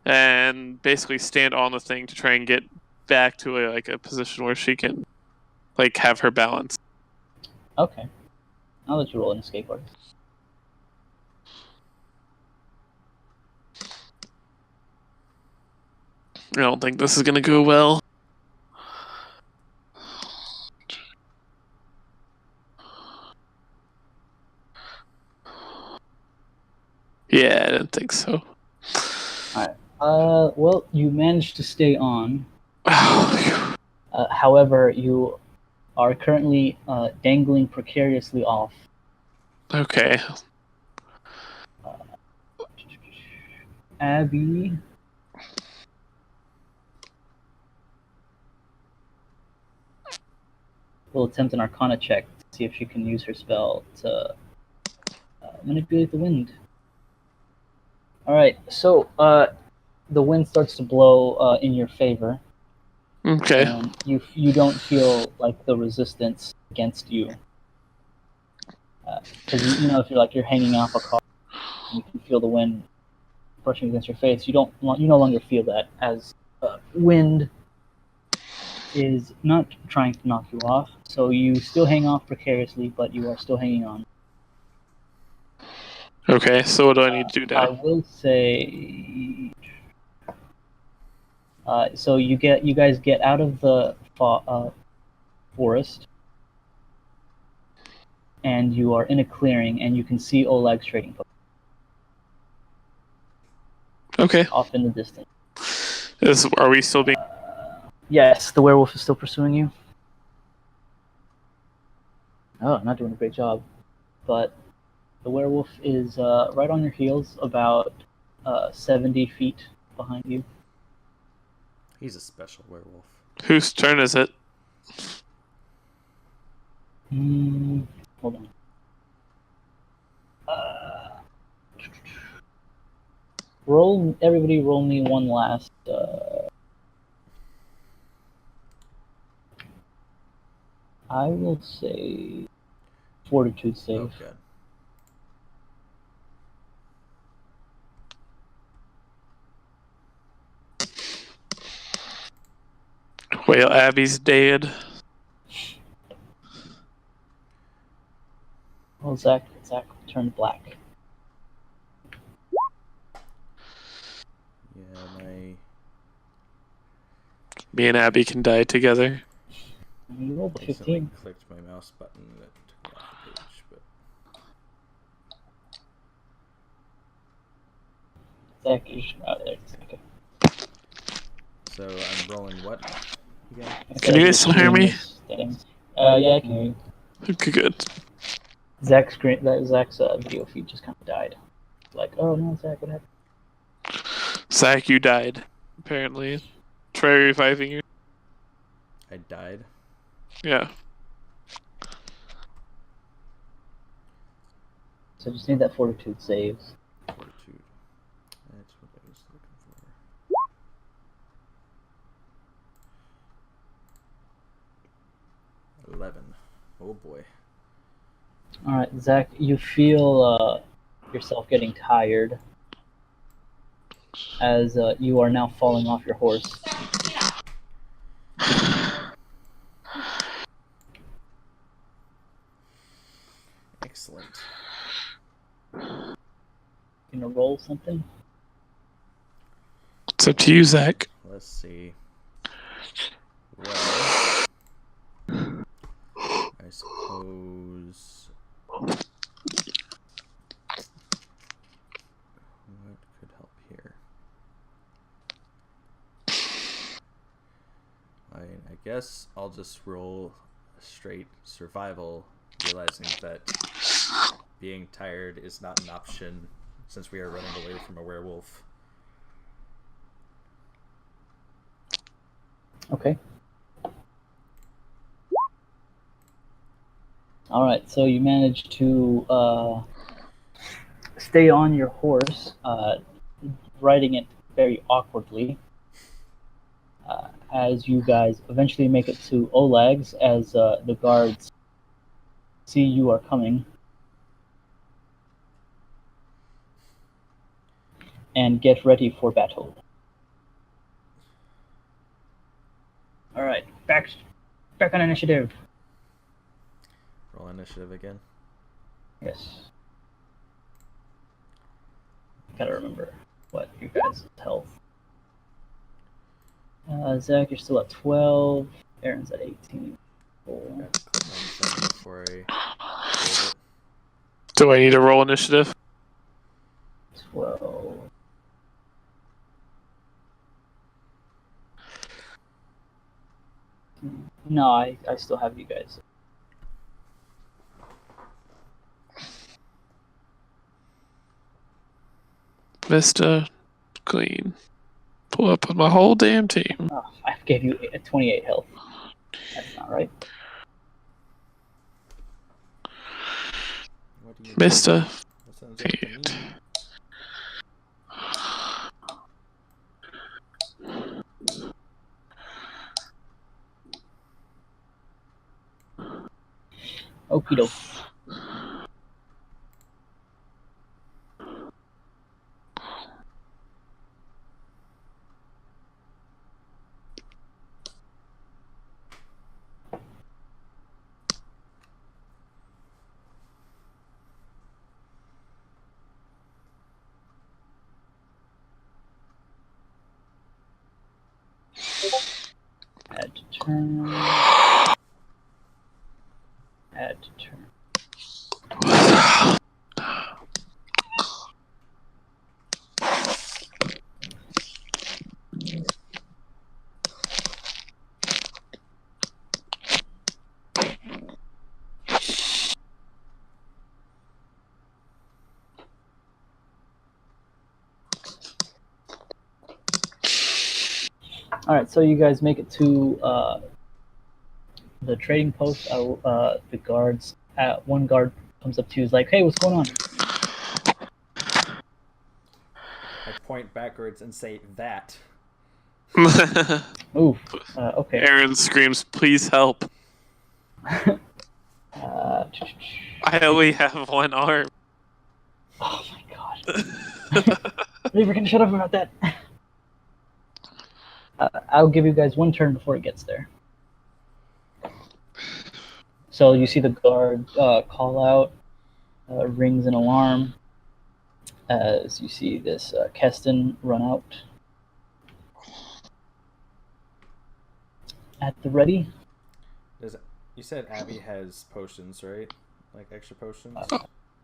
and basically stand on the thing to try and get back to a position where she can like have her balance. Okay. I'll let you roll an escape artist. I don't think this is gonna go well. Yeah, I didn't think so. Well, you managed to stay on. However, you are currently dangling precariously off. Okay. Abby. Will attempt an Arcana check to see if she can use her spell to manipulate the wind. Alright, so the wind starts to blow in your favor. Okay. And you don't feel like the resistance against you. Because you know, if you're hanging off a car, and you can feel the wind brushing against your face. You no longer feel that, as wind is not trying to knock you off. So you still hang off precariously, but you are still hanging on. Okay, so what do I need to do now? I will say. So you guys get out of the forest, and you are in a clearing, and you can see Oleg's trading post. Okay. Off in the distance. Are we still being? Yes, the werewolf is still pursuing you. Oh, not doing a great job, but the werewolf is right on your heels, about 70 feet behind you. He's a special werewolf. Whose turn is it? Hold on. Everybody roll me one last. I will say fortitude save. Oh, good. Well, Abby's dead. Well, Zach turned black. Yeah, Me and Abby can die together. You rolled a I 15. clicked my mouse button that took me off the page, but Zach, you should there. Okay. so I'm rolling what again? Can you guys still hear me? Yeah, I can hear you. Okay, good. Zach's video feed just kind of died. Like, oh no, Zach, what happened? Zach, you died. Apparently. Try reviving you. I died. Yeah. So just need that fortitude saves. Fortitude. That's what I was looking for. 11. Oh boy. All right, Zach, you feel yourself getting tired as you are now falling off your horse. Excellent. You gonna roll something? It's up to you, Zach. Let's see. Well, I suppose. What could help here? I guess I'll just roll a straight survival, realizing that being tired is not an option since we are running away from a werewolf. Okay. All right, so you managed to stay on your horse, riding it very awkwardly. As you guys eventually make it to Oleg's, as the guards see you are coming, and get ready for battle. All right, back on initiative. Roll initiative again. Yes. Gotta remember what you guys' health. Zach, you're still at 12. Aaron's at 18. Cool. Got to click my thing before I rolled it. Do I need to roll initiative? 12. No, I still have you guys. Mr. Clean. Pull up on my whole damn team. Oh, I gave you 28 health. That's not right. What do you Mr. That sounds like to me. Okie doke. Add to turn. Add to turn. All right, so you guys make it to the trading post. The guards, one guard comes up to you, is like, "Hey, what's going on?" I point backwards and say that. Oof. Okay. Aaron screams, please help. Uh, I only have one arm. oh my god. We're gonna shut up about that. I'll give you guys one turn before it gets there. So you see the guard call out, rings an alarm, as you see this Keston run out. At the ready. You said Abby has potions, right? Like extra potions?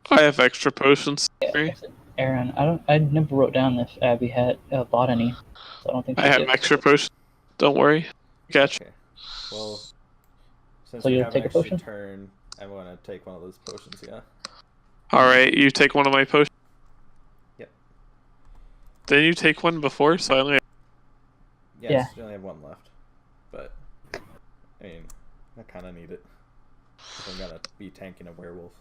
I have extra potions. Yeah, Aaron, I never wrote down if Abby had bought any, so I don't think she I have did. extra potions. Don't worry. Gotcha. Okay. Well, since So we you'll have take an a extra potion? turn, I'm going to take one of those potions, yeah. Alright, you take one of my potions. Yep. Didn't you take one before? So I only have... Yes, you only have one left. But, I mean, I kind of need it. I'm gonna be tanking a werewolf.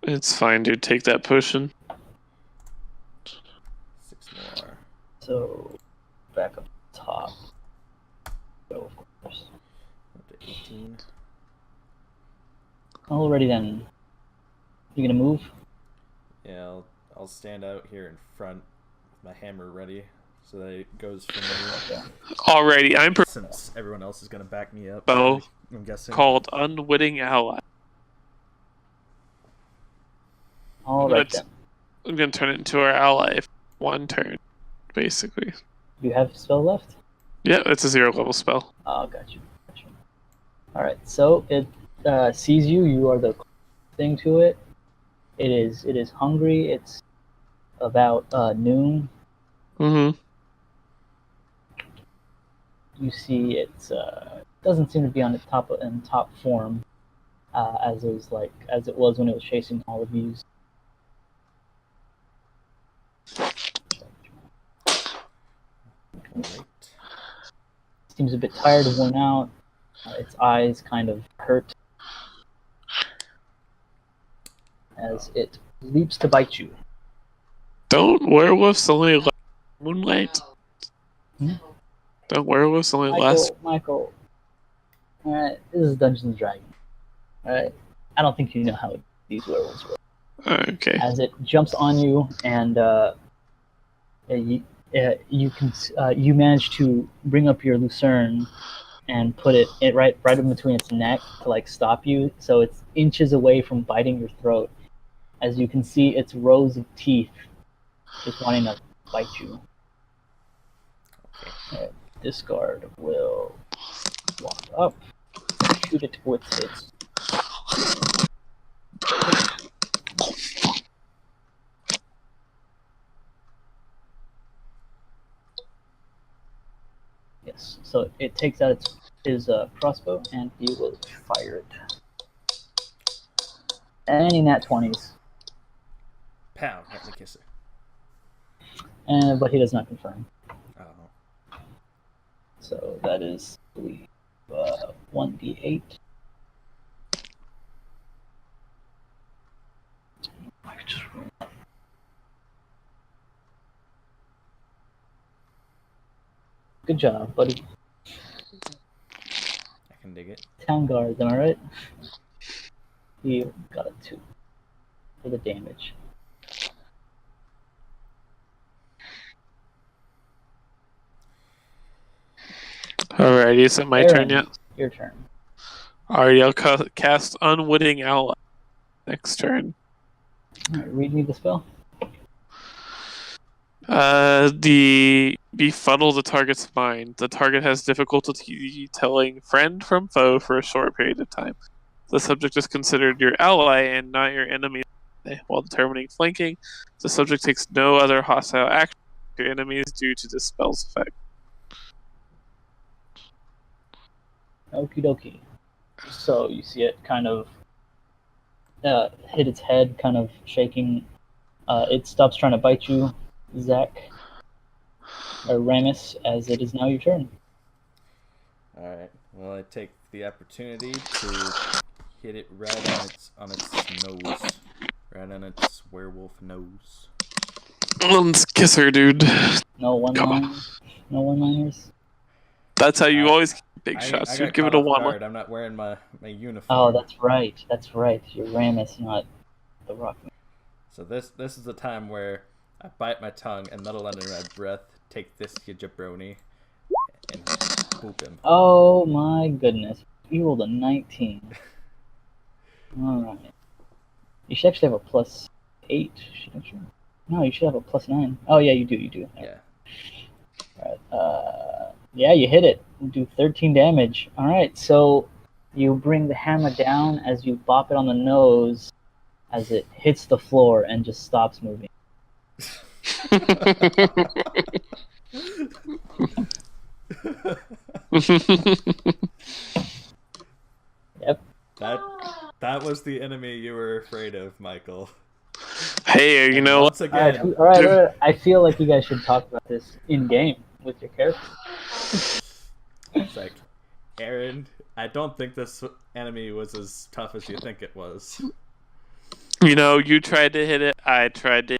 It's fine, dude. Take that potion. 6 more. So, back up top. Go, of course. Up to 18. Alrighty then. You gonna move? Yeah, I'll stand out here in front with my hammer ready so that it goes for me. Alrighty, I'm Since everyone else is gonna back me up, spell I'm guessing. called Unwitting Ally. Alright then. I'm gonna turn it into our ally for 1 turn, basically. You have a spell left? Yeah, it's a 0 level spell. Oh, got you. Alright, so it sees you. You are the closest thing to it. It is hungry. It's about noon. Mm-hmm. You see it doesn't seem to be on its in top form as it was when it was chasing all of you. Right. Seems a bit tired, worn out. Its eyes kind of hurt as it leaps to bite you. Don't werewolves only last moonlight? Hmm? Don't werewolves only last? Michael. Alright, this is Dungeons and Dragons. Alright? I don't think you know how these werewolves work. Okay. As it jumps on you and you manage to bring up your lucerne and put it right in between its neck to like stop you, so it's inches away from biting your throat. As you can see, its rows of teeth just wanting to bite you. Okay. Discard will walk up, shoot it with its. Yes, so it takes out his crossbow and he will fire it. Any nat 20s. Pow, let me kiss her. But he does not confirm. Oh. So that is, I believe, 1d8. Good job, buddy. I can dig it. Town guards, am I right? You got a 2 for the damage. Alrighty, is it my turn yet? Your turn. Alrighty, I'll cast Unwitting Ally next turn. Alright, read me the spell. Befuddle the target's mind. The target has difficulty telling friend from foe for a short period of time. The subject is considered your ally and not your enemy. While determining flanking, the subject takes no other hostile action to enemies due to the spell's effect. Okie dokie. So you see it kind of hit its head, kind of shaking. It stops trying to bite you, Zach. Or Ramus, as it is now your turn. Alright. Well, I take the opportunity to hit it right on its nose. Right on its werewolf nose. Let's kiss her, dude. No one-liners? No one-liners? That's how you always get big shots. I You'd got give it caught a off one. guard. I'm not wearing my uniform. Oh, that's right. That's right. You're Ramus, not the Rockman. So this is the time where I bite my tongue and muddle under my breath, take this you jabroni, and boop him. Oh my goodness. You rolled a 19. Alright. You should actually have a plus 8, shouldn't you? No, you should have a plus 9. Oh yeah, you do. Yeah. Alright, yeah, you hit it. You do 13 damage. Alright, so you bring the hammer down as you bop it on the nose as it hits the floor and just stops moving. Yep. That was the enemy you were afraid of, Michael. Hey, you And know, once again, All right. I feel like you guys should talk about this in game with your character. it's like Aaron, I don't think this enemy was as tough as you think it was. You know, you tried to hit it. I tried to.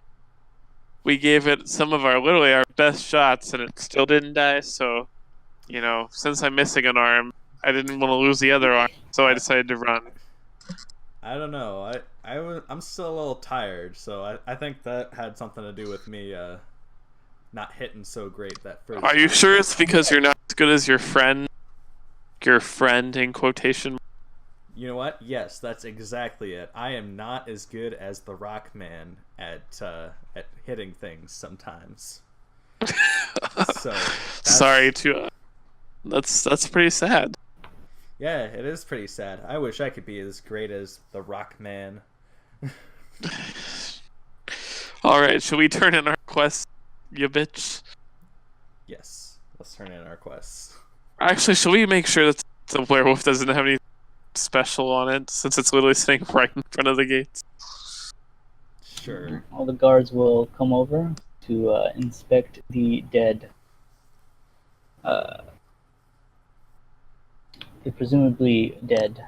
We gave it some of literally our best shots, and it still didn't die. So, you know, since I'm missing an arm, I didn't want to lose the other arm, so I decided to run. I don't know. I'm still a little tired, so I think that had something to do with me not hitting so great that first Are you time. sure it's because you're not as good as your friend? Your friend in quotation. You know what? Yes, that's exactly it. I am not as good as the Rock Man at hitting things sometimes. So sorry to. That's pretty sad. Yeah, it is pretty sad. I wish I could be as great as the Rock Man. All right, should we turn in our quest, you bitch? Yes, let's turn in our quests. Actually, should we make sure that the werewolf doesn't have any special on it, since it's literally sitting right in front of the gates? Sure. All the guards will come over to inspect the dead. The presumably dead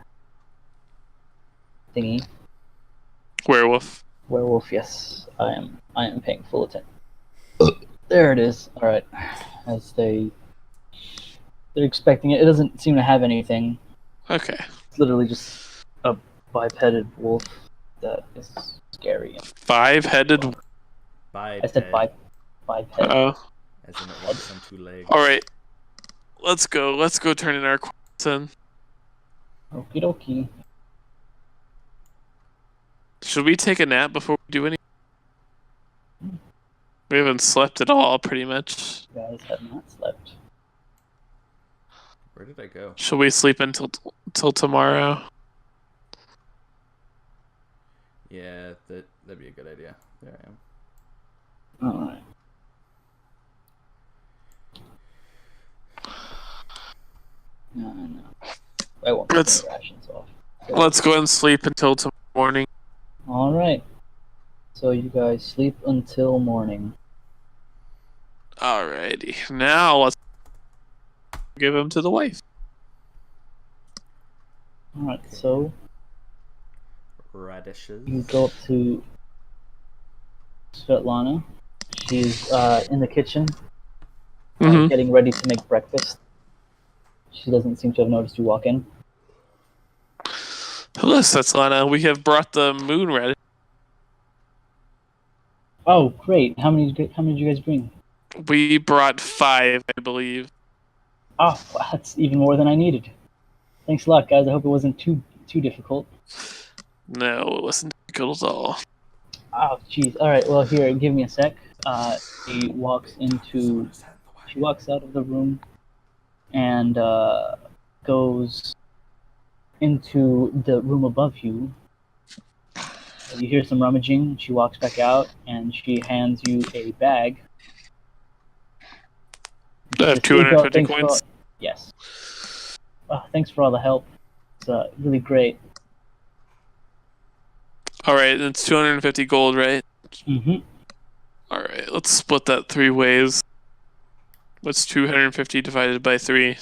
thingy. Werewolf. Werewolf, yes. I am paying full attention. There it is. Alright. As they're expecting it. It doesn't seem to have anything. Okay. It's literally just a bipeded wolf that is scary. Five-headed. Bye. I said biped. Oh. As in it walks on two legs. All right. Let's go. Let's go turn in our quests in. Okie dokie. Should we take a nap before we do any? We haven't slept at all, pretty much. You guys have not slept. Where did I go? Should we sleep until tomorrow? Yeah, that'd be a good idea. There I am. Alright. No. I won't take Let's- any rations off. Let's go and sleep until tomorrow morning. Alright. So you guys sleep until morning. Alrighty. Now let's give him to the wife. Alright, so Radishes. you go up to Svetlana. She's in the kitchen, Mm-hmm. getting ready to make breakfast. She doesn't seem to have noticed you walk in. Hello, Svetlana. We have brought the moon radish. Oh, great! How many did you guys bring? We brought 5, I believe. Oh, well, that's even more than I needed. Thanks a lot, guys. I hope it wasn't too difficult. No, it wasn't difficult at all. Oh, jeez. All right. Well, here, give me a sec. She walks out of the room and goes into the room above you. You hear some rummaging. She walks back out and she hands you a bag. She says, 250 "Thanks for coins. all-" Yes. Thanks for all the help. It's really great. Alright, it's 250 gold, right? Mm-hmm. Alright, let's split that 3 ways. What's 250 divided by 3?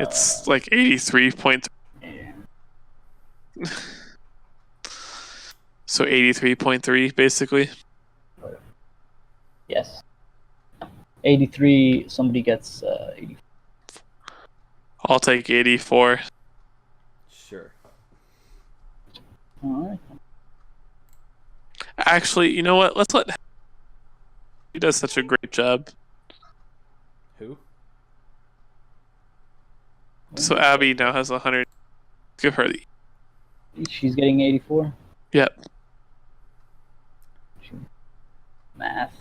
It's like 83.3. Yeah. So 83.3, basically. Yes. 83. Somebody gets 80. I'll take 84. Sure. All right. Actually, you know what? Let's let... He does such a great job. Who? So Abby now has 100. Give her the... She's getting 84. Yep. Math.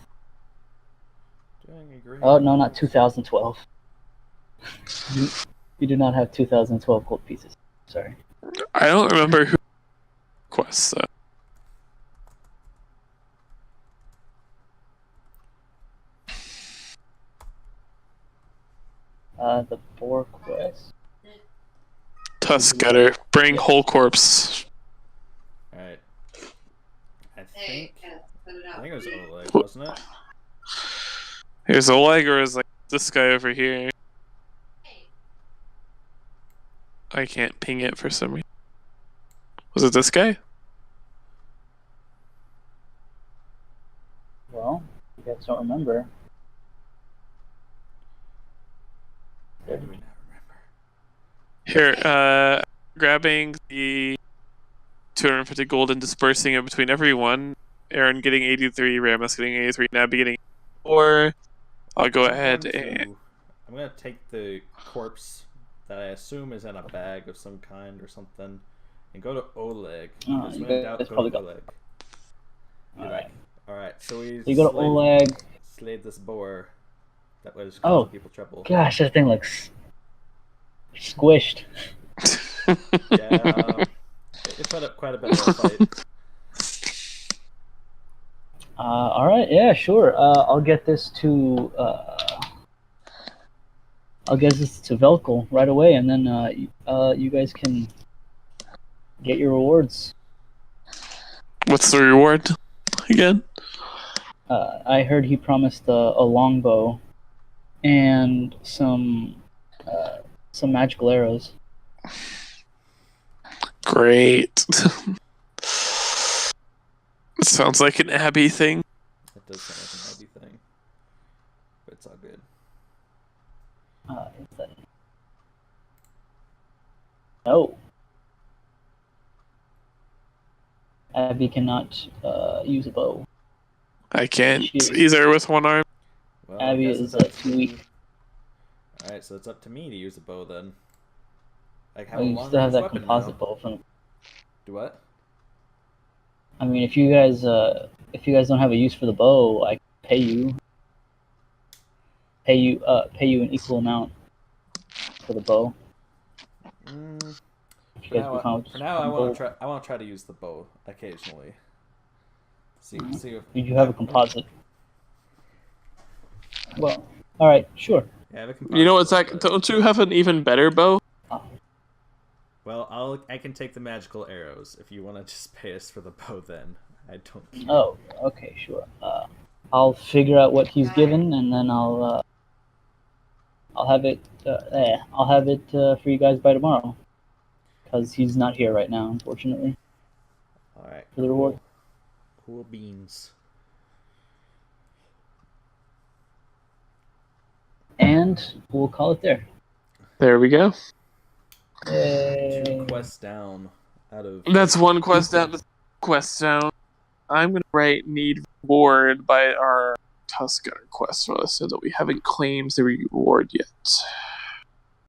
Doing a great Oh no, not 2012. You do not have 2012 gold pieces. Sorry. I don't remember who quests, though. The 4 quest. Tuskgutter. Bring whole corpse. Alright. I Hey, think put it out. I think it was Oleg, wasn't it? Here's Oleg, or is like this guy over here? I can't ping it for some reason. Was it this guy? Well, you guys don't remember. How do we not remember? Here, grabbing the 250 gold and dispersing it between everyone. Aaron getting 83, Ramos getting 83, Nabby getting 4. I'll go ahead and... I'm gonna take the corpse that I assume is in a bag of some kind or something, and go to Oleg. Because when in doubt, go to Oleg. Alright, so we You go to Oleg. slayed this boar that was causing people trouble. Gosh, that thing looks squished. Yeah, it put up quite a bit of a fight. Alright, yeah, sure. I'll get this to Velkel right away, and then you guys can get your rewards. What's the reward again? I heard he promised a longbow and some magical arrows. Great. It sounds like an Abby thing. It does sound like an Abby thing, but it's all good. Is that... No. Abby cannot use a bow. I can't either with one arm. Well, Abby is too weak. Alright, so it's up to me to use a bow then. Like, how You long still have that weapon composite now? bow from. Do what? I mean, if you guys don't have a use for the bow, I can pay you an equal amount for the bow. For now, I want to try to use the bow occasionally. See if Did you have a composite? Well, all right, sure. Yeah, I have a composite. You know what's that? Don't you have an even better bow? Well, I can take the magical arrows if you want to just pay us for the bow. Then I don't care. Oh, okay, sure. I'll figure out what he's given, and then I'll have it. I'll have it for you guys by tomorrow, because he's not here right now, unfortunately. All right. For the reward. Cool beans. And we'll call it there. There we go. Yay. 2 quests down out of. That's one quest down. I'm gonna write need reward by our Tuskgutter quest list so that we haven't claimed the reward yet.